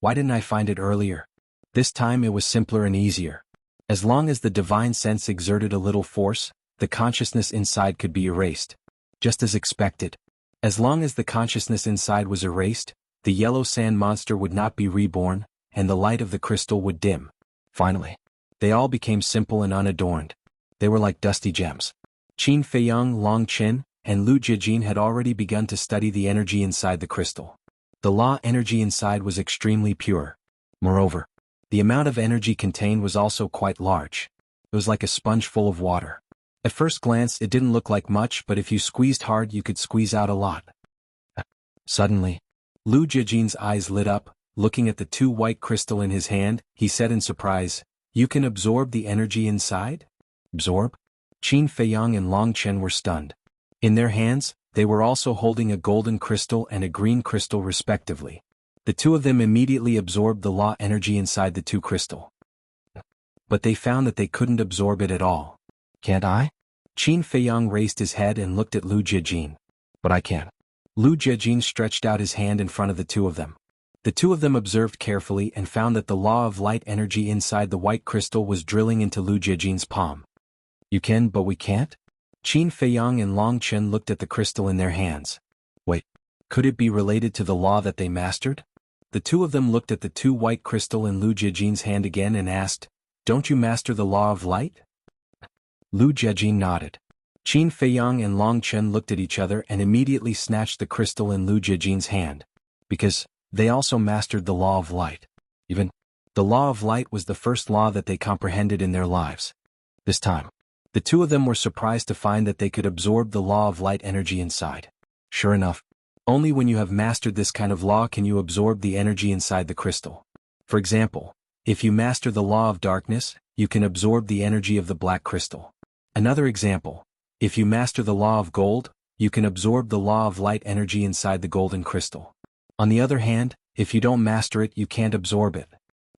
Why didn't I find it earlier? This time it was simpler and easier. As long as the divine sense exerted a little force, the consciousness inside could be erased. Just as expected. As long as the consciousness inside was erased, the yellow sand monster would not be reborn, and the light of the crystal would dim. Finally, they all became simple and unadorned. They were like dusty gems. Qin Feiyang, Long Qin, and Lu Jiajin had already begun to study the energy inside the crystal. The law energy inside was extremely pure. Moreover, the amount of energy contained was also quite large. It was like a sponge full of water. At first glance it didn't look like much, but if you squeezed hard you could squeeze out a lot. Suddenly, Lu Jiajin's eyes lit up. Looking at the two white crystal in his hand, he said in surprise, "You can absorb the energy inside?" Absorb? Qin Feiyang and Long Chen were stunned. In their hands, they were also holding a golden crystal and a green crystal respectively. The two of them immediately absorbed the law energy inside the two crystal. But they found that they couldn't absorb it at all. "Can't I?" Qin Feiyang raised his head and looked at Lu Jiajin. "But I can." Lu Jiajin stretched out his hand in front of the two of them. The two of them observed carefully and found that the law of light energy inside the white crystal was drilling into Lu Jiajin's palm. "You can, but we can't?" Qin Feiyang and Long Chen looked at the crystal in their hands. Wait, could it be related to the law that they mastered? The two of them looked at the two white crystal in Lu Jiajin's hand again and asked, "Don't you master the law of light?" Lu Jiajin nodded. Qin Feiyang and Long Chen looked at each other and immediately snatched the crystal in Lu Jiajin's hand. Because they also mastered the law of light. Even the law of light was the first law that they comprehended in their lives. This time, the two of them were surprised to find that they could absorb the law of light energy inside. Sure enough, only when you have mastered this kind of law can you absorb the energy inside the crystal. For example, if you master the law of darkness, you can absorb the energy of the black crystal. Another example, if you master the law of gold, you can absorb the law of light energy inside the golden crystal. On the other hand, if you don't master it, you can't absorb it.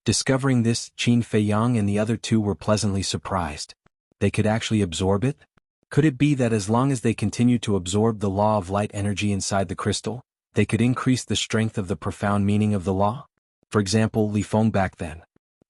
Discovering this, Qin Feiyang and the other two were pleasantly surprised. They could actually absorb it? Could it be that as long as they continued to absorb the law of light energy inside the crystal, they could increase the strength of the profound meaning of the law? For example, Li Feng back then.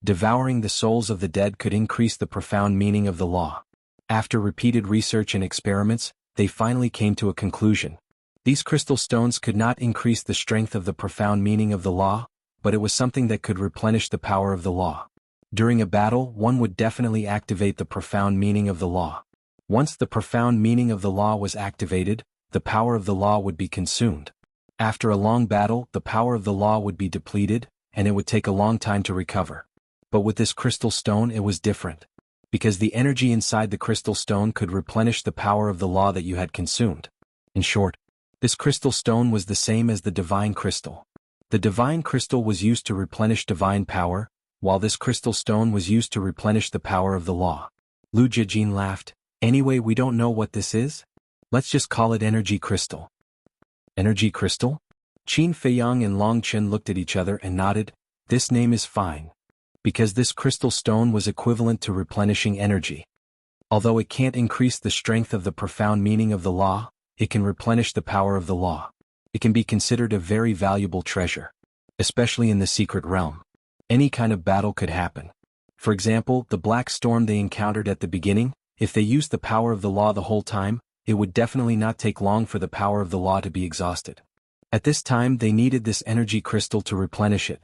Devouring the souls of the dead could increase the profound meaning of the law. After repeated research and experiments, they finally came to a conclusion. These crystal stones could not increase the strength of the profound meaning of the law, but it was something that could replenish the power of the law. During a battle, one would definitely activate the profound meaning of the law. Once the profound meaning of the law was activated, the power of the law would be consumed. After a long battle, the power of the law would be depleted, and it would take a long time to recover. But with this crystal stone it was different. Because the energy inside the crystal stone could replenish the power of the law that you had consumed. In short, this crystal stone was the same as the divine crystal. The divine crystal was used to replenish divine power, while this crystal stone was used to replenish the power of the law. Lu Jiajin laughed. "Anyway, we don't know what this is? Let's just call it energy crystal." Energy crystal? Qin Feiyang and Long Chen looked at each other and nodded. This name is fine. Because this crystal stone was equivalent to replenishing energy. Although it can't increase the strength of the profound meaning of the law, it can replenish the power of the law. It can be considered a very valuable treasure. Especially in the secret realm. Any kind of battle could happen. For example, the black storm they encountered at the beginning, if they used the power of the law the whole time, it would definitely not take long for the power of the law to be exhausted. At this time they needed this energy crystal to replenish it.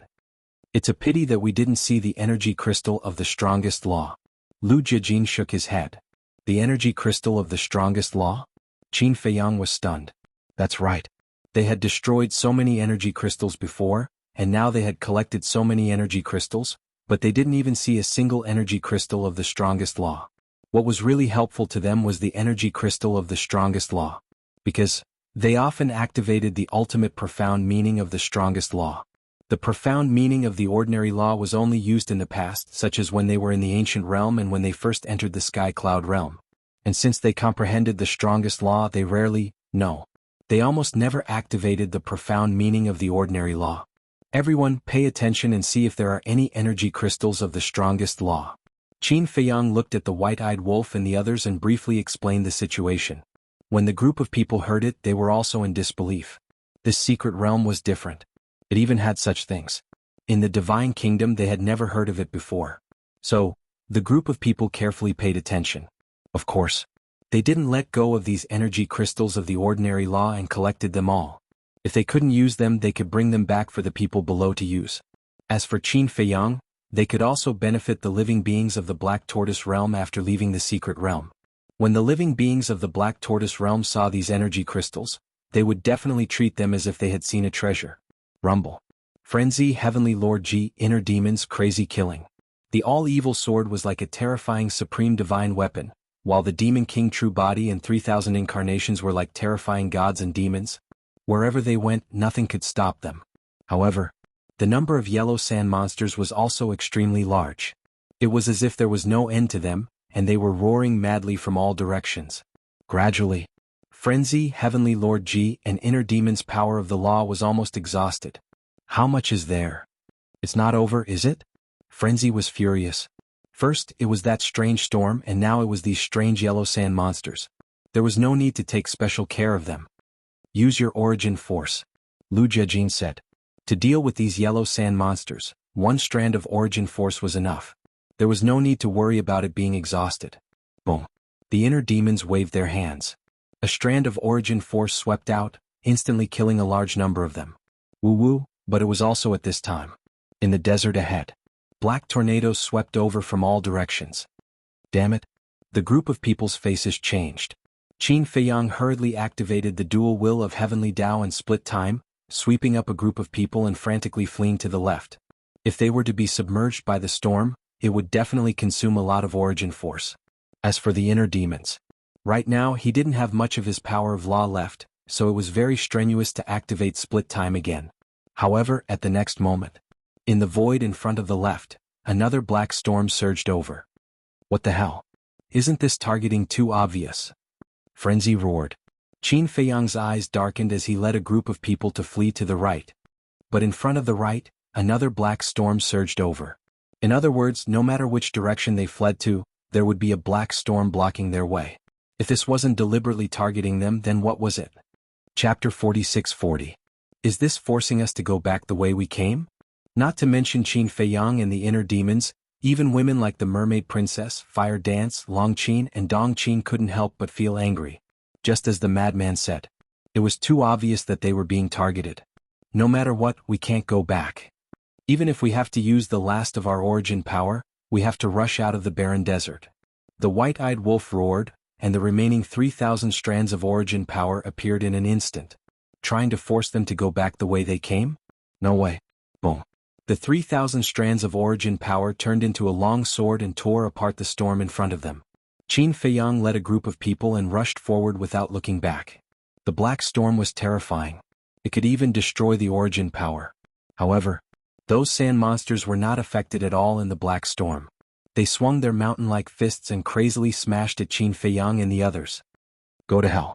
It's a pity that we didn't see the energy crystal of the strongest law. Lu Jiajin shook his head. The energy crystal of the strongest law? Qin Feiyang was stunned. That's right. They had destroyed so many energy crystals before, and now they had collected so many energy crystals, but they didn't even see a single energy crystal of the strongest law. What was really helpful to them was the energy crystal of the strongest law. Because they often activated the ultimate profound meaning of the strongest law. The profound meaning of the ordinary law was only used in the past, such as when they were in the ancient realm and when they first entered the sky cloud realm. And since they comprehended the strongest law, they rarely, no, they almost never activated the profound meaning of the ordinary law. Everyone, pay attention and see if there are any energy crystals of the strongest law. Qin Feiyang looked at the white-eyed wolf and the others and briefly explained the situation. When the group of people heard it, they were also in disbelief. This secret realm was different. It even had such things. In the divine kingdom they had never heard of it before. So, the group of people carefully paid attention. Of course, they didn't let go of these energy crystals of the ordinary law and collected them all. If they couldn't use them, they could bring them back for the people below to use. As for Qin Feiyang, they could also benefit the living beings of the Black Tortoise realm after leaving the secret realm. When the living beings of the Black Tortoise realm saw these energy crystals, they would definitely treat them as if they had seen a treasure. Rumble. Frenzy, Heavenly Lord Ji, Inner Demons, Crazy Killing. The all-evil sword was like a terrifying supreme divine weapon, while the Demon King True Body and 3,000 incarnations were like terrifying gods and demons. Wherever they went, nothing could stop them. However, the number of yellow sand monsters was also extremely large. It was as if there was no end to them, and they were roaring madly from all directions. Gradually, Frenzy, Heavenly Lord Ji, and Inner Demon's power of the law was almost exhausted. How much is there? It's not over, is it? Frenzy was furious. First, it was that strange storm, and now it was these strange yellow sand monsters. There was no need to take special care of them. Use your origin force, Lu Jiajin said. To deal with these yellow sand monsters, one strand of origin force was enough. There was no need to worry about it being exhausted. Boom. The inner demons waved their hands. A strand of origin force swept out, instantly killing a large number of them. Woo-woo, but it was also at this time. In the desert ahead, black tornadoes swept over from all directions. Damn it. The group of people's faces changed. Qin Feiyang hurriedly activated the dual will of Heavenly Tao and split time, sweeping up a group of people and frantically fleeing to the left. If they were to be submerged by the storm, it would definitely consume a lot of origin force. As for the inner demons, right now he didn't have much of his power of law left, so it was very strenuous to activate split time again. However, at the next moment, in the void in front of the left, another black storm surged over. What the hell? Isn't this targeting too obvious? Frenzy roared. Qin Feiyang's eyes darkened as he led a group of people to flee to the right. But in front of the right, another black storm surged over. In other words, no matter which direction they fled to, there would be a black storm blocking their way. If this wasn't deliberately targeting them, then what was it? Chapter 4640. Is this forcing us to go back the way we came? Not to mention Qin Feiyang and the inner demons, even women like the Mermaid Princess, Fire Dance, Long Qin and Dong Qin couldn't help but feel angry. Just as the madman said. It was too obvious that they were being targeted. No matter what, we can't go back. Even if we have to use the last of our origin power, we have to rush out of the barren desert. The white-eyed wolf roared, and the remaining 3,000 strands of origin power appeared in an instant. Trying to force them to go back the way they came? No way. Boom. The 3,000 strands of origin power turned into a long sword and tore apart the storm in front of them. Qin Feiyang led a group of people and rushed forward without looking back. The black storm was terrifying. It could even destroy the origin power. However, those sand monsters were not affected at all in the black storm. They swung their mountain-like fists and crazily smashed at Qin Feiyang and the others. Go to hell.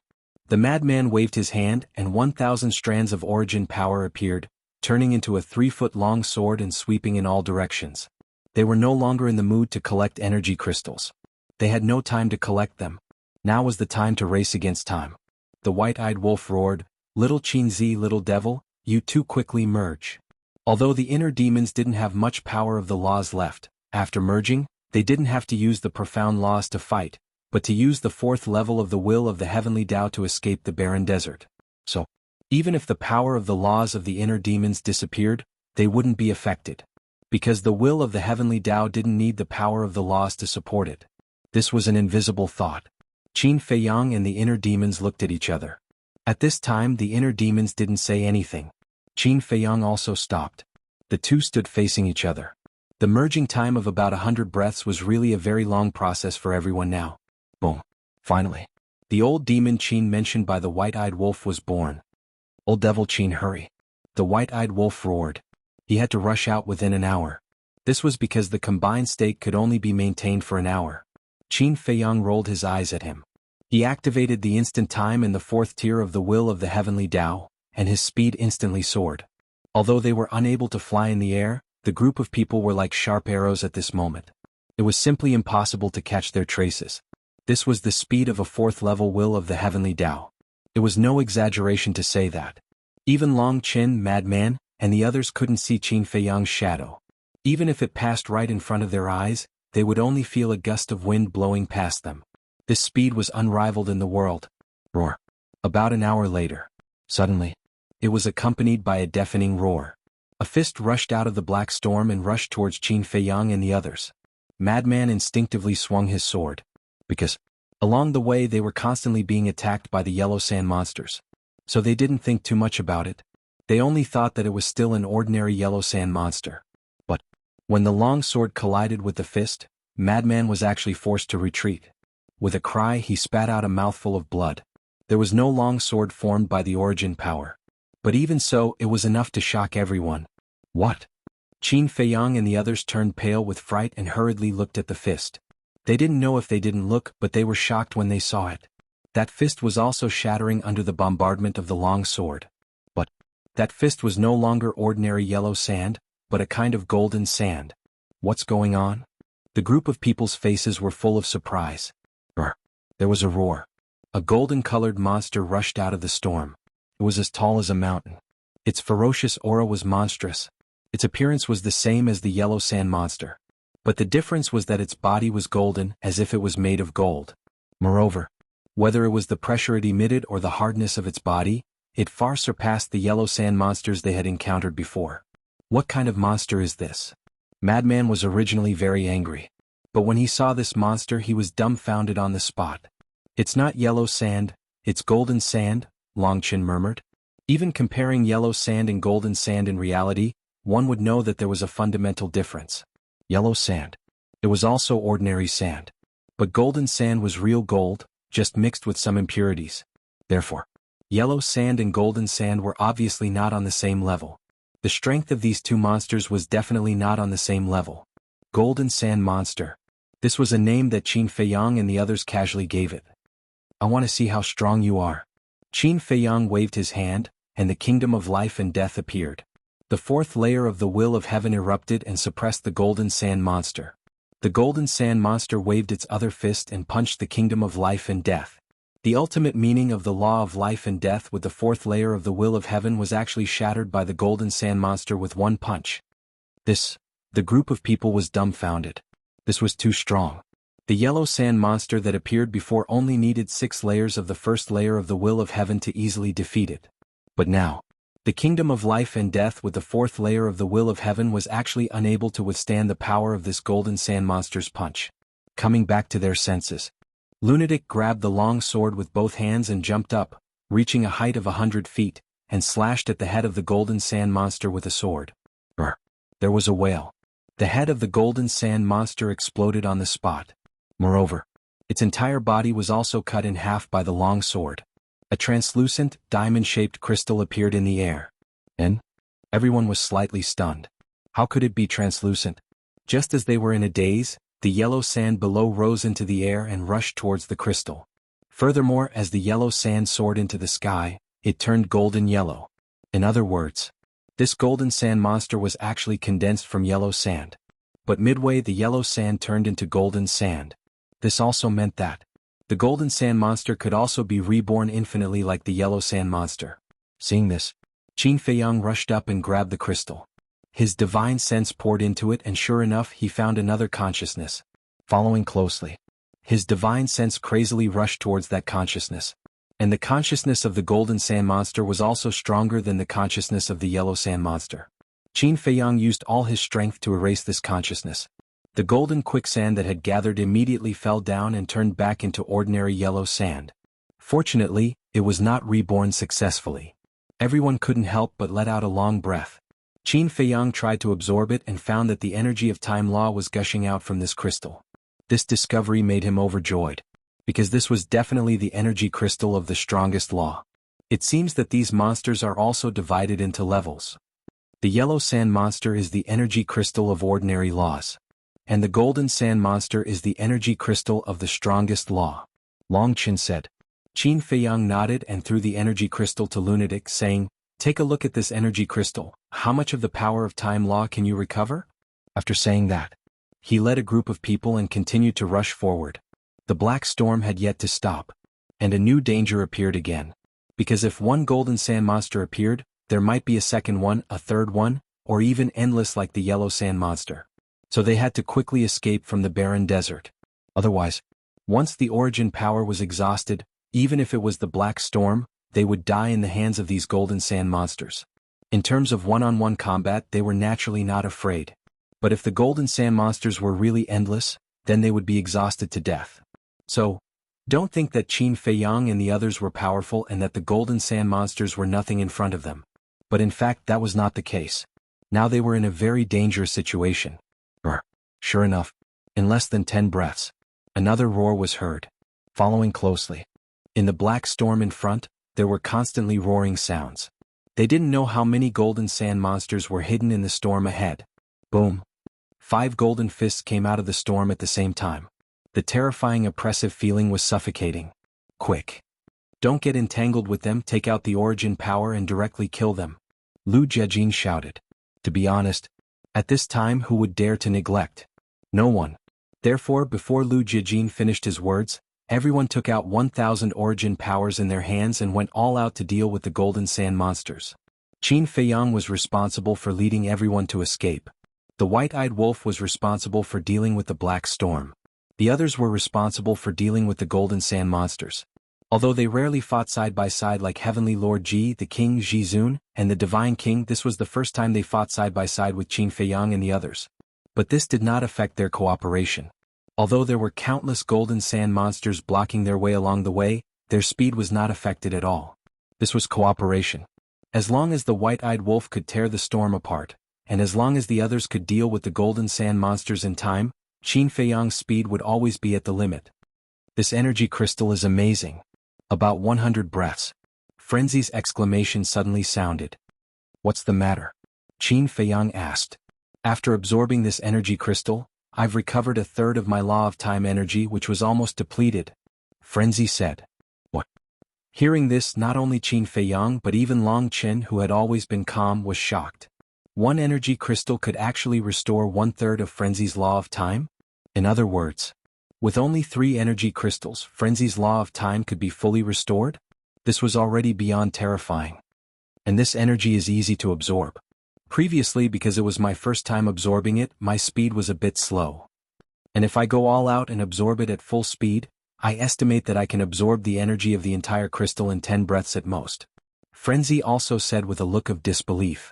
The madman waved his hand and 1,000 strands of origin power appeared, turning into a 3-foot-long sword and sweeping in all directions. They were no longer in the mood to collect energy crystals. They had no time to collect them. Now was the time to race against time. The white-eyed wolf roared, "Little Qin Z, little devil, you too quickly merge." Although the inner demons didn't have much power of the laws left, after merging, they didn't have to use the profound laws to fight, but to use the 4th level of the will of the Heavenly Tao to escape the barren desert. So, even if the power of the laws of the inner demons disappeared, they wouldn't be affected. Because the will of the Heavenly Tao didn't need the power of the laws to support it. This was an invisible thought. Qin Feiyang and the inner demons looked at each other. At this time the inner demons didn't say anything. Qin Feiyang also stopped. The two stood facing each other. The merging time of about 100 breaths was really a very long process for everyone now. Boom. Finally. The old demon Qin mentioned by the white-eyed wolf was born. Old devil Qin, hurry. The white-eyed wolf roared. He had to rush out within an hour. This was because the combined state could only be maintained for an hour. Qin Feiyang rolled his eyes at him. He activated the instant time in the 4th tier of the will of the Heavenly Tao, and his speed instantly soared. Although they were unable to fly in the air, the group of people were like sharp arrows at this moment. It was simply impossible to catch their traces. This was the speed of a 4th level will of the Heavenly Tao. It was no exaggeration to say that. Even Long Qin, Madman, and the others couldn't see Qin Feiyang's shadow. Even if it passed right in front of their eyes, they would only feel a gust of wind blowing past them. This speed was unrivaled in the world. Roar. About an hour later. Suddenly, it was accompanied by a deafening roar. A fist rushed out of the black storm and rushed towards Qin Feiyang and the others. Madman instinctively swung his sword. Because, along the way they were constantly being attacked by the yellow sand monsters. So they didn't think too much about it. They only thought that it was still an ordinary yellow sand monster. But, when the long sword collided with the fist, Madman was actually forced to retreat. With a cry he spat out a mouthful of blood. There was no long sword formed by the origin power. But even so, it was enough to shock everyone. What? Qin Feiyang and the others turned pale with fright and hurriedly looked at the fist. They didn't know if they didn't look, but they were shocked when they saw it. That fist was also shattering under the bombardment of the long sword. But that fist was no longer ordinary yellow sand, but a kind of golden sand. What's going on? The group of people's faces were full of surprise. There was a roar. A golden-colored monster rushed out of the storm. It was as tall as a mountain. Its ferocious aura was monstrous. Its appearance was the same as the yellow sand monster. But the difference was that its body was golden, as if it was made of gold. Moreover, whether it was the pressure it emitted or the hardness of its body, it far surpassed the yellow sand monsters they had encountered before. What kind of monster is this? Madman was originally very angry. But when he saw this monster he was dumbfounded on the spot. It's not yellow sand, it's golden sand, Longchen murmured. Even comparing yellow sand and golden sand in reality, one would know that there was a fundamental difference. Yellow sand. It was also ordinary sand. But golden sand was real gold, just mixed with some impurities. Therefore, yellow sand and golden sand were obviously not on the same level. The strength of these two monsters was definitely not on the same level. Golden sand monster. This was a name that Qin Feiyang and the others casually gave it. I want to see how strong you are. Qin Feiyang waved his hand, and the kingdom of life and death appeared. The fourth layer of the will of heaven erupted and suppressed the golden sand monster. The golden sand monster waved its other fist and punched the kingdom of life and death. The ultimate meaning of the law of life and death with the fourth layer of the will of heaven was actually shattered by the golden sand monster with one punch. The group of people was dumbfounded. This was too strong. The yellow sand monster that appeared before only needed 6 layers of the first layer of the will of heaven to easily defeat it. But now, the kingdom of life and death with the fourth layer of the will of heaven was actually unable to withstand the power of this golden sand monster's punch. Coming back to their senses, Lunatic grabbed the long sword with both hands and jumped up, reaching a height of 100 feet, and slashed at the head of the golden sand monster with a sword. There was a wail. The head of the golden sand monster exploded on the spot. Moreover, its entire body was also cut in half by the long sword. A translucent, diamond-shaped crystal appeared in the air. And everyone was slightly stunned. How could it be translucent? Just as they were in a daze, the yellow sand below rose into the air and rushed towards the crystal. Furthermore, as the yellow sand soared into the sky, it turned golden yellow. In other words, this golden sand monster was actually condensed from yellow sand. But midway the yellow sand turned into golden sand. This also meant that the golden sand monster could also be reborn infinitely like the yellow sand monster. Seeing this, Qin Feiyang rushed up and grabbed the crystal. His divine sense poured into it and sure enough he found another consciousness. Following closely, his divine sense crazily rushed towards that consciousness. And the consciousness of the golden sand monster was also stronger than the consciousness of the yellow sand monster. Qin Feiyang used all his strength to erase this consciousness. The golden quicksand that had gathered immediately fell down and turned back into ordinary yellow sand. Fortunately, it was not reborn successfully. Everyone couldn't help but let out a long breath. Qin Feiyang tried to absorb it and found that the energy of time law was gushing out from this crystal. This discovery made him overjoyed, because this was definitely the energy crystal of the strongest law. It seems that these monsters are also divided into levels. The yellow sand monster is the energy crystal of ordinary laws. And the golden sand monster is the energy crystal of the strongest law. Longchen said. Qin Feiyang nodded and threw the energy crystal to Lunatic, saying, "Take a look at this energy crystal. How much of the power of time law can you recover?" After saying that, he led a group of people and continued to rush forward. The black storm had yet to stop. And a new danger appeared again. Because if one golden sand monster appeared, there might be a second one, a third one, or even endless like the yellow sand monster. So they had to quickly escape from the barren desert. Otherwise, once the origin power was exhausted, even if it was the black storm, they would die in the hands of these golden sand monsters. In terms of one-on-one combat, they were naturally not afraid. But if the golden sand monsters were really endless, then they would be exhausted to death. So, don't think that Qin Feiyang and the others were powerful and that the golden sand monsters were nothing in front of them. But in fact that was not the case. Now they were in a very dangerous situation. Sure enough, in less than 10 breaths, another roar was heard, following closely. In the black storm in front, there were constantly roaring sounds. They didn't know how many golden sand monsters were hidden in the storm ahead. Boom. 5 golden fists came out of the storm at the same time. The terrifying oppressive feeling was suffocating. Quick. Don't get entangled with them, take out the origin power and directly kill them. Lu Jiejin shouted. To be honest, at this time who would dare to neglect? No one. Therefore, before Lu Jiejin finished his words, everyone took out 1,000 origin powers in their hands and went all out to deal with the golden sand monsters. Qin Feiyang was responsible for leading everyone to escape. The white-eyed wolf was responsible for dealing with the black storm. The others were responsible for dealing with the golden sand monsters. Although they rarely fought side by side like Heavenly Lord Ji, the King Jizun, and the Divine King, this was the first time they fought side by side with Qin Feiyang and the others. But this did not affect their cooperation. Although there were countless golden sand monsters blocking their way along the way, their speed was not affected at all. This was cooperation. As long as the white-eyed wolf could tear the storm apart, and as long as the others could deal with the golden sand monsters in time, Qin Feiyang's speed would always be at the limit. This energy crystal is amazing. About 100 breaths. Frenzy's exclamation suddenly sounded. What's the matter? Qin Feiyang asked. After absorbing this energy crystal, I've recovered a third of my law of time energy which was almost depleted. Frenzy said. What? Hearing this, not only Qin Feiyang but even Long Chen, who had always been calm, was shocked. One energy crystal could actually restore 1/3 of Frenzy's law of time? In other words, with only 3 energy crystals, Frenzy's law of time could be fully restored? This was already beyond terrifying. And this energy is easy to absorb. Previously, because it was my first time absorbing it, my speed was a bit slow. And if I go all out and absorb it at full speed, I estimate that I can absorb the energy of the entire crystal in 10 breaths at most. Frenzy also said with a look of disbelief.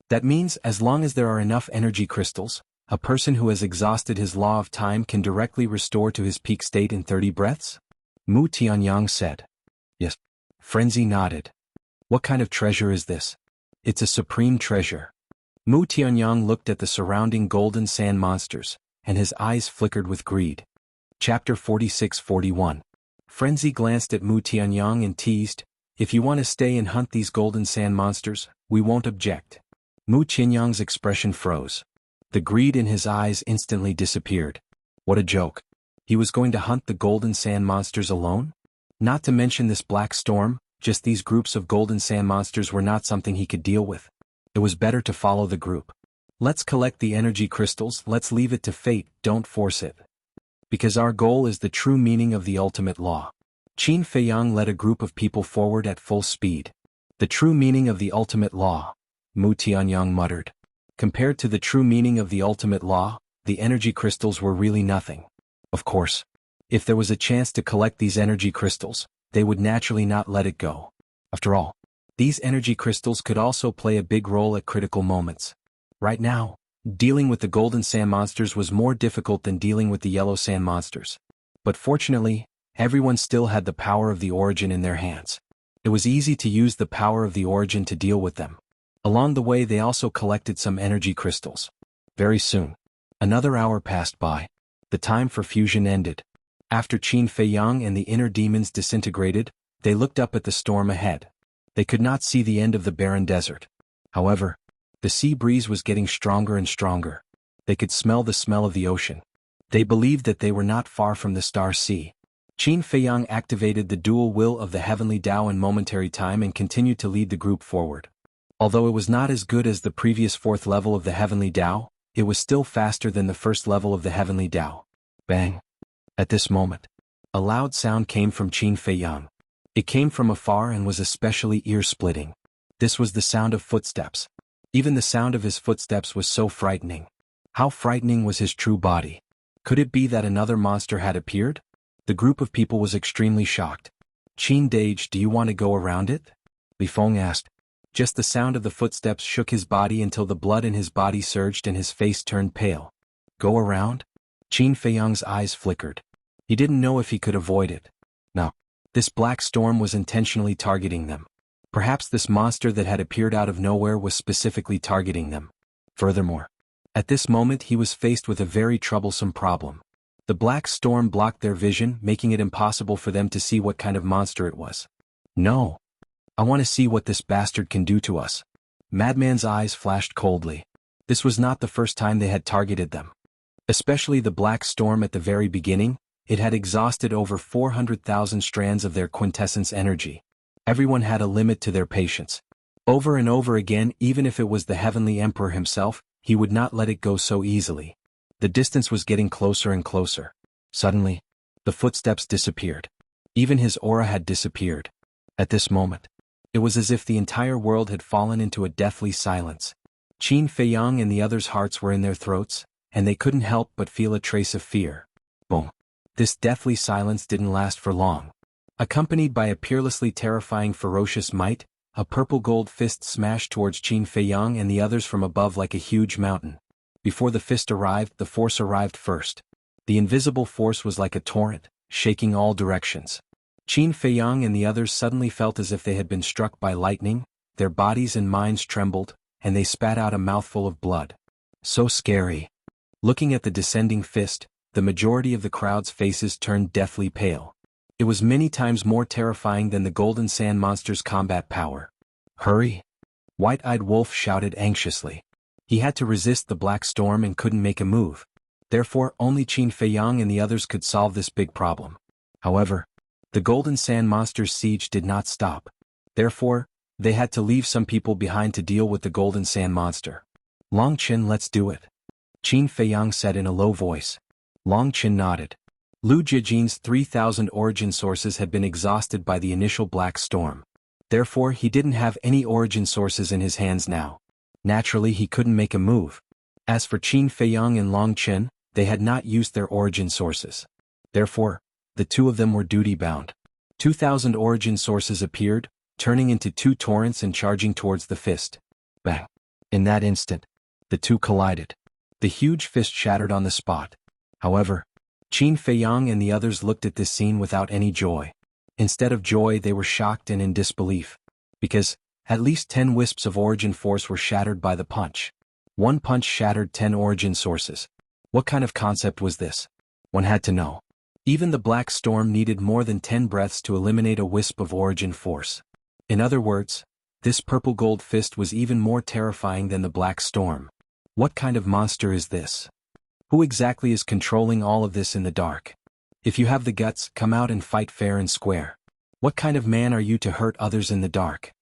That means, as long as there are enough energy crystals, a person who has exhausted his law of time can directly restore to his peak state in 30 breaths? Mu Tianyang said. Yes. Frenzy nodded. What kind of treasure is this? It's a supreme treasure. Mu Tianyang looked at the surrounding golden sand monsters, and his eyes flickered with greed. Chapter 46-41. Frenzy glanced at Mu Tianyang and teased, if you want to stay and hunt these golden sand monsters, we won't object. Mu Tianyang's expression froze. The greed in his eyes instantly disappeared. What a joke. He was going to hunt the golden sand monsters alone? Not to mention this black storm, just these groups of golden sand monsters were not something he could deal with. It was better to follow the group. Let's collect the energy crystals, let's leave it to fate, don't force it. Because our goal is the true meaning of the ultimate law. Qin Feiyang led a group of people forward at full speed. The true meaning of the ultimate law, Mu Tianyang muttered. Compared to the true meaning of the ultimate law, the energy crystals were really nothing. Of course, if there was a chance to collect these energy crystals, they would naturally not let it go. After all, these energy crystals could also play a big role at critical moments. Right now, dealing with the golden sand monsters was more difficult than dealing with the yellow sand monsters. But fortunately, everyone still had the power of the origin in their hands. It was easy to use the power of the origin to deal with them. Along the way they also collected some energy crystals. Very soon, another hour passed by. The time for fusion ended. After Qin Feiyang and the inner demons disintegrated, they looked up at the storm ahead. They could not see the end of the barren desert. However, the sea breeze was getting stronger and stronger. They could smell the smell of the ocean. They believed that they were not far from the Star Sea. Qin Feiyang activated the dual will of the heavenly Tao in momentary time and continued to lead the group forward. Although it was not as good as the previous 4th level of the heavenly Tao, it was still faster than the 1st level of the heavenly Tao. Bang! At this moment, a loud sound came from Qin Feiyang. It came from afar and was especially ear-splitting. This was the sound of footsteps. Even the sound of his footsteps was so frightening. How frightening was his true body? Could it be that another monster had appeared? The group of people was extremely shocked. Qin Dage, do you want to go around it? Li Feng asked. Just the sound of the footsteps shook his body until the blood in his body surged and his face turned pale. Go around? Qin Feiyang's eyes flickered. He didn't know if he could avoid it. No. This black storm was intentionally targeting them. Perhaps this monster that had appeared out of nowhere was specifically targeting them. Furthermore, at this moment he was faced with a very troublesome problem. The black storm blocked their vision, making it impossible for them to see what kind of monster it was. No. I want to see what this bastard can do to us. Madman's eyes flashed coldly. This was not the first time they had targeted them. Especially the black storm at the very beginning, it had exhausted over 400,000 strands of their quintessence energy. Everyone had a limit to their patience. Over and over again, even if it was the Heavenly Emperor himself, he would not let it go so easily. The distance was getting closer and closer. Suddenly, the footsteps disappeared. Even his aura had disappeared. At this moment, it was as if the entire world had fallen into a deathly silence. Qin Feiyang and the others' hearts were in their throats, and they couldn't help but feel a trace of fear. Boom. This deathly silence didn't last for long. Accompanied by a peerlessly terrifying ferocious might, a purple-gold fist smashed towards Qin Feiyang and the others from above like a huge mountain. Before the fist arrived, the force arrived first. The invisible force was like a torrent, shaking all directions. Qin Feiyang and the others suddenly felt as if they had been struck by lightning, their bodies and minds trembled, and they spat out a mouthful of blood. So scary. Looking at the descending fist, the majority of the crowd's faces turned deathly pale. It was many times more terrifying than the Golden Sand Monster's combat power. Hurry! White-Eyed Wolf shouted anxiously. He had to resist the black storm and couldn't make a move. Therefore, only Qin Feiyang and the others could solve this big problem. However, the Golden Sand Monster's siege did not stop. Therefore, they had to leave some people behind to deal with the Golden Sand Monster. Long Qin, let's do it. Qin Feiyang said in a low voice. Long Qin nodded. Lu Jijin's 3,000 origin sources had been exhausted by the initial black storm. Therefore, he didn't have any origin sources in his hands now. Naturally, he couldn't make a move. As for Qin Feiyang and Long Qin, they had not used their origin sources. Therefore, the two of them were duty-bound. 2,000 origin sources appeared, turning into two torrents and charging towards the fist. Bang! In that instant, the two collided. The huge fist shattered on the spot. However, Qin Feiyang and the others looked at this scene without any joy. Instead of joy, they were shocked and in disbelief. Because, at least 10 wisps of origin force were shattered by the punch. One punch shattered 10 origin sources. What kind of concept was this? One had to know. Even the black storm needed more than 10 breaths to eliminate a wisp of origin force. In other words, this purple gold fist was even more terrifying than the black storm. What kind of monster is this? Who exactly is controlling all of this in the dark? If you have the guts, come out and fight fair and square. What kind of man are you to hurt others in the dark?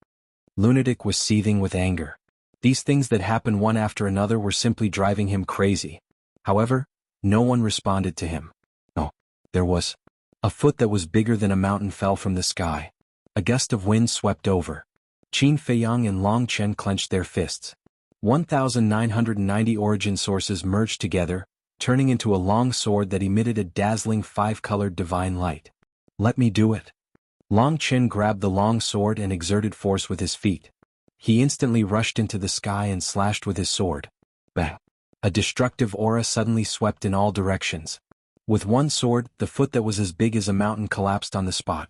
Lunatic was seething with anger. These things that happened one after another were simply driving him crazy. However, no one responded to him. No. There was. A foot that was bigger than a mountain fell from the sky. A gust of wind swept over. Qin Feiyang and Long Qin clenched their fists. 1,990 origin sources merged together, turning into a long sword that emitted a dazzling 5-colored divine light. Let me do it. Long Qin grabbed the long sword and exerted force with his feet. He instantly rushed into the sky and slashed with his sword. Bang! A destructive aura suddenly swept in all directions. With one sword, the foot that was as big as a mountain collapsed on the spot.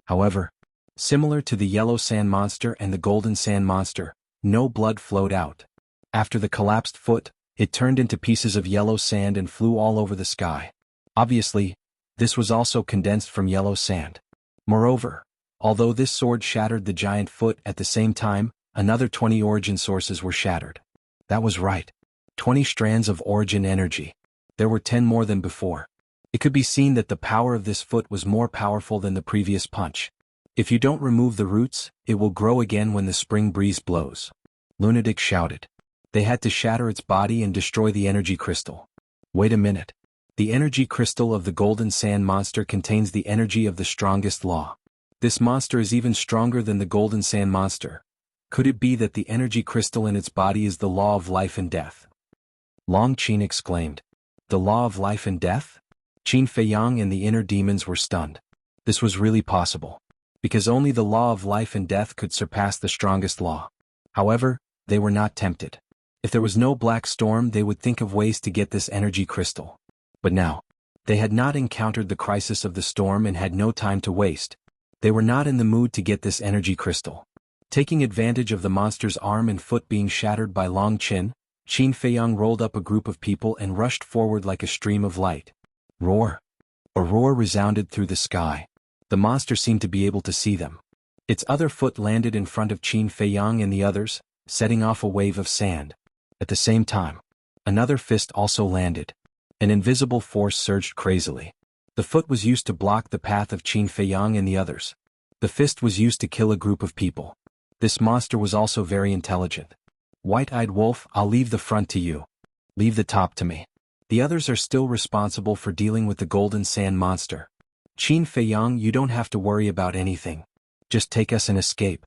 However, similar to the yellow sand monster and the golden sand monster, no blood flowed out. After the collapsed foot, it turned into pieces of yellow sand and flew all over the sky. Obviously, this was also condensed from yellow sand. Moreover, although this sword shattered the giant foot at the same time, another 20 origin sources were shattered. That was right. 20 strands of origin energy. There were 10 more than before. It could be seen that the power of this foot was more powerful than the previous punch. If you don't remove the roots, it will grow again when the spring breeze blows. Lunatic shouted. They had to shatter its body and destroy the energy crystal. Wait a minute. The energy crystal of the golden sand monster contains the energy of the strongest law. This monster is even stronger than the golden sand monster. Could it be that the energy crystal in its body is the law of life and death? Long Qin exclaimed. The law of life and death? Qin Feiyang and the inner demons were stunned. This was really possible. because only the law of life and death could surpass the strongest law. However, they were not tempted. If there was no black storm, they would think of ways to get this energy crystal. But now, they had not encountered the crisis of the storm and had no time to waste. They were not in the mood to get this energy crystal. Taking advantage of the monster's arm and foot being shattered by Long Qin, Qin Feiyang rolled up a group of people and rushed forward like a stream of light. Roar! A roar resounded through the sky. The monster seemed to be able to see them. Its other foot landed in front of Qin Feiyang and the others, setting off a wave of sand. At the same time, another fist also landed. An invisible force surged crazily. The foot was used to block the path of Qin Feiyang and the others. The fist was used to kill a group of people. This monster was also very intelligent. White-eyed wolf, I'll leave the front to you. Leave the top to me. The others are still responsible for dealing with the golden sand monster. Qin Feiyang, you don't have to worry about anything. Just take us and escape.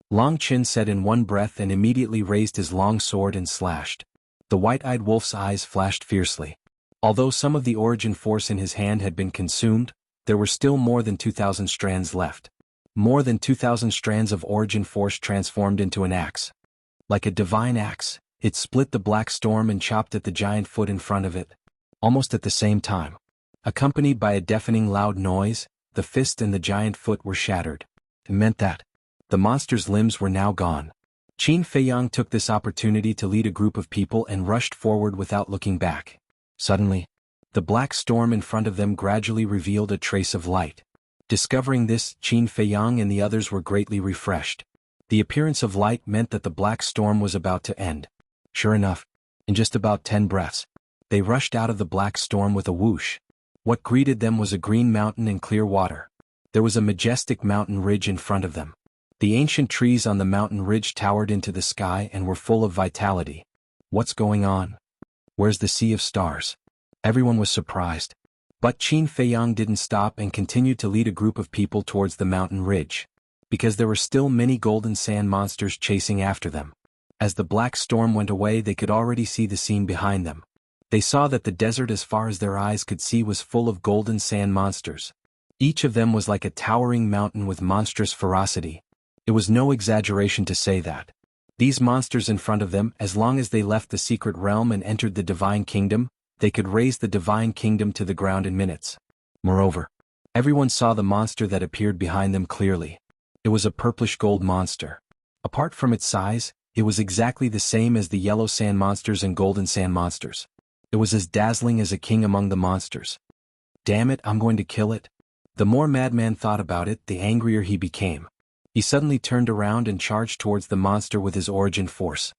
Long Qin said in one breath and immediately raised his long sword and slashed. The white-eyed wolf's eyes flashed fiercely. Although some of the origin force in his hand had been consumed, there were still more than 2,000 strands left. More than 2,000 strands of origin force transformed into an axe. Like a divine axe, it split the black storm and chopped at the giant foot in front of it. Almost at the same time, accompanied by a deafening loud noise, the fist and the giant foot were shattered. It meant that the monster's limbs were now gone. Qin Feiyang took this opportunity to lead a group of people and rushed forward without looking back. Suddenly, the black storm in front of them gradually revealed a trace of light. Discovering this, Qin Feiyang and the others were greatly refreshed. The appearance of light meant that the black storm was about to end. Sure enough, in just about 10 breaths, they rushed out of the black storm with a whoosh. What greeted them was a green mountain and clear water. There was a majestic mountain ridge in front of them. The ancient trees on the mountain ridge towered into the sky and were full of vitality. What's going on? Where's the sea of stars? Everyone was surprised. But Qin Feiyang didn't stop and continued to lead a group of people towards the mountain ridge. Because there were still many golden sand monsters chasing after them. As the black storm went away, they could already see the scene behind them. They saw that the desert as far as their eyes could see was full of golden sand monsters. Each of them was like a towering mountain with monstrous ferocity. It was no exaggeration to say that. These monsters in front of them, as long as they left the secret realm and entered the divine kingdom, they could raise the divine kingdom to the ground in minutes. Moreover, everyone saw the monster that appeared behind them clearly. It was a purplish gold monster. Apart from its size, it was exactly the same as the yellow sand monsters and golden sand monsters. It was as dazzling as a king among the monsters. Damn it, I'm going to kill it. The more Madman thought about it, the angrier he became. He suddenly turned around and charged towards the monster with his origin force.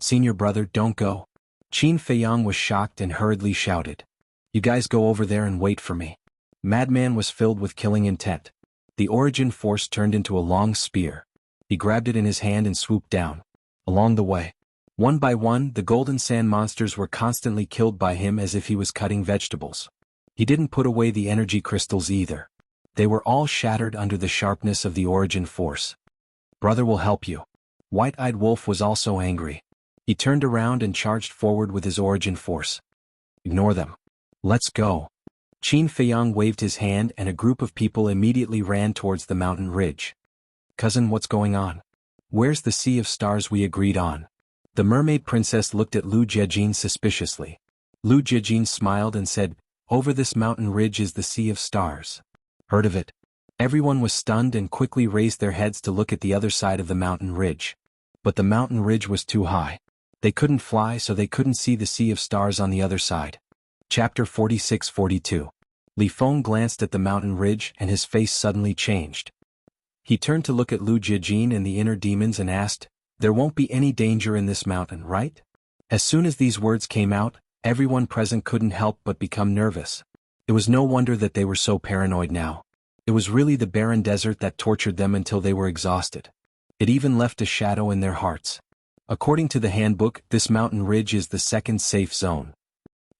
Senior brother, don't go. Qin Feiyang was shocked and hurriedly shouted. You guys go over there and wait for me. Madman was filled with killing intent. The origin force turned into a long spear. He grabbed it in his hand and swooped down. Along the way, one by one, the golden sand monsters were constantly killed by him as if he was cutting vegetables. He didn't put away the energy crystals either. They were all shattered under the sharpness of the origin force. Brother will help you. White-eyed wolf was also angry. He turned around and charged forward with his origin force. Ignore them. Let's go. Qin Feiyang waved his hand and a group of people immediately ran towards the mountain ridge. Cousin, what's going on? Where's the sea of stars we agreed on? The mermaid princess looked at Lu Jiejin suspiciously. Lu Jiejin smiled and said, over this mountain ridge is the sea of stars. Heard of it? Everyone was stunned and quickly raised their heads to look at the other side of the mountain ridge. But the mountain ridge was too high. They couldn't fly, so they couldn't see the sea of stars on the other side. Chapter 46-42. Li Feng glanced at the mountain ridge and his face suddenly changed. He turned to look at Lu Jiejin and the inner demons and asked, there won't be any danger in this mountain, right? As soon as these words came out, everyone present couldn't help but become nervous. It was no wonder that they were so paranoid now. It was really the barren desert that tortured them until they were exhausted. It even left a shadow in their hearts. According to the handbook, this mountain ridge is the second safe zone.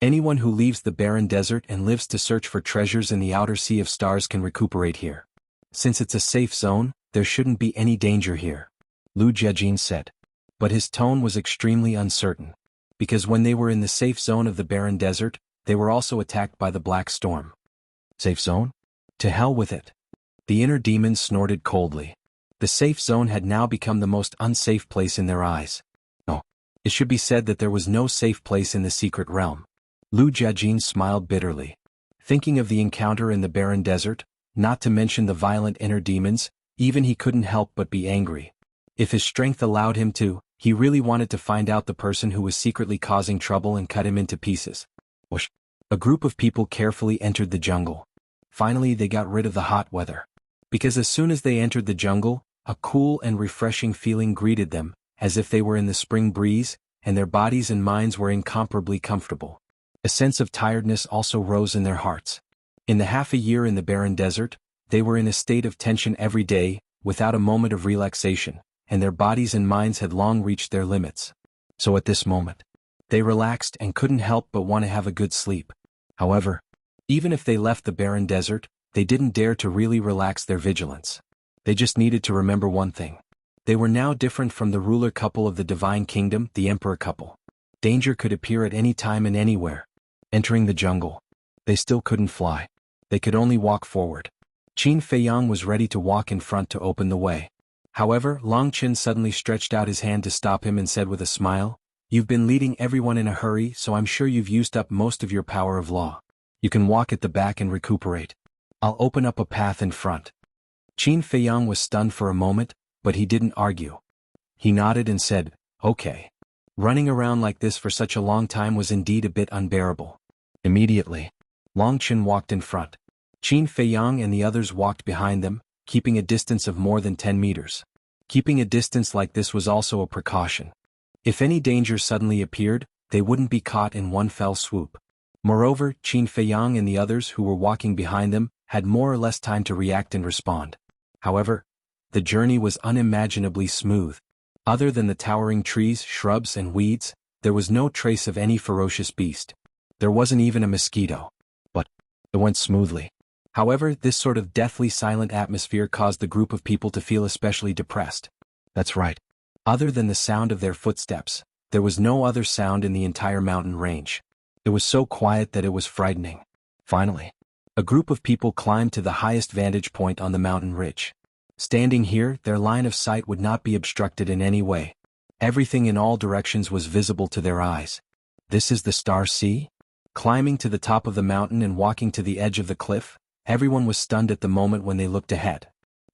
Anyone who leaves the barren desert and lives to search for treasures in the outer sea of stars can recuperate here. Since it's a safe zone, there shouldn't be any danger here, Lu Jiejin said. But his tone was extremely uncertain. Because when they were in the safe zone of the barren desert, they were also attacked by the black storm. Safe zone? To hell with it. The inner demons snorted coldly. The safe zone had now become the most unsafe place in their eyes. No. It should be said that there was no safe place in the secret realm. Lu Jiajin smiled bitterly. Thinking of the encounter in the barren desert, not to mention the violent inner demons, even he couldn't help but be angry. If his strength allowed him to, he really wanted to find out the person who was secretly causing trouble and cut him into pieces. Whoosh. A group of people carefully entered the jungle. Finally they got rid of the hot weather. Because as soon as they entered the jungle, a cool and refreshing feeling greeted them, as if they were in the spring breeze, and their bodies and minds were incomparably comfortable. A sense of tiredness also rose in their hearts. In the half a year in the barren desert, they were in a state of tension every day, without a moment of relaxation, and their bodies and minds had long reached their limits. So at this moment, they relaxed and couldn't help but want to have a good sleep. However, even if they left the barren desert, they didn't dare to really relax their vigilance. They just needed to remember one thing. They were now different from the ruler couple of the divine kingdom, the emperor couple. Danger could appear at any time and anywhere. Entering the jungle, they still couldn't fly. They could only walk forward. Qin Feiyang was ready to walk in front to open the way. However, Long Qin suddenly stretched out his hand to stop him and said with a smile, "You've been leading everyone in a hurry, so I'm sure you've used up most of your power of law. You can walk at the back and recuperate. I'll open up a path in front." Qin Feiyang was stunned for a moment, but he didn't argue. He nodded and said, "Okay." Running around like this for such a long time was indeed a bit unbearable. Immediately, Long Qin walked in front. Qin Feiyang and the others walked behind them, keeping a distance of more than 10 meters. Keeping a distance like this was also a precaution. If any danger suddenly appeared, they wouldn't be caught in one fell swoop. Moreover, Qin Feiyang and the others who were walking behind them had more or less time to react and respond. However, the journey was unimaginably smooth. Other than the towering trees, shrubs, and weeds, there was no trace of any ferocious beast. There wasn't even a mosquito. But it went smoothly. However, this sort of deathly silent atmosphere caused the group of people to feel especially depressed. That's right. Other than the sound of their footsteps, there was no other sound in the entire mountain range. It was so quiet that it was frightening. Finally, a group of people climbed to the highest vantage point on the mountain ridge. Standing here, their line of sight would not be obstructed in any way. Everything in all directions was visible to their eyes. This is the Star Sea? Climbing to the top of the mountain and walking to the edge of the cliff, everyone was stunned at the moment when they looked ahead.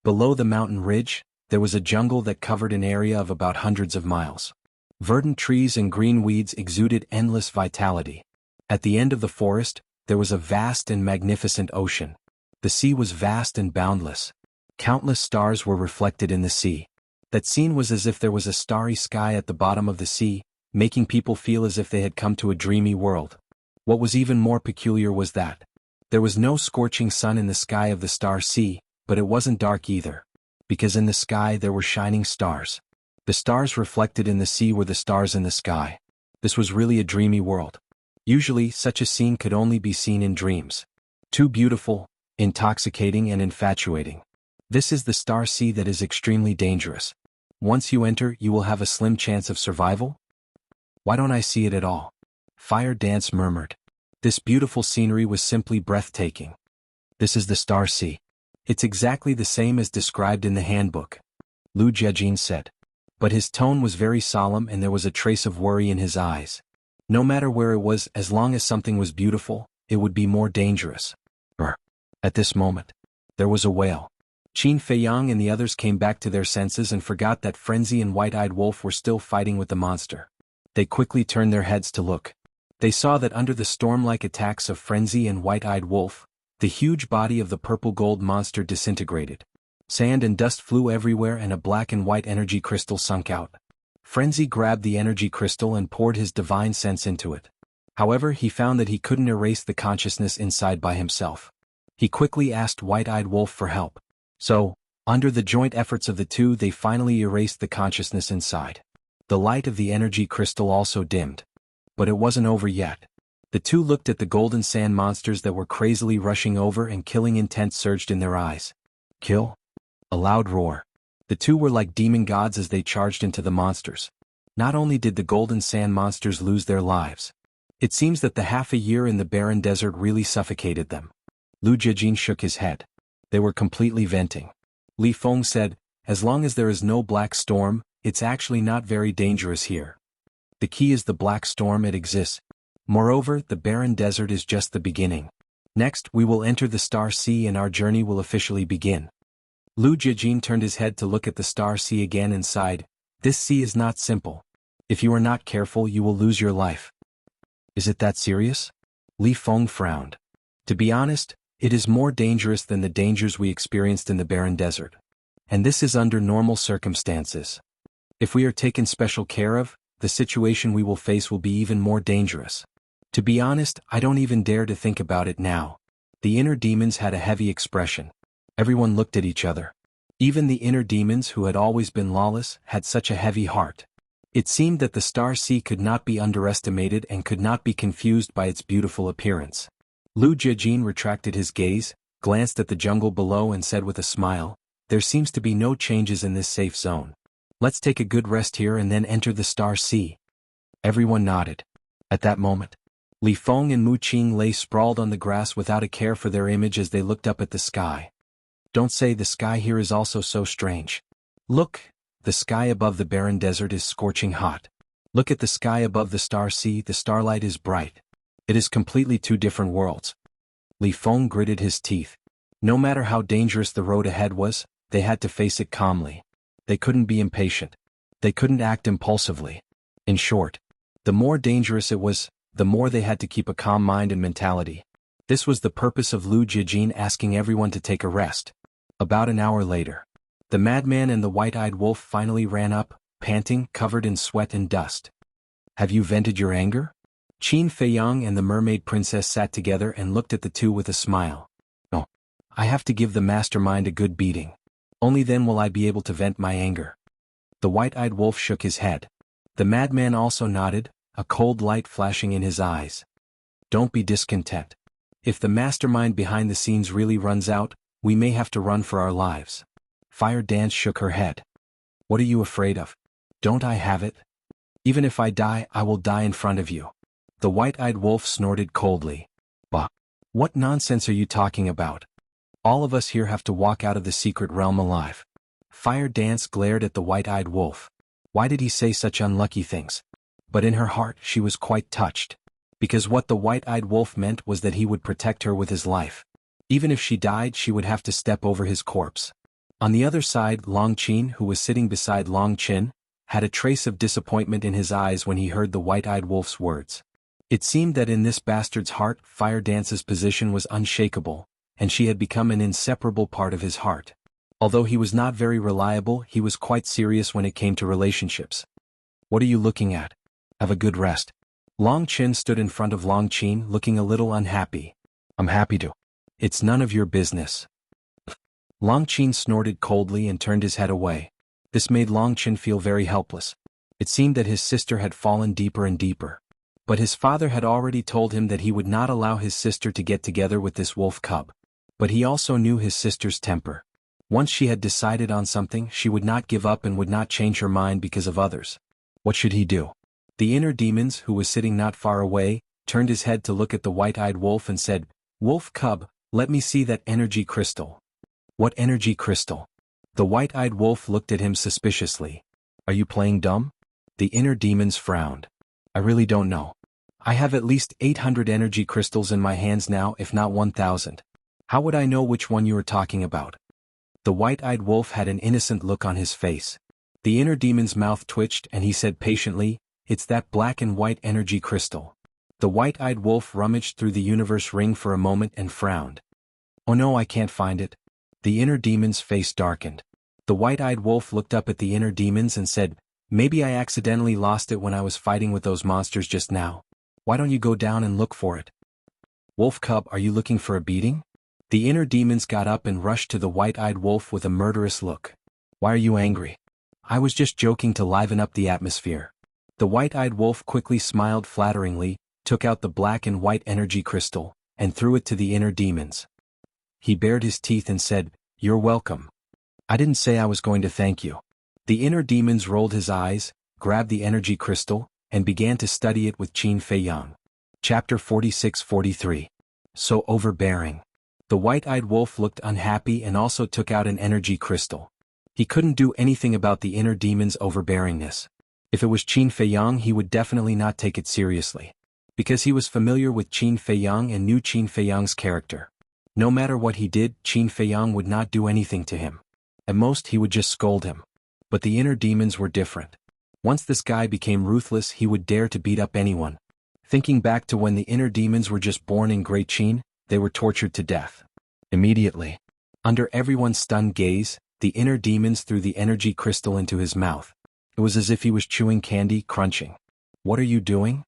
Below the mountain ridge, there was a jungle that covered an area of about hundreds of miles. Verdant trees and green weeds exuded endless vitality. At the end of the forest, there was a vast and magnificent ocean. The sea was vast and boundless. Countless stars were reflected in the sea. That scene was as if there was a starry sky at the bottom of the sea, making people feel as if they had come to a dreamy world. What was even more peculiar was that there was no scorching sun in the sky of the Star Sea, but it wasn't dark either. Because in the sky there were shining stars. The stars reflected in the sea were the stars in the sky. This was really a dreamy world. Usually, such a scene could only be seen in dreams. Too beautiful, intoxicating and infatuating. This is the Star Sea that is extremely dangerous. Once you enter, you will have a slim chance of survival? Why don't I see it at all? Fire Dance murmured. This beautiful scenery was simply breathtaking. This is the Star Sea. It's exactly the same as described in the handbook, Lu Jiajin said. But his tone was very solemn and there was a trace of worry in his eyes. No matter where it was, as long as something was beautiful, it would be more dangerous. At this moment, there was a wail. Qin Feiyang and the others came back to their senses and forgot that Frenzy and White-Eyed Wolf were still fighting with the monster. They quickly turned their heads to look. They saw that under the storm-like attacks of Frenzy and White-Eyed Wolf, the huge body of the purple-gold monster disintegrated. Sand and dust flew everywhere and a black and white energy crystal sunk out. Frenzy grabbed the energy crystal and poured his divine sense into it. However, he found that he couldn't erase the consciousness inside by himself. He quickly asked White-Eyed Wolf for help. So, under the joint efforts of the two, they finally erased the consciousness inside. The light of the energy crystal also dimmed. But it wasn't over yet. The two looked at the golden sand monsters that were crazily rushing over and killing intent surged in their eyes. Kill? A loud roar. The two were like demon gods as they charged into the monsters. Not only did the golden sand monsters lose their lives. It seems that the half a year in the barren desert really suffocated them. Lu Jiajin shook his head. They were completely venting. Li Feng said, "As long as there is no black storm, it's actually not very dangerous here. The key is the black storm, it exists. Moreover, the barren desert is just the beginning. Next, we will enter the Star Sea and our journey will officially begin." Lu Jijin turned his head to look at the Star Sea again and sighed, "This sea is not simple. If you are not careful, you will lose your life." "Is it that serious?" Li Feng frowned. "To be honest, it is more dangerous than the dangers we experienced in the barren desert. And this is under normal circumstances. If we are taken special care of, the situation we will face will be even more dangerous. To be honest, I don't even dare to think about it now." The inner demons had a heavy expression. Everyone looked at each other. Even the inner demons who had always been lawless had such a heavy heart. It seemed that the Star Sea could not be underestimated and could not be confused by its beautiful appearance. Lu Jijin retracted his gaze, glanced at the jungle below and said with a smile, "There seems to be no changes in this safe zone. Let's take a good rest here and then enter the Star Sea." Everyone nodded. At that moment, Li Feng and Mu Qing lay sprawled on the grass without a care for their image as they looked up at the sky. "Don't say the sky here is also so strange. Look, the sky above the barren desert is scorching hot. Look at the sky above the Star Sea, the starlight is bright. It is completely two different worlds." Li Feng gritted his teeth. No matter how dangerous the road ahead was, they had to face it calmly. They couldn't be impatient. They couldn't act impulsively. In short, the more dangerous it was, the more they had to keep a calm mind and mentality. This was the purpose of Lu Jijin asking everyone to take a rest. About an hour later, the madman and the white-eyed wolf finally ran up, panting, covered in sweat and dust. "Have you vented your anger?" Qin Feiyang and the mermaid princess sat together and looked at the two with a smile. "No. I have to give the mastermind a good beating. Only then will I be able to vent my anger." The white-eyed wolf shook his head. The madman also nodded, a cold light flashing in his eyes. "Don't be discontent. If the mastermind behind the scenes really runs out, we may have to run for our lives." Fire Dance shook her head. "What are you afraid of? Don't I have it? Even if I die, I will die in front of you." The white-eyed wolf snorted coldly. "Bah! What nonsense are you talking about? All of us here have to walk out of the secret realm alive." Fire Dance glared at the white-eyed wolf. Why did he say such unlucky things? But in her heart she was quite touched. Because what the white-eyed wolf meant was that he would protect her with his life. Even if she died, she would have to step over his corpse. On the other side, Long Qin, who was sitting beside Long Qin, had a trace of disappointment in his eyes when he heard the white-eyed wolf's words. It seemed that in this bastard's heart, Fire Dance's position was unshakable, and she had become an inseparable part of his heart. Although he was not very reliable, he was quite serious when it came to relationships. "What are you looking at? Have a good rest." Long Qin stood in front of Long Qin, looking a little unhappy. "I'm happy to." "It's none of your business." Long Qin snorted coldly and turned his head away. This made Long Qin feel very helpless. It seemed that his sister had fallen deeper and deeper. But his father had already told him that he would not allow his sister to get together with this wolf cub. But he also knew his sister's temper. Once she had decided on something, she would not give up and would not change her mind because of others. What should he do? The inner demons, who was sitting not far away, turned his head to look at the white-eyed wolf and said, "Wolf cub, let me see that energy crystal." "What energy crystal?" The white-eyed wolf looked at him suspiciously. "Are you playing dumb?" The inner demons frowned. "I really don't know. I have at least 800 energy crystals in my hands now, if not 1,000. How would I know which one you are talking about?" The white-eyed wolf had an innocent look on his face. The inner demon's mouth twitched and he said patiently, "It's that black and white energy crystal." The white-eyed wolf rummaged through the universe ring for a moment and frowned. "Oh no, I can't find it." The inner demon's face darkened. The white-eyed wolf looked up at the inner demons and said, "Maybe I accidentally lost it when I was fighting with those monsters just now. Why don't you go down and look for it?" "Wolf cub, are you looking for a beating?" The inner demons got up and rushed to the white-eyed wolf with a murderous look. "Why are you angry?" "I was just joking to liven up the atmosphere." The white-eyed wolf quickly smiled flatteringly, took out the black and white energy crystal, and threw it to the inner demons. He bared his teeth and said, "You're welcome. I didn't say I was going to thank you." The inner demons rolled his eyes, grabbed the energy crystal, and began to study it with Qin Feiyang. Chapter 46-43. So overbearing. The white-eyed wolf looked unhappy and also took out an energy crystal. He couldn't do anything about the inner demon's overbearingness. If it was Qin Feiyang, he would definitely not take it seriously. Because he was familiar with Qin Feiyang and knew Qin Feiyang's character. No matter what he did, Qin Feiyang would not do anything to him. At most, he would just scold him. But the inner demons were different. Once this guy became ruthless, he would dare to beat up anyone. Thinking back to when the inner demons were just born in Great Qin, they were tortured to death. Immediately, under everyone's stunned gaze, the inner demons threw the energy crystal into his mouth. It was as if he was chewing candy, crunching. "What are you doing?"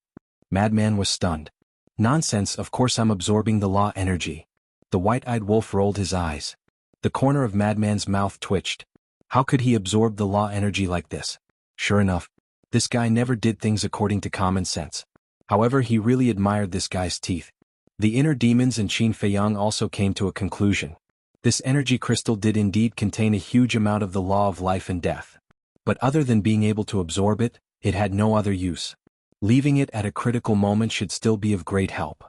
Madman was stunned. "Nonsense, of course I'm absorbing the law energy." The white-eyed wolf rolled his eyes. The corner of Madman's mouth twitched. How could he absorb the law energy like this? Sure enough, this guy never did things according to common sense. However, he really admired this guy's teeth. The inner demons and Qin Feiyang also came to a conclusion. This energy crystal did indeed contain a huge amount of the law of life and death. But other than being able to absorb it, it had no other use. Leaving it at a critical moment should still be of great help.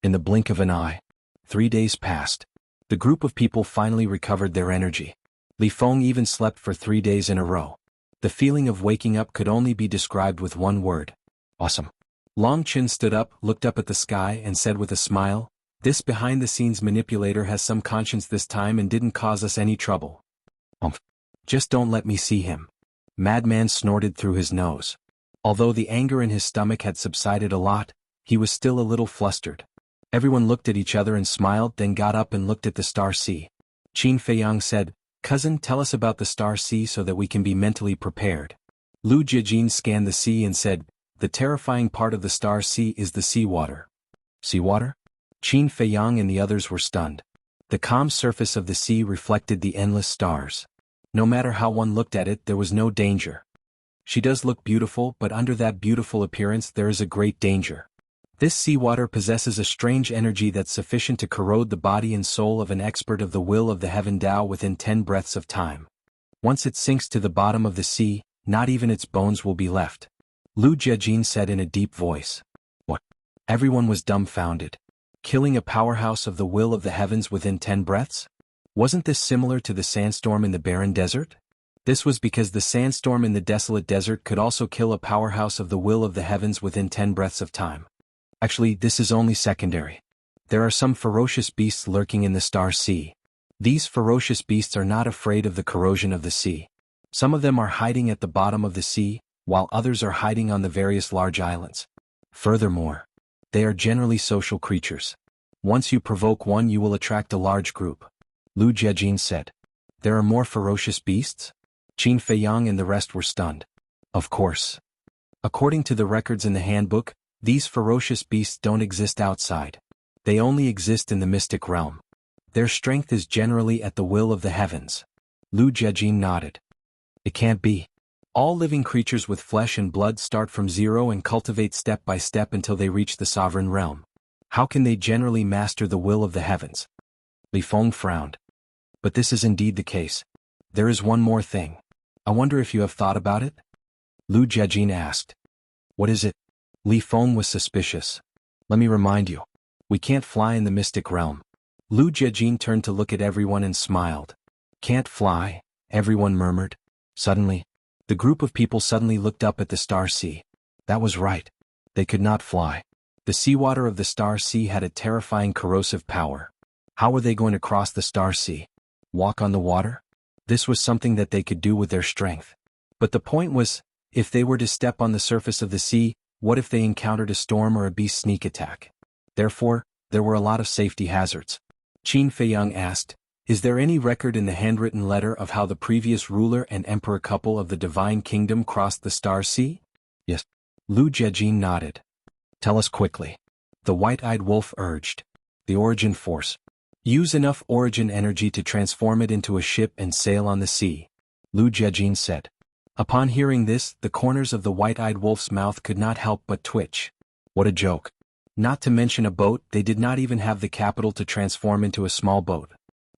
In the blink of an eye, 3 days passed. The group of people finally recovered their energy. Li Feng even slept for 3 days in a row. The feeling of waking up could only be described with one word: awesome. Long Chen stood up, looked up at the sky, and said with a smile, "This behind-the-scenes manipulator has some conscience this time and didn't cause us any trouble. Just don't let me see him." Madman snorted through his nose. Although the anger in his stomach had subsided a lot, he was still a little flustered. Everyone looked at each other and smiled, then got up and looked at the star sea. Qin Feiyang said, "Cousin, tell us about the star sea so that we can be mentally prepared." Lu Jiajin scanned the sea and said, "The terrifying part of the star sea is the seawater." Seawater? Qin Feiyang and the others were stunned. The calm surface of the sea reflected the endless stars. No matter how one looked at it, there was no danger. She does look beautiful, but under that beautiful appearance there is a great danger. This seawater possesses a strange energy that's sufficient to corrode the body and soul of an expert of the will of the heaven Tao within 10 breaths of time. Once it sinks to the bottom of the sea, not even its bones will be left. Lu Jiajin said in a deep voice. What? Everyone was dumbfounded. Killing a powerhouse of the will of the heavens within 10 breaths? Wasn't this similar to the sandstorm in the barren desert? This was because the sandstorm in the desolate desert could also kill a powerhouse of the will of the heavens within 10 breaths of time. Actually, this is only secondary. There are some ferocious beasts lurking in the star sea. These ferocious beasts are not afraid of the corrosion of the sea. Some of them are hiding at the bottom of the sea, while others are hiding on the various large islands. Furthermore, they are generally social creatures. Once you provoke one, you will attract a large group. Lu Jiajin said. There are more ferocious beasts? Qin Feiyang and the rest were stunned. Of course. According to the records in the handbook, these ferocious beasts don't exist outside. They only exist in the mystic realm. Their strength is generally at the will of the heavens. Lu Jiajin nodded. It can't be. All living creatures with flesh and blood start from zero and cultivate step by step until they reach the sovereign realm. How can they generally master the will of the heavens? Li Feng frowned. But this is indeed the case. There is one more thing. I wonder if you have thought about it? Lu Jiajin asked. What is it? Li Feng was suspicious. Let me remind you. We can't fly in the mystic realm. Lu Jiajin turned to look at everyone and smiled. Can't fly, everyone murmured. Suddenly, the group of people suddenly looked up at the star sea. That was right. They could not fly. The seawater of the star sea had a terrifying corrosive power. How were they going to cross the star sea? Walk on the water? This was something that they could do with their strength. But the point was, if they were to step on the surface of the sea, what if they encountered a storm or a beast sneak attack? Therefore, there were a lot of safety hazards. Qin Feiyang asked, is there any record in the handwritten letter of how the previous ruler and emperor couple of the divine kingdom crossed the star sea? Yes. Lu Jiajin nodded. Tell us quickly. The white-eyed wolf urged. The origin force. Use enough origin energy to transform it into a ship and sail on the sea. Lu Jiajin said. Upon hearing this, the corners of the white-eyed wolf's mouth could not help but twitch. What a joke. Not to mention a boat, they did not even have the capital to transform into a small boat.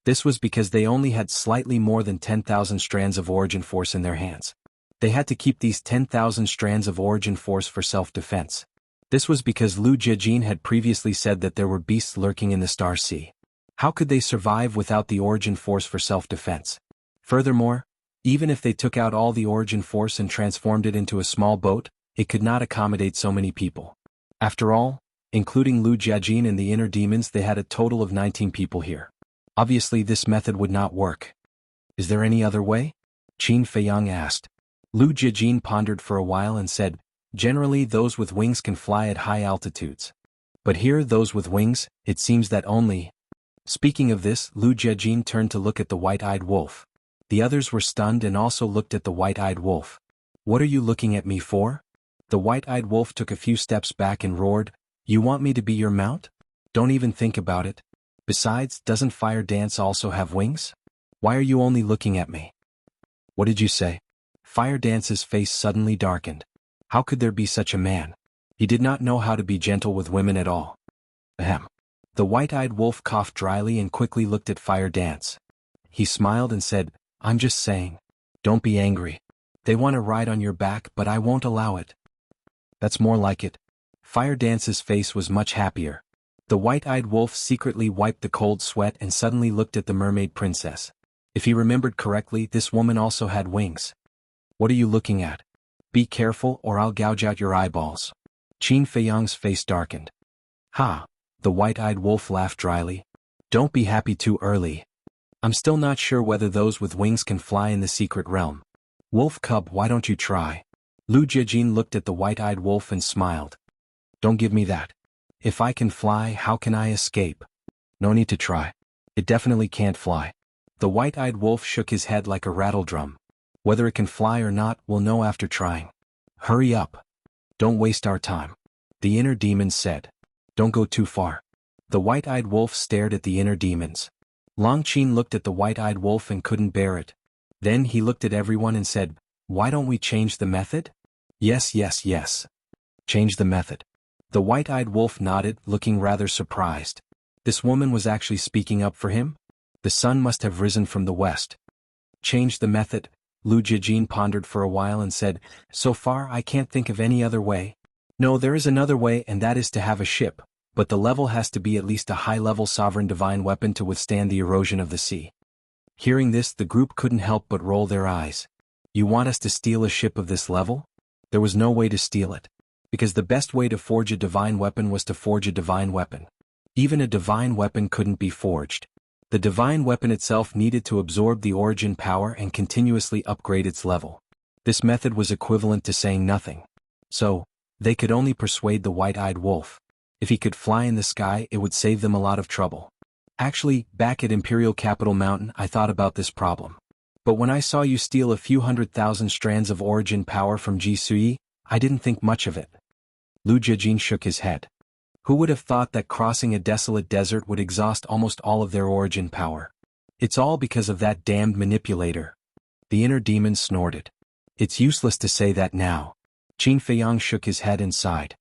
This was because they only had slightly more than 10,000 strands of origin force in their hands. They had to keep these 10,000 strands of origin force for self-defense. This was because Lu Jiajin had previously said that there were beasts lurking in the star sea. How could they survive without the origin force for self-defense? Furthermore, even if they took out all the origin force and transformed it into a small boat, it could not accommodate so many people. After all, including Lu Jiajin and the inner demons, they had a total of 19 people here. Obviously this method would not work. Is there any other way? Qin Feiyang asked. Lu Jiajin pondered for a while and said, generally those with wings can fly at high altitudes. But here those with wings, it seems that only. Speaking of this, Lu Jiajin turned to look at the white-eyed wolf. The others were stunned and also looked at the white-eyed wolf. What are you looking at me for? The white-eyed wolf took a few steps back and roared, you want me to be your mount? Don't even think about it. Besides, doesn't Fire Dance also have wings? Why are you only looking at me? What did you say? Fire Dance's face suddenly darkened. How could there be such a man? He did not know how to be gentle with women at all. Ahem. The white-eyed wolf coughed dryly and quickly looked at Fire Dance. He smiled and said, I'm just saying. Don't be angry. They want to ride on your back, but I won't allow it. That's more like it. Fire Dance's face was much happier. The white-eyed wolf secretly wiped the cold sweat and suddenly looked at the mermaid princess. If he remembered correctly, this woman also had wings. What are you looking at? Be careful or I'll gouge out your eyeballs. Qin Feiyang's face darkened. Ha! The white-eyed wolf laughed dryly. Don't be happy too early. I'm still not sure whether those with wings can fly in the secret realm. Wolf cub, why don't you try? Lu Jiajin looked at the white-eyed wolf and smiled. Don't give me that. If I can fly, how can I escape? No need to try. It definitely can't fly. The white-eyed wolf shook his head like a rattledrum. Whether it can fly or not, we'll know after trying. Hurry up. Don't waste our time. The inner demons said. Don't go too far. The white-eyed wolf stared at the inner demons. Long Qin looked at the white-eyed wolf and couldn't bear it. Then he looked at everyone and said, why don't we change the method? Yes, yes, yes. Change the method. The white-eyed wolf nodded, looking rather surprised. This woman was actually speaking up for him? The sun must have risen from the west. Change the method, Lu Jiajin pondered for a while and said, so far I can't think of any other way. No, there is another way, and that is to have a ship, but the level has to be at least a high-level sovereign divine weapon to withstand the erosion of the sea. Hearing this, the group couldn't help but roll their eyes. You want us to steal a ship of this level? There was no way to steal it. Because the best way to forge a divine weapon was to forge a divine weapon. Even a divine weapon couldn't be forged. The divine weapon itself needed to absorb the origin power and continuously upgrade its level. This method was equivalent to saying nothing. So, they could only persuade the white-eyed wolf. If he could fly in the sky, it would save them a lot of trouble. Actually, back at Imperial Capital Mountain, I thought about this problem. But when I saw you steal a few 100,000 strands of origin power from Ji Sui, I didn't think much of it. Lu Jiajin shook his head. Who would have thought that crossing a desolate desert would exhaust almost all of their origin power? It's all because of that damned manipulator. The inner demon snorted. It's useless to say that now. Qin Feiyang shook his head and sighed.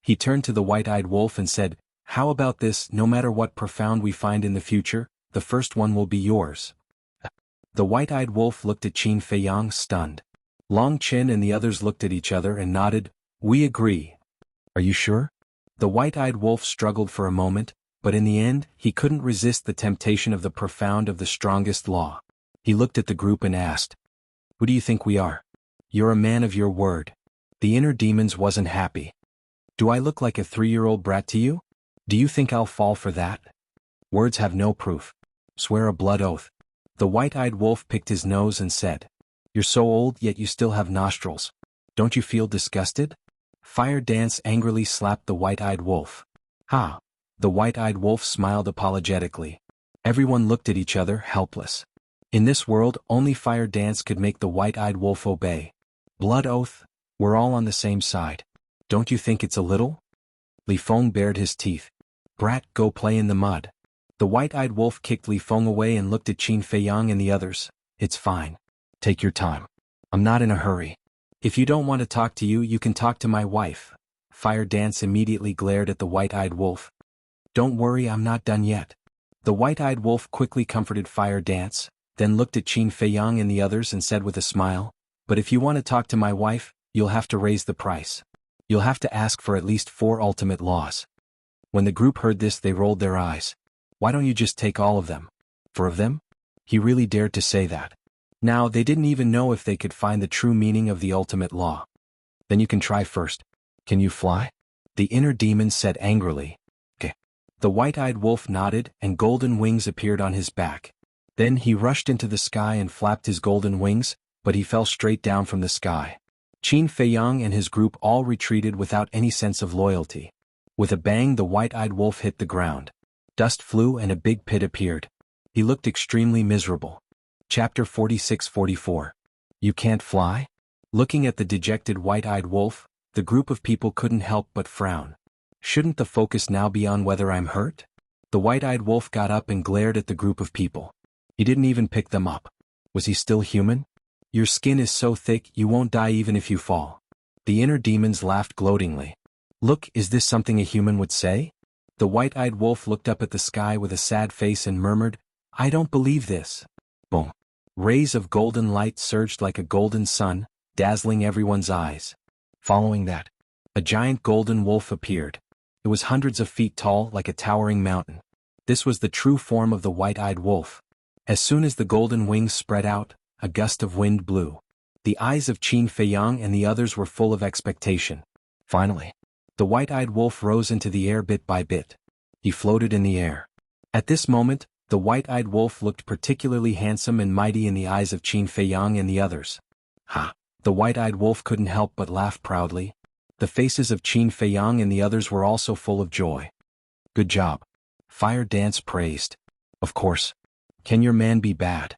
He turned to the white-eyed wolf and said, how about this, no matter what profound we find in the future, the first one will be yours. The white-eyed wolf looked at Qin Feiyang stunned. Long Qin and the others looked at each other and nodded, we agree. Are you sure? The white-eyed wolf struggled for a moment, but in the end, he couldn't resist the temptation of the profound of the strongest law. He looked at the group and asked, who do you think we are? You're a man of your word. The inner demons wasn't happy. Do I look like a 3-year-old brat to you? Do you think I'll fall for that? Words have no proof. Swear a blood oath. The white-eyed wolf picked his nose and said, you're so old yet you still have nostrils. Don't you feel disgusted? Fire Dance angrily slapped the white-eyed wolf. Ha! The white-eyed wolf smiled apologetically. Everyone looked at each other, helpless. In this world, only Fire Dance could make the white-eyed wolf obey. Blood oath? We're all on the same side. Don't you think it's a little? Li Feng bared his teeth. Brat, go play in the mud. The white-eyed wolf kicked Li Feng away and looked at Qin Feiyang and the others. It's fine. Take your time. I'm not in a hurry. If you don't want to talk to you, you can talk to my wife. Fire Dance immediately glared at the white-eyed wolf. Don't worry, I'm not done yet. The white-eyed wolf quickly comforted Fire Dance, then looked at Qin Feiyang and the others and said with a smile, but if you want to talk to my wife, you'll have to raise the price. You'll have to ask for at least 4 ultimate laws. When the group heard this, they rolled their eyes. Why don't you just take all of them? 4 of them? He really dared to say that. Now they didn't even know if they could find the true meaning of the ultimate law. Then you can try first. Can you fly? The inner demon said angrily. Okay. The white-eyed wolf nodded and golden wings appeared on his back. Then he rushed into the sky and flapped his golden wings, but he fell straight down from the sky. Qin Feiyang and his group all retreated without any sense of loyalty. With a bang, the white-eyed wolf hit the ground. Dust flew and a big pit appeared. He looked extremely miserable. Chapter 46-44. You can't fly? Looking at the dejected white-eyed wolf, the group of people couldn't help but frown. Shouldn't the focus now be on whether I'm hurt? The white-eyed wolf got up and glared at the group of people. He didn't even pick them up. Was he still human? Your skin is so thick you won't die even if you fall. The inner demons laughed gloatingly. Look, is this something a human would say? The white-eyed wolf looked up at the sky with a sad face and murmured, I don't believe this. Boom. Rays of golden light surged like a golden sun, dazzling everyone's eyes. Following that, a giant golden wolf appeared. It was hundreds of feet tall like a towering mountain. This was the true form of the white-eyed wolf. As soon as the golden wings spread out, a gust of wind blew. The eyes of Qin Feiyang and the others were full of expectation. Finally, the white-eyed wolf rose into the air bit by bit. He floated in the air. At this moment, the white-eyed wolf looked particularly handsome and mighty in the eyes of Qin Feiyang and the others. Ha! The white-eyed wolf couldn't help but laugh proudly. The faces of Qin Feiyang and the others were also full of joy. Good job. Fire Dance praised. Of course. Can your man be bad?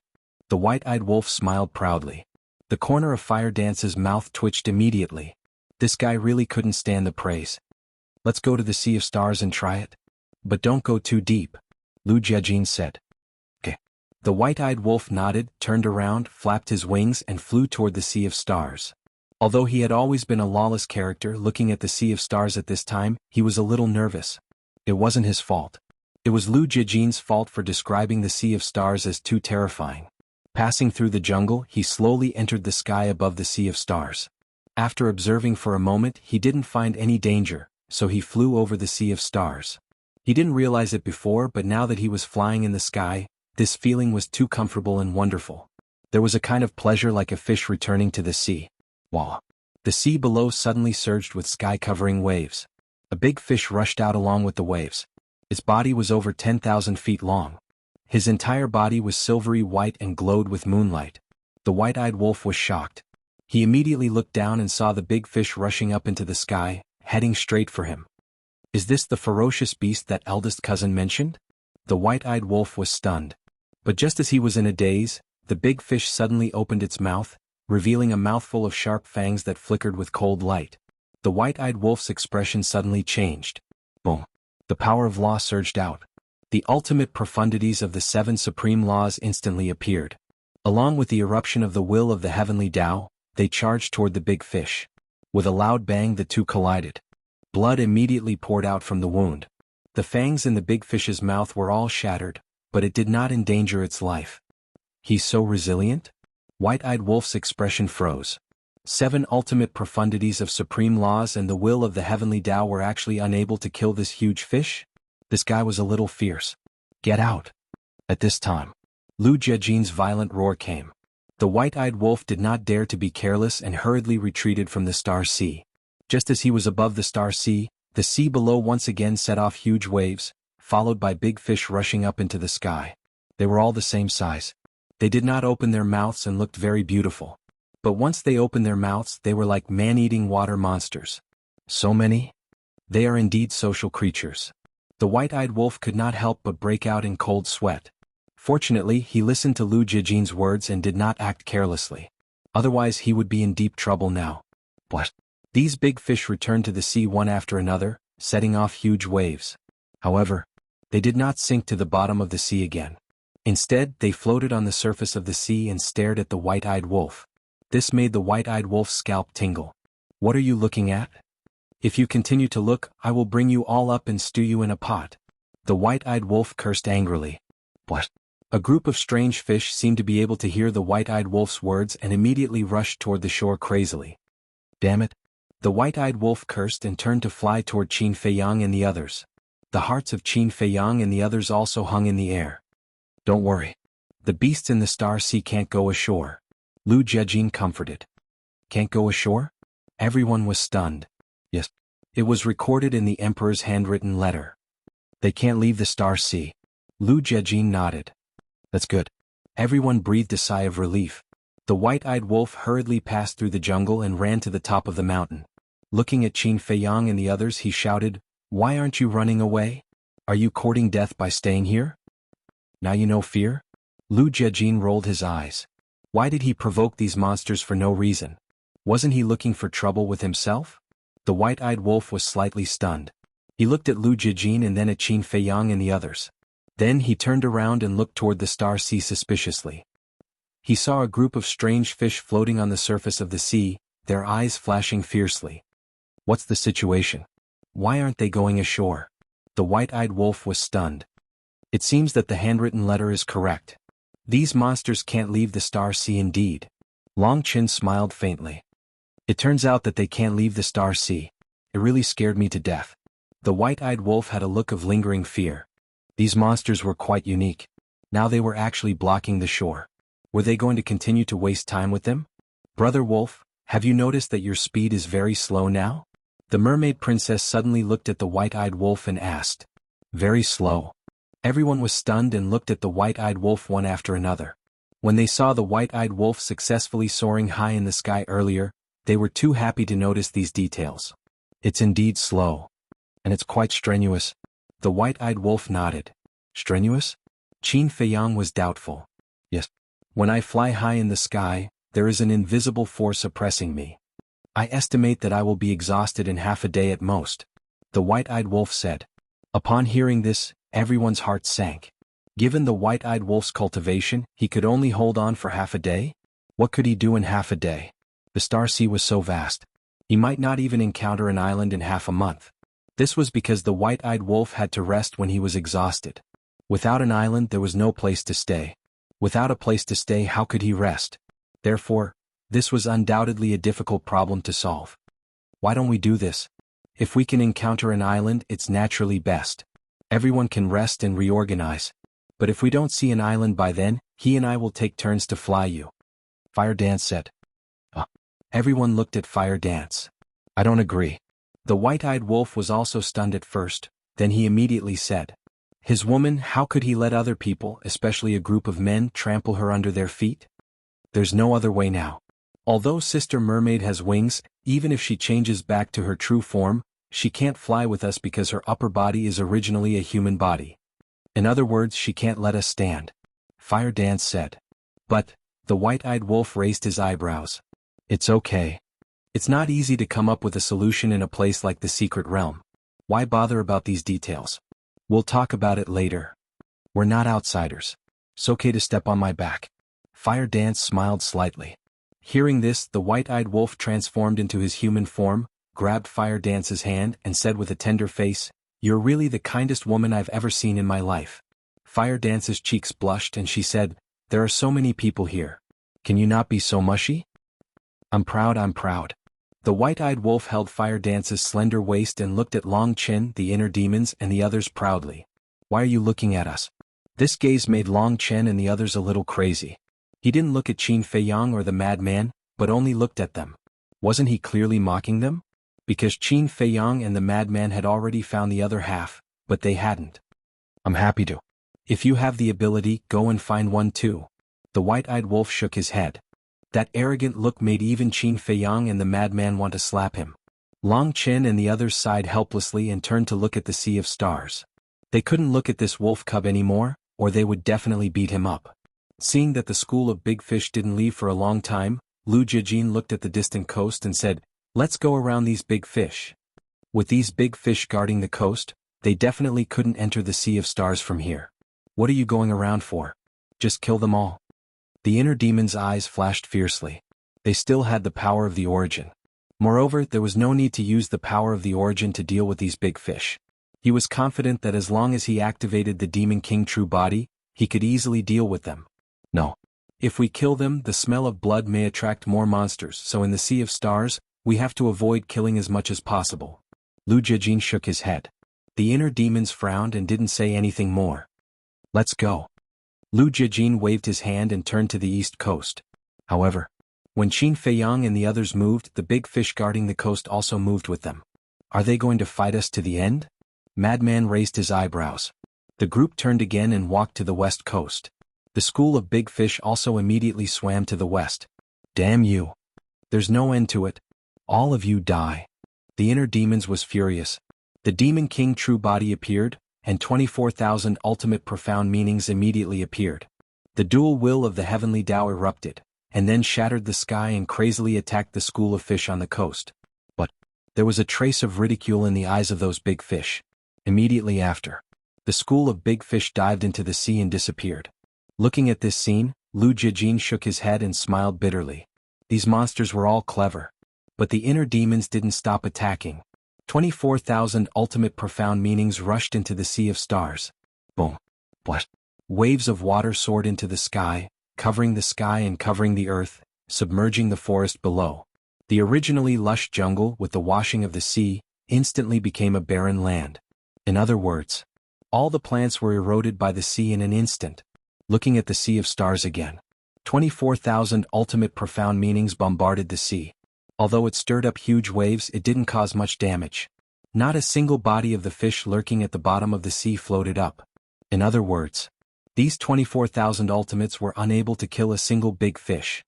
The white-eyed wolf smiled proudly. The corner of Fire Dance's mouth twitched immediately. This guy really couldn't stand the praise. Let's go to the Sea of Stars and try it. But don't go too deep, Lu Jiajin said. Okay. The white-eyed wolf nodded, turned around, flapped his wings and flew toward the Sea of Stars. Although he had always been a lawless character looking at the Sea of Stars at this time, he was a little nervous. It wasn't his fault. It was Lu Jiajin's fault for describing the Sea of Stars as too terrifying. Passing through the jungle, he slowly entered the sky above the Sea of Stars. After observing for a moment, he didn't find any danger, so he flew over the Sea of Stars. He didn't realize it before, but now that he was flying in the sky, this feeling was too comfortable and wonderful. There was a kind of pleasure like a fish returning to the sea. Wow! The sea below suddenly surged with sky-covering waves. A big fish rushed out along with the waves. Its body was over 10,000 feet long. His entire body was silvery white and glowed with moonlight. The white-eyed wolf was shocked. He immediately looked down and saw the big fish rushing up into the sky, heading straight for him. Is this the ferocious beast that eldest cousin mentioned? The white-eyed wolf was stunned. But just as he was in a daze, the big fish suddenly opened its mouth, revealing a mouthful of sharp fangs that flickered with cold light. The white-eyed wolf's expression suddenly changed. Boom! The power of law surged out. The ultimate profundities of the 7 supreme laws instantly appeared. Along with the eruption of the will of the heavenly Tao, they charged toward the big fish. With a loud bang, the two collided. Blood immediately poured out from the wound. The fangs in the big fish's mouth were all shattered, but it did not endanger its life. He's so resilient? White-eyed wolf's expression froze. 7 ultimate profundities of supreme laws and the will of the heavenly Tao were actually unable to kill this huge fish? This guy was a little fierce. Get out! At this time, Lu Jiajin's violent roar came. The white-eyed wolf did not dare to be careless and hurriedly retreated from the Star Sea. Just as he was above the Star Sea, the sea below once again set off huge waves, followed by big fish rushing up into the sky. They were all the same size. They did not open their mouths and looked very beautiful. But once they opened their mouths, they were like man-eating water monsters. So many? They are indeed social creatures. The white-eyed wolf could not help but break out in cold sweat. Fortunately, he listened to Lu Jiajin's words and did not act carelessly. Otherwise he would be in deep trouble now. What? These big fish returned to the sea one after another, setting off huge waves. However, they did not sink to the bottom of the sea again. Instead, they floated on the surface of the sea and stared at the white-eyed wolf. This made the white-eyed wolf's scalp tingle. What are you looking at? If you continue to look, I will bring you all up and stew you in a pot. The white-eyed wolf cursed angrily. What? A group of strange fish seemed to be able to hear the white-eyed wolf's words and immediately rushed toward the shore crazily. Damn it! The white-eyed wolf cursed and turned to fly toward Qin Feiyang and the others. The hearts of Qin Feiyang and the others also hung in the air. Don't worry. The beasts in the Star Sea can't go ashore. Lu Jiejin comforted. Can't go ashore? Everyone was stunned. Yes. It was recorded in the Emperor's handwritten letter. They can't leave the Star Sea. Lu Jiejin nodded. That's good. Everyone breathed a sigh of relief. The white-eyed wolf hurriedly passed through the jungle and ran to the top of the mountain. Looking at Qin Feiyang and the others, he shouted, "Why aren't you running away? Are you courting death by staying here? Now you know fear?" Lu Jiejin rolled his eyes. Why did he provoke these monsters for no reason? Wasn't he looking for trouble with himself? The white-eyed wolf was slightly stunned. He looked at Lu Jiejin and then at Qin Feiyang and the others. Then he turned around and looked toward the Star Sea suspiciously. He saw a group of strange fish floating on the surface of the sea, their eyes flashing fiercely. What's the situation? Why aren't they going ashore? The white-eyed wolf was stunned. It seems that the handwritten letter is correct. These monsters can't leave the Star Sea indeed. Long Qin smiled faintly. It turns out that they can't leave the Star Sea. It really scared me to death. The white-eyed wolf had a look of lingering fear. These monsters were quite unique. Now they were actually blocking the shore. Were they going to continue to waste time with them? Brother Wolf, have you noticed that your speed is very slow now? The mermaid princess suddenly looked at the white-eyed wolf and asked. Very slow. Everyone was stunned and looked at the white-eyed wolf one after another. When they saw the white-eyed wolf successfully soaring high in the sky earlier, they were too happy to notice these details. It's indeed slow. And it's quite strenuous. The white-eyed wolf nodded. Strenuous? Qin Feiyang was doubtful. Yes. When I fly high in the sky, there is an invisible force oppressing me. I estimate that I will be exhausted in half a day at most. The white-eyed wolf said. Upon hearing this, everyone's heart sank. Given the white-eyed wolf's cultivation, he could only hold on for half a day? What could he do in half a day? The Star Sea was so vast. He might not even encounter an island in half a month. This was because the white-eyed wolf had to rest when he was exhausted. Without an island, there was no place to stay. Without a place to stay, how could he rest? Therefore, this was undoubtedly a difficult problem to solve. Why don't we do this? If we can encounter an island, it's naturally best. Everyone can rest and reorganize. But if we don't see an island by then, he and I will take turns to fly you. Fire Dance said. Everyone looked at Fire Dance. I don't agree. The white-eyed wolf was also stunned at first, then he immediately said. His woman, how could he let other people, especially a group of men, trample her under their feet? There's no other way now. Although Sister Mermaid has wings, even if she changes back to her true form, she can't fly with us because her upper body is originally a human body. In other words, she can't let us stand. Fire Dance said. But, the white-eyed wolf raised his eyebrows. It's okay. It's not easy to come up with a solution in a place like the Secret Realm. Why bother about these details? We'll talk about it later. We're not outsiders. It's okay to step on my back. Fire Dance smiled slightly. Hearing this, the white-eyed wolf transformed into his human form, grabbed Fire Dance's hand and said with a tender face, You're really the kindest woman I've ever seen in my life. Fire Dance's cheeks blushed and she said, There are so many people here. Can you not be so mushy? I'm proud. The white-eyed wolf held Fire Dance's slender waist and looked at Long Qin, the inner demons, and the others proudly. Why are you looking at us? This gaze made Long Qin and the others a little crazy. He didn't look at Qin Feiyang or the madman, but only looked at them. Wasn't he clearly mocking them? Because Qin Feiyang and the madman had already found the other half, but they hadn't. I'm happy to. If you have the ability, go and find one too. The white-eyed wolf shook his head. That arrogant look made even Qin Feiyang and the madman want to slap him. Long Qin and the others sighed helplessly and turned to look at the sea of stars. They couldn't look at this wolf cub anymore, or they would definitely beat him up. Seeing that the school of big fish didn't leave for a long time, Lu Jiejin looked at the distant coast and said, Let's go around these big fish. With these big fish guarding the coast, they definitely couldn't enter the sea of stars from here. What are you going around for? Just kill them all. The inner demon's eyes flashed fiercely. They still had the power of the origin. Moreover, there was no need to use the power of the origin to deal with these big fish. He was confident that as long as he activated the Demon King True Body, he could easily deal with them. No. If we kill them, the smell of blood may attract more monsters, so in the Sea of Stars, we have to avoid killing as much as possible. Lu Jiejin shook his head. The inner demons frowned and didn't say anything more. Let's go. Lu Jijin waved his hand and turned to the east coast. However, when Qin Feiyang and the others moved, the big fish guarding the coast also moved with them. Are they going to fight us to the end? Madman raised his eyebrows. The group turned again and walked to the west coast. The school of big fish also immediately swam to the west. Damn you. There's no end to it. All of you die. The inner demons was furious. The Demon King True Body appeared, and 24,000 ultimate profound meanings immediately appeared. The dual will of the heavenly Tao erupted, and then shattered the sky and crazily attacked the school of fish on the coast. But there was a trace of ridicule in the eyes of those big fish. Immediately after, the school of big fish dived into the sea and disappeared. Looking at this scene, Lu Jijin shook his head and smiled bitterly. These monsters were all clever. But the inner demons didn't stop attacking. 24,000 ultimate profound meanings rushed into the sea of stars. Boom. What? Waves of water soared into the sky and covering the earth, submerging the forest below. The originally lush jungle with the washing of the sea instantly became a barren land. In other words, all the plants were eroded by the sea in an instant. Looking at the sea of stars again. 24,000 ultimate profound meanings bombarded the sea. Although it stirred up huge waves, it didn't cause much damage. Not a single body of the fish lurking at the bottom of the sea floated up. In other words, these 24,000 ultimates were unable to kill a single big fish.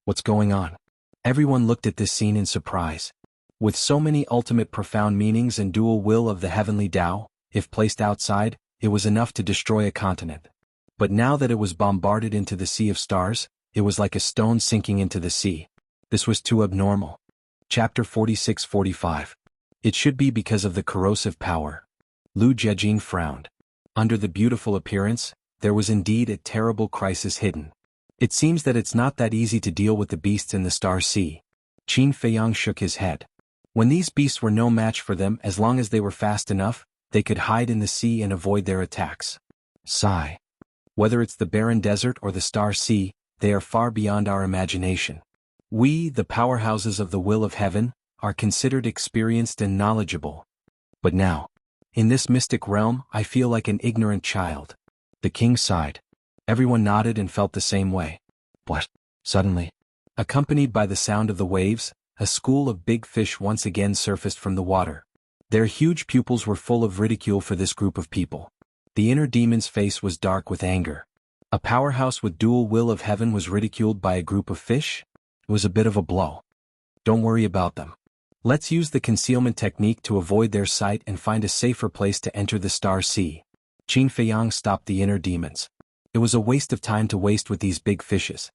What's going on? Everyone looked at this scene in surprise. With so many ultimate profound meanings and dual will of the heavenly Tao, if placed outside, it was enough to destroy a continent. But now that it was bombarded into the sea of stars, it was like a stone sinking into the sea. This was too abnormal. Chapter 46-45. It should be because of the corrosive power. Lu Jijin frowned. Under the beautiful appearance, there was indeed a terrible crisis hidden. It seems that it's not that easy to deal with the beasts in the star sea. Qin Feiyang shook his head. When these beasts were no match for them, as long as they were fast enough, they could hide in the sea and avoid their attacks. Sigh. Whether it's the barren desert or the star sea, they are far beyond our imagination. We, the powerhouses of the will of heaven, are considered experienced and knowledgeable. But now, in this mystic realm, I feel like an ignorant child. The king sighed. Everyone nodded and felt the same way. What? Suddenly, accompanied by the sound of the waves, a school of big fish once again surfaced from the water. Their huge pupils were full of ridicule for this group of people. The inner demon's face was dark with anger. A powerhouse with dual will of heaven was ridiculed by a group of fish? It was a bit of a blow. Don't worry about them. Let's use the concealment technique to avoid their sight and find a safer place to enter the star sea. Qin Feiyang stopped the inner demons. It was a waste of time to waste with these big fishes.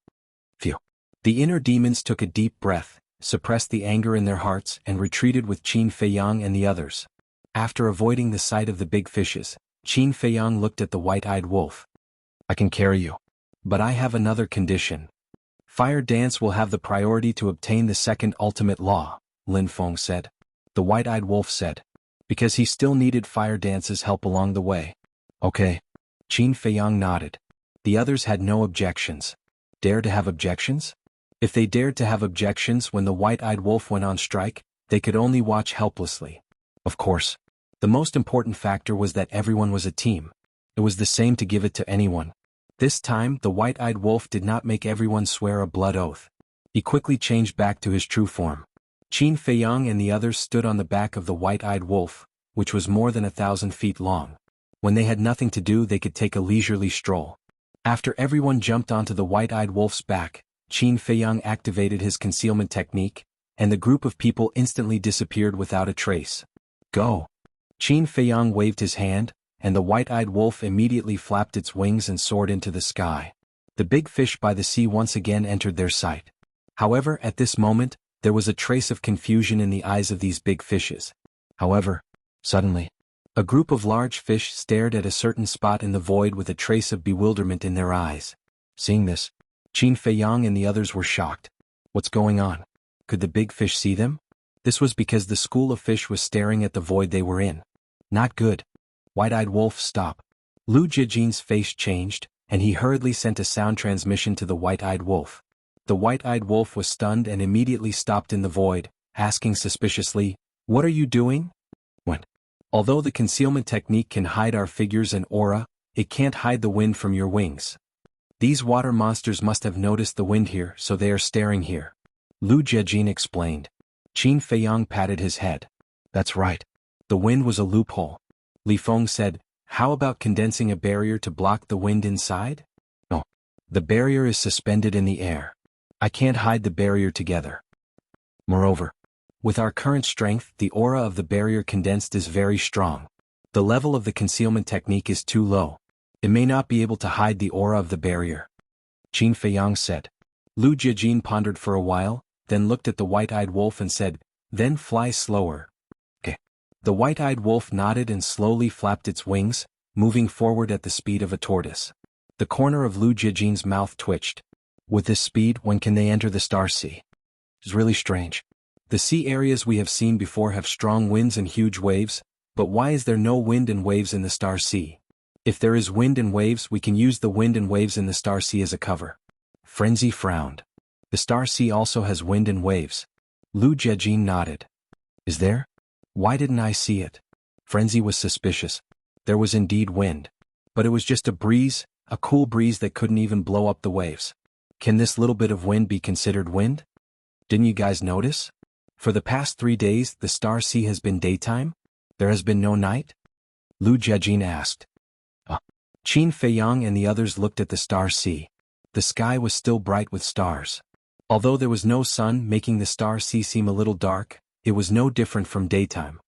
Phew. The inner demons took a deep breath, suppressed the anger in their hearts and retreated with Qin Feiyang and the others. After avoiding the sight of the big fishes, Qin Feiyang looked at the white-eyed wolf. I can carry you. But I have another condition. Fire Dance will have the priority to obtain the second ultimate law, Lin Feng said. The white-eyed wolf said. Because he still needed Fire Dance's help along the way. Okay. Qin Feiyang nodded. The others had no objections. Dare to have objections? If they dared to have objections when the white-eyed wolf went on strike, they could only watch helplessly. Of course. The most important factor was that everyone was a team. It was the same to give it to anyone. This time, the white-eyed wolf did not make everyone swear a blood oath. He quickly changed back to his true form. Qin Feiyang and the others stood on the back of the white-eyed wolf, which was more than 1,000 feet long. When they had nothing to do, they could take a leisurely stroll. After everyone jumped onto the white-eyed wolf's back, Qin Feiyang activated his concealment technique, and the group of people instantly disappeared without a trace. Go! Qin Feiyang waved his hand, and the white-eyed wolf immediately flapped its wings and soared into the sky. The big fish by the sea once again entered their sight. However, at this moment, there was a trace of confusion in the eyes of these big fishes. However, suddenly, a group of large fish stared at a certain spot in the void with a trace of bewilderment in their eyes. Seeing this, Qin Feiyang and the others were shocked. What's going on? Could the big fish see them? This was because the school of fish was staring at the void they were in. Not good. White-eyed wolf, stop. Lu Jijin's face changed, and he hurriedly sent a sound transmission to the white-eyed wolf. The white-eyed wolf was stunned and immediately stopped in the void, asking suspiciously, "What are you doing?" Although the concealment technique can hide our figures and aura, it can't hide the wind from your wings. These water monsters must have noticed the wind here, so they are staring here. Lu Jiajin explained. Qin Feiyang patted his head. That's right. The wind was a loophole. Li Feng said, how about condensing a barrier to block the wind inside? No. The barrier is suspended in the air. I can't hide the barrier together. Moreover, with our current strength, the aura of the barrier condensed is very strong. The level of the concealment technique is too low. It may not be able to hide the aura of the barrier. Qin Feiyang said. Lu Jiajin pondered for a while, then looked at the white-eyed wolf and said, then fly slower. Okay. The white-eyed wolf nodded and slowly flapped its wings, moving forward at the speed of a tortoise. The corner of Lu Jiajin's mouth twitched. With this speed, when can they enter the Star Sea? It's really strange. The sea areas we have seen before have strong winds and huge waves, but why is there no wind and waves in the Star Sea? If there is wind and waves, we can use the wind and waves in the Star Sea as a cover. Frenzy frowned. The Star Sea also has wind and waves. Lu Jiajin nodded. Is there? Why didn't I see it? Frenzy was suspicious. There was indeed wind. But it was just a breeze, a cool breeze that couldn't even blow up the waves. Can this little bit of wind be considered wind? Didn't you guys notice? For the past 3 days, the Star Sea has been daytime? There has been no night? Lu Jiajin asked. Qin Feiyang and the others looked at the Star Sea. The sky was still bright with stars. Although there was no sun making the Star Sea seem a little dark, it was no different from daytime.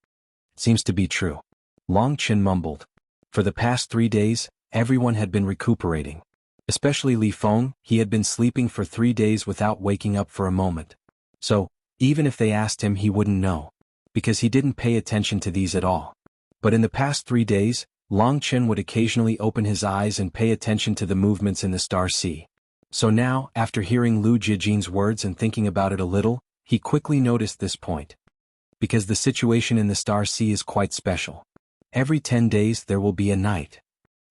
Seems to be true. Long Qin mumbled. For the past 3 days, everyone had been recuperating. Especially Li Feng, he had been sleeping for 3 days without waking up for a moment. So, even if they asked him, he wouldn't know. Because he didn't pay attention to these at all. But in the past 3 days, Long Qin would occasionally open his eyes and pay attention to the movements in the Star Sea. So now, after hearing Lu Jiajin's words and thinking about it a little, he quickly noticed this point. Because the situation in the Star Sea is quite special. Every 10 days there will be a night.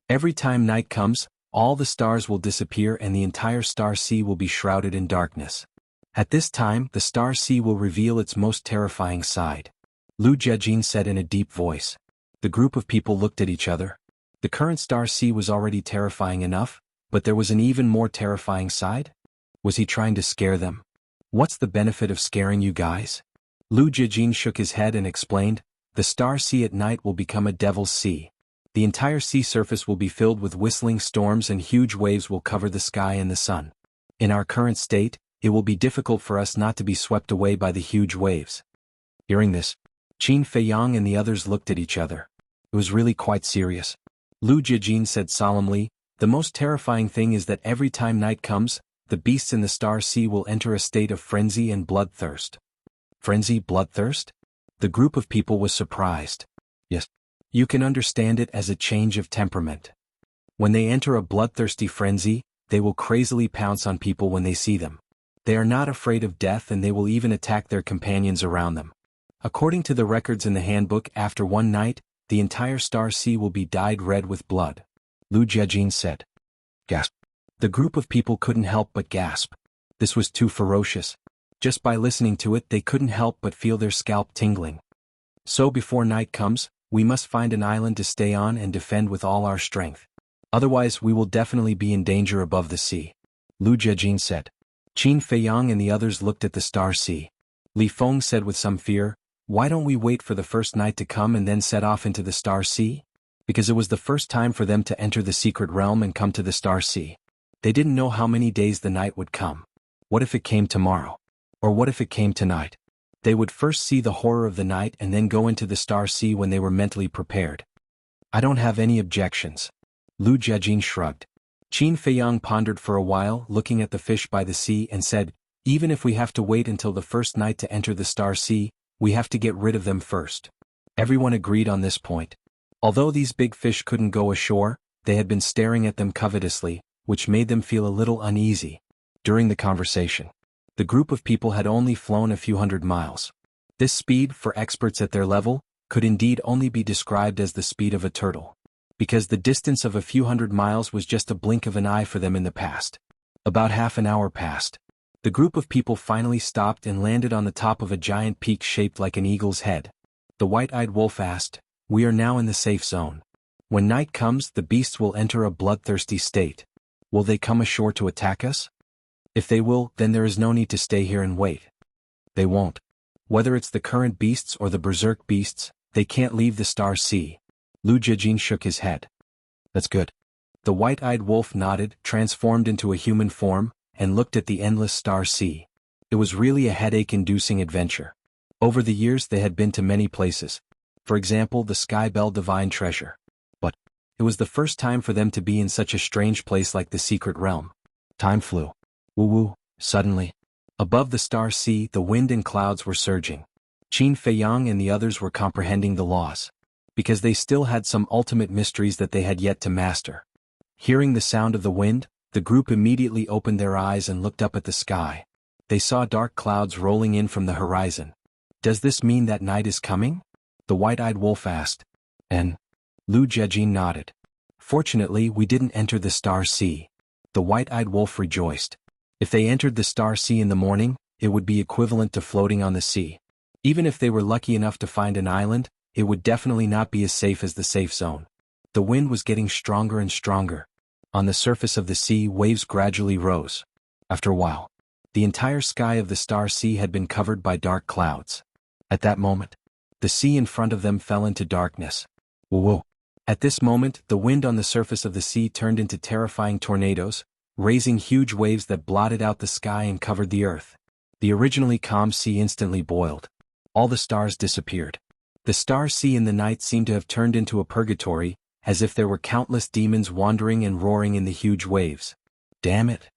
Every time night comes, all the stars will disappear and the entire Star Sea will be shrouded in darkness. At this time, the Star Sea will reveal its most terrifying side. Lu Jiajin said in a deep voice. The group of people looked at each other. The current Star Sea was already terrifying enough, but there was an even more terrifying side? Was he trying to scare them? What's the benefit of scaring you guys? Lu Jiajin shook his head and explained, the Star Sea at night will become a devil's sea. The entire sea surface will be filled with whistling storms and huge waves will cover the sky and the sun. In our current state, it will be difficult for us not to be swept away by the huge waves. Hearing this, Qin Feiyang and the others looked at each other. It was really quite serious. Lu Jiajin said solemnly, the most terrifying thing is that every time night comes, the beasts in the Star Sea will enter a state of frenzy and bloodthirst. Frenzy, bloodthirst? The group of people was surprised. Yes. You can understand it as a change of temperament. When they enter a bloodthirsty frenzy, they will crazily pounce on people when they see them. They are not afraid of death and they will even attack their companions around them. According to the records in the handbook, after one night, the entire Star Sea will be dyed red with blood. Lu Jiajin said. Gasp. The group of people couldn't help but gasp. This was too ferocious. Just by listening to it, they couldn't help but feel their scalp tingling. So before night comes, we must find an island to stay on and defend with all our strength. Otherwise we will definitely be in danger above the sea. Lu Jiajin said. Qin Feiyang and the others looked at the Star Sea. Li Feng said with some fear, why don't we wait for the first night to come and then set off into the Star Sea? Because it was the first time for them to enter the secret realm and come to the Star Sea. They didn't know how many days the night would come. What if it came tomorrow? Or what if it came tonight? They would first see the horror of the night and then go into the Star Sea when they were mentally prepared. I don't have any objections. Lu Jiajin shrugged. Qin Feiyang pondered for a while, looking at the fish by the sea, and said, even if we have to wait until the first night to enter the Star Sea, we have to get rid of them first. Everyone agreed on this point. Although these big fish couldn't go ashore, they had been staring at them covetously, which made them feel a little uneasy. During the conversation, the group of people had only flown a few hundred miles. This speed, for experts at their level, could indeed only be described as the speed of a turtle. Because the distance of a few hundred miles was just a blink of an eye for them in the past. About half an hour passed. The group of people finally stopped and landed on the top of a giant peak shaped like an eagle's head. The white-eyed wolf asked, We are now in the safe zone. When night comes, the beasts will enter a bloodthirsty state. Will they come ashore to attack us? If they will, then there is no need to stay here and wait. They won't. Whether it's the current beasts or the berserk beasts, they can't leave the Star Sea. Lu Jejin shook his head. That's good. The white-eyed wolf nodded, transformed into a human form, and looked at the endless Star Sea. It was really a headache-inducing adventure. Over the years they had been to many places. For example, the Sky Bell Divine Treasure. But it was the first time for them to be in such a strange place like the Secret Realm. Time flew. Woo-woo, suddenly. Above the Star Sea, the wind and clouds were surging. Qin Feiyang and the others were comprehending the laws. Because they still had some ultimate mysteries that they had yet to master. Hearing the sound of the wind, the group immediately opened their eyes and looked up at the sky. They saw dark clouds rolling in from the horizon. Does this mean that night is coming? The white-eyed wolf asked. And Lu Jejin nodded. Fortunately, we didn't enter the Star Sea. The white-eyed wolf rejoiced. If they entered the Star Sea in the morning, it would be equivalent to floating on the sea. Even if they were lucky enough to find an island, it would definitely not be as safe as the safe zone. The wind was getting stronger and stronger. On the surface of the sea, waves gradually rose. After a while, the entire sky of the Star Sea had been covered by dark clouds. At that moment, the sea in front of them fell into darkness. Whoa! At this moment, the wind on the surface of the sea turned into terrifying tornadoes, raising huge waves that blotted out the sky and covered the earth. The originally calm sea instantly boiled. All the stars disappeared. The Star Sea in the night seemed to have turned into a purgatory, as if there were countless demons wandering and roaring in the huge waves. Damn it!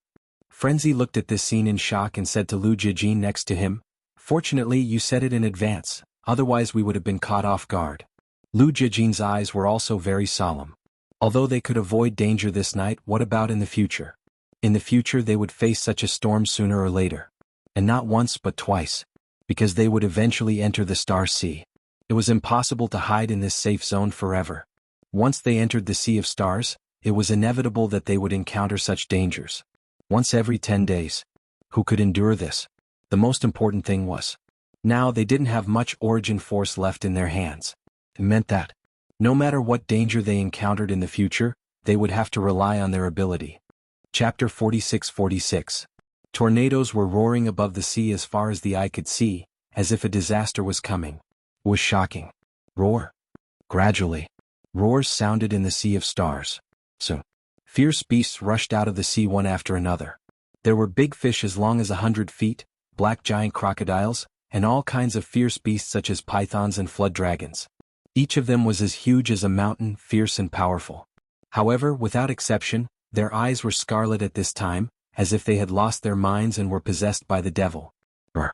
Frenzy looked at this scene in shock and said to Lu Jejin next to him, "Fortunately, you said it in advance, otherwise we would have been caught off guard." Lu Jejin's eyes were also very solemn. Although they could avoid danger this night, what about in the future? In the future they would face such a storm sooner or later. And not once but twice. Because they would eventually enter the Star Sea. It was impossible to hide in this safe zone forever. Once they entered the Sea of Stars, it was inevitable that they would encounter such dangers. Once every 10 days. Who could endure this? The most important thing was, now they didn't have much origin force left in their hands. It meant that, no matter what danger they encountered in the future, they would have to rely on their ability. Chapter 46:46. Tornadoes were roaring above the sea as far as the eye could see, as if a disaster was coming. It was shocking. Roar. Gradually, roars sounded in the Sea of Stars. Soon, fierce beasts rushed out of the sea one after another. There were big fish as long as 100 feet, black giant crocodiles, and all kinds of fierce beasts such as pythons and flood dragons. Each of them was as huge as a mountain, fierce and powerful. However, without exception, their eyes were scarlet at this time, as if they had lost their minds and were possessed by the devil. Brr.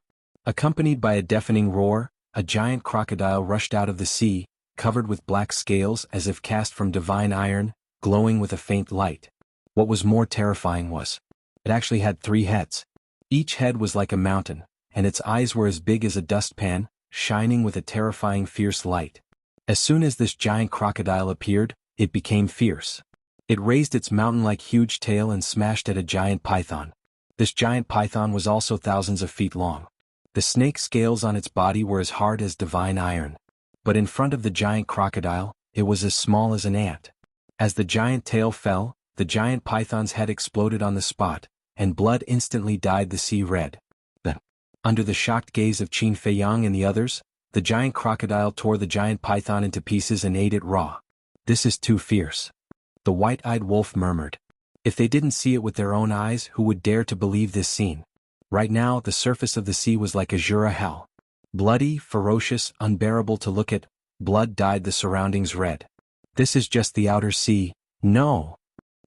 Accompanied by a deafening roar, a giant crocodile rushed out of the sea, covered with black scales as if cast from divine iron, glowing with a faint light. What was more terrifying was, it actually had 3 heads. Each head was like a mountain, and its eyes were as big as a dustpan, shining with a terrifying fierce light. As soon as this giant crocodile appeared, it became fierce. It raised its mountain-like huge tail and smashed at a giant python. This giant python was also thousands of feet long. The snake scales on its body were as hard as divine iron. But in front of the giant crocodile, it was as small as an ant. As the giant tail fell, the giant python's head exploded on the spot, and blood instantly dyed the sea red. Then, under the shocked gaze of Qin Feiyang and the others, the giant crocodile tore the giant python into pieces and ate it raw. "This is too fierce," the white-eyed wolf murmured. If they didn't see it with their own eyes, who would dare to believe this scene? Right now, the surface of the sea was like Azura hell. Bloody, ferocious, unbearable to look at, blood dyed the surroundings red. This is just the outer sea. No!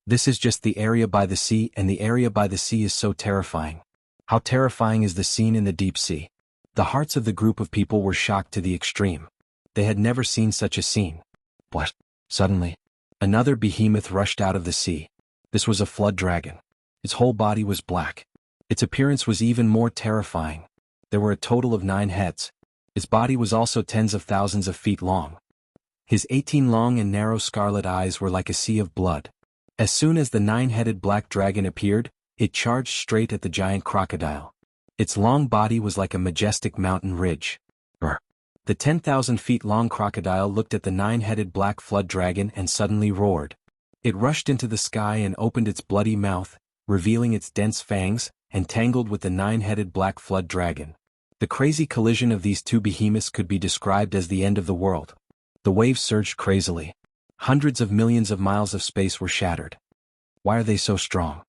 This is just the area by the sea, and the area by the sea is so terrifying. How terrifying is the scene in the deep sea? The hearts of the group of people were shocked to the extreme. They had never seen such a scene. What? Suddenly, another behemoth rushed out of the sea. This was a flood dragon. Its whole body was black. Its appearance was even more terrifying. There were a total of 9 heads. Its body was also tens of thousands of feet long. His 18 long and narrow scarlet eyes were like a sea of blood. As soon as the 9-headed black dragon appeared, it charged straight at the giant crocodile. Its long body was like a majestic mountain ridge. Brr. The 10,000 feet long crocodile looked at the 9-headed black flood dragon and suddenly roared. It rushed into the sky and opened its bloody mouth, revealing its dense fangs, and tangled with the 9-headed black flood dragon. The crazy collision of these two behemoths could be described as the end of the world. The waves surged crazily. Hundreds of millions of miles of space were shattered. Why are they so strong?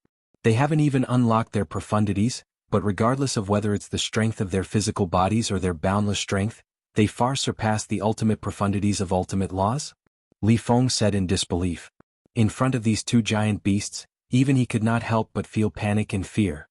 They haven't even unlocked their profundities, but regardless of whether it's the strength of their physical bodies or their boundless strength, they far surpass the ultimate profundities of ultimate laws? Li Feng said in disbelief. In front of these two giant beasts, even he could not help but feel panic and fear.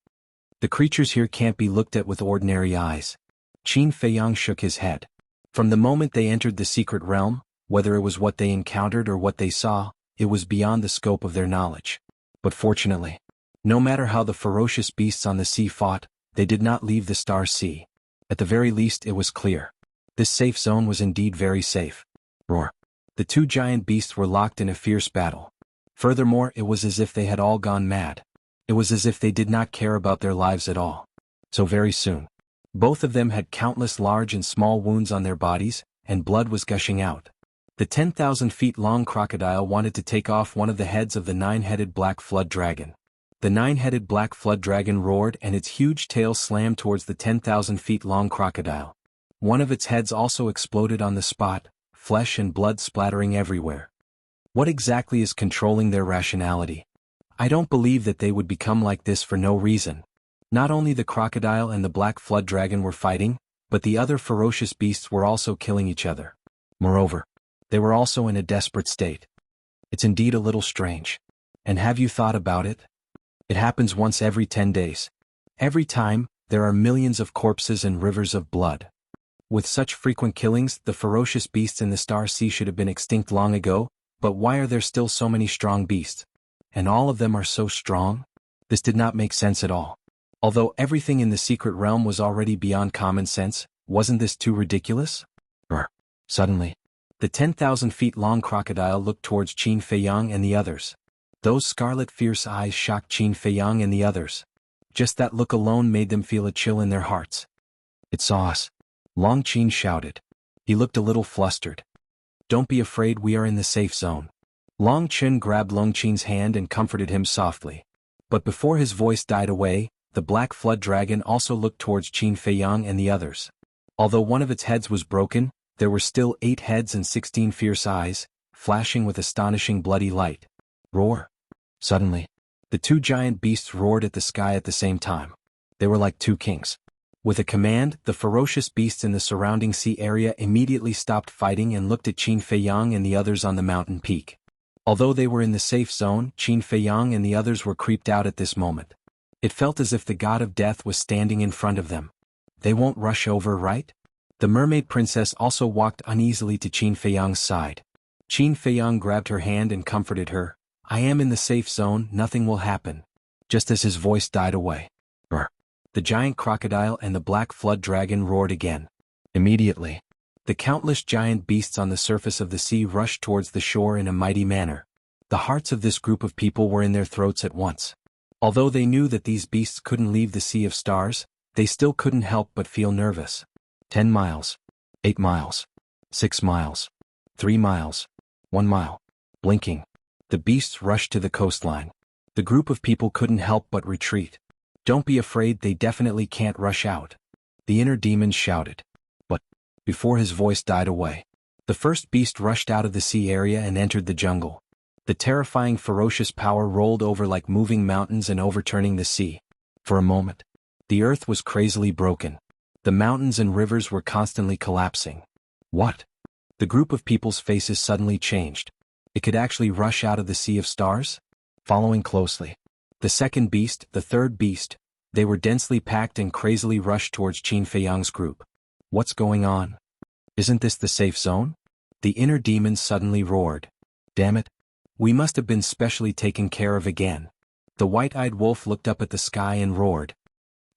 The creatures here can't be looked at with ordinary eyes. Qin Feiyang shook his head. From the moment they entered the secret realm, whether it was what they encountered or what they saw, it was beyond the scope of their knowledge. But fortunately, no matter how the ferocious beasts on the sea fought, they did not leave the Star Sea. At the very least it was clear. This safe zone was indeed very safe. Roar. The two giant beasts were locked in a fierce battle. Furthermore, it was as if they had all gone mad. It was as if they did not care about their lives at all. So very soon, both of them had countless large and small wounds on their bodies, and blood was gushing out. The 10,000 feet long crocodile wanted to take off one of the heads of the 9-headed black flood dragon. The 9-headed black flood dragon roared and its huge tail slammed towards the 10,000 feet long crocodile. One of its heads also exploded on the spot, flesh and blood splattering everywhere. What exactly is controlling their rationality? I don't believe that they would become like this for no reason. Not only the crocodile and the black flood dragon were fighting, but the other ferocious beasts were also killing each other. Moreover, they were also in a desperate state. It's indeed a little strange. And have you thought about it? It happens once every 10 days. Every time, there are millions of corpses and rivers of blood. With such frequent killings, the ferocious beasts in the Star Sea should have been extinct long ago, but why are there still so many strong beasts? And all of them are so strong? This did not make sense at all. Although everything in the secret realm was already beyond common sense, wasn't this too ridiculous? Suddenly, the 10,000 feet long crocodile looked towards Qin Feiyang and the others. Those scarlet fierce eyes shocked Qin Feiyang and the others. Just that look alone made them feel a chill in their hearts. It saw us. Long Qin shouted. He looked a little flustered. Don't be afraid, we are in the safe zone. Long Qin grabbed Long Qin's hand and comforted him softly. But before his voice died away, the black flood dragon also looked towards Qin Feiyang and the others. Although one of its heads was broken, there were still 8 heads and 16 fierce eyes, flashing with astonishing bloody light. Roar. Suddenly, the two giant beasts roared at the sky at the same time. They were like two kings. With a command, the ferocious beasts in the surrounding sea area immediately stopped fighting and looked at Qin Feiyang and the others on the mountain peak. Although they were in the safe zone, Qin Feiyang and the others were creeped out at this moment. It felt as if the god of death was standing in front of them. They won't rush over, right? The mermaid princess also walked uneasily to Qin Feiyang's side. Qin Feiyang grabbed her hand and comforted her. I am in the safe zone, nothing will happen. Just as his voice died away. The giant crocodile and the black flood dragon roared again. Immediately, the countless giant beasts on the surface of the sea rushed towards the shore in a mighty manner. The hearts of this group of people were in their throats at once. Although they knew that these beasts couldn't leave the Sea of Stars, they still couldn't help but feel nervous. 10 miles. 8 miles. 6 miles. 3 miles. 1 mile. Blinking. The beasts rushed to the coastline. The group of people couldn't help but retreat. Don't be afraid, they definitely can't rush out. The inner demons shouted. But, before his voice died away, the first beast rushed out of the sea area and entered the jungle. The terrifying ferocious power rolled over like moving mountains and overturning the sea. For a moment, the earth was crazily broken. The mountains and rivers were constantly collapsing. What? The group of people's faces suddenly changed. It could actually rush out of the Sea of Stars? Following closely, the second beast, the third beast, they were densely packed and crazily rushed towards Qin Feiyang's group. What's going on? Isn't this the safe zone? The inner demons suddenly roared. Damn it. We must have been specially taken care of again. The white-eyed wolf looked up at the sky and roared.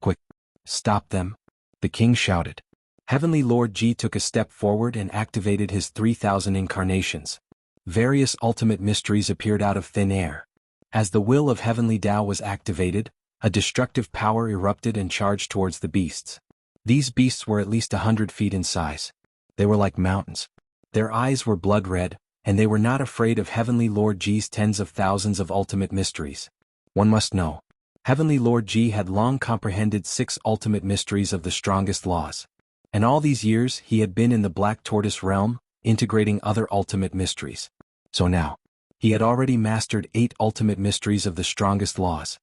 Quick! Stop them! The king shouted. Heavenly Lord Ji took a step forward and activated his 3,000 incarnations. Various ultimate mysteries appeared out of thin air. As the will of Heavenly Tao was activated, a destructive power erupted and charged towards the beasts. These beasts were at least 100 feet in size. They were like mountains. Their eyes were blood red, and they were not afraid of Heavenly Lord Ji's tens of thousands of ultimate mysteries. One must know. Heavenly Lord Ji had long comprehended 6 ultimate mysteries of the strongest laws. And all these years he had been in the Black Tortoise realm, integrating other ultimate mysteries. So now, he had already mastered 8 ultimate mysteries of the strongest laws.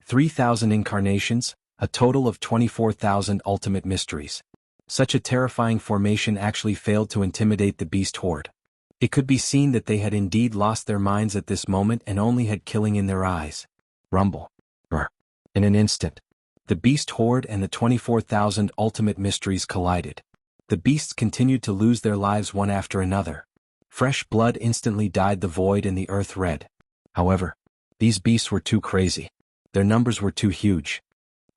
3,000 incarnations, a total of 24,000 ultimate mysteries. Such a terrifying formation actually failed to intimidate the beast horde. It could be seen that they had indeed lost their minds at this moment and only had killing in their eyes. Rumble. Brr. In an instant, the beast horde and the 24,000 ultimate mysteries collided. The beasts continued to lose their lives one after another. Fresh blood instantly dyed the void and the earth red. However, these beasts were too crazy. Their numbers were too huge.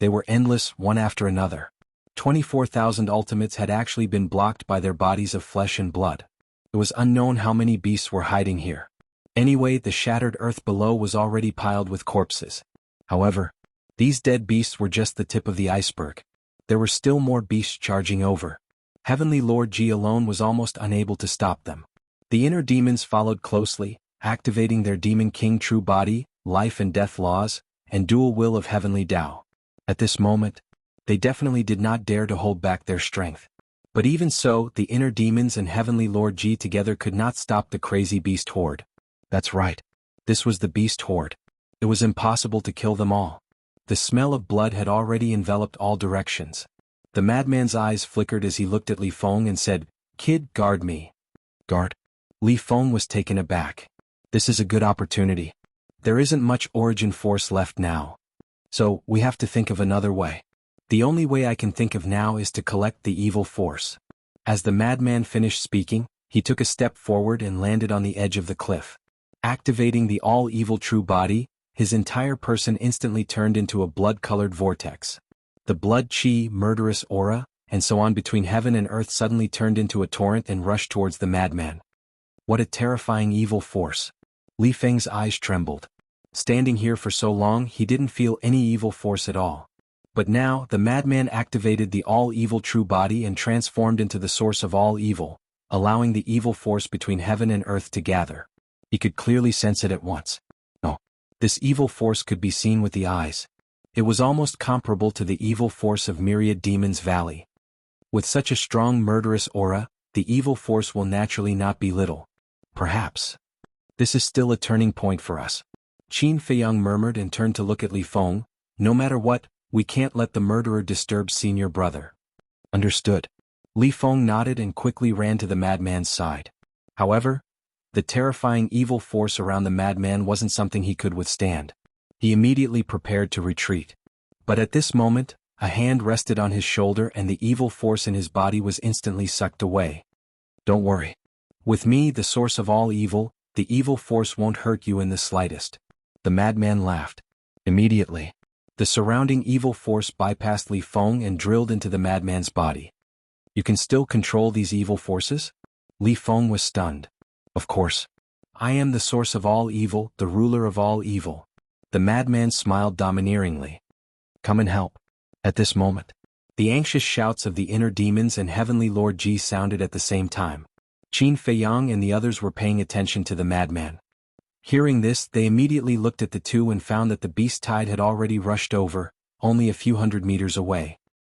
They were endless, one after another. 24,000 ultimates had actually been blocked by their bodies of flesh and blood. It was unknown how many beasts were hiding here. Anyway, the shattered earth below was already piled with corpses. However, these dead beasts were just the tip of the iceberg. There were still more beasts charging over. Heavenly Lord Ji alone was almost unable to stop them. The inner demons followed closely, activating their Demon King true body, life and death laws, and dual will of Heavenly Tao. At this moment, they definitely did not dare to hold back their strength. But even so, the inner demons and Heavenly Lord Ji together could not stop the crazy beast horde. That's right. This was the beast horde. It was impossible to kill them all. The smell of blood had already enveloped all directions. The madman's eyes flickered as he looked at Li Feng and said, "Kid, guard me." Guard? Li Feng was taken aback. This is a good opportunity. There isn't much origin force left now. So, we have to think of another way. The only way I can think of now is to collect the evil force. As the madman finished speaking, he took a step forward and landed on the edge of the cliff. Activating the all-evil true body, his entire person instantly turned into a blood-colored vortex. The blood chi, murderous aura, and so on between heaven and earth suddenly turned into a torrent and rushed towards the madman. What a terrifying evil force. Li Feng's eyes trembled. Standing here for so long, he didn't feel any evil force at all. But now, the madman activated the all-evil true body and transformed into the source of all evil, allowing the evil force between heaven and earth to gather. He could clearly sense it at once. No. This evil force could be seen with the eyes. It was almost comparable to the evil force of Myriad Demons Valley. With such a strong murderous aura, the evil force will naturally not be little. Perhaps. This is still a turning point for us. Qin Feiyang murmured and turned to look at Li Feng. No matter what, we can't let the murderer disturb senior brother. Understood. Li Feng nodded and quickly ran to the madman's side. However, the terrifying evil force around the madman wasn't something he could withstand. He immediately prepared to retreat. But at this moment, a hand rested on his shoulder and the evil force in his body was instantly sucked away. Don't worry. With me, the source of all evil, the evil force won't hurt you in the slightest. The madman laughed. Immediately, the surrounding evil force bypassed Li Feng and drilled into the madman's body. You can still control these evil forces? Li Feng was stunned. Of course. I am the source of all evil, the ruler of all evil. The madman smiled domineeringly. Come and help. At this moment, the anxious shouts of the inner demons and Heavenly Lord Ji sounded at the same time. Qin Feiyang and the others were paying attention to the madman. Hearing this, they immediately looked at the two and found that the beast tide had already rushed over, only a few hundred meters away.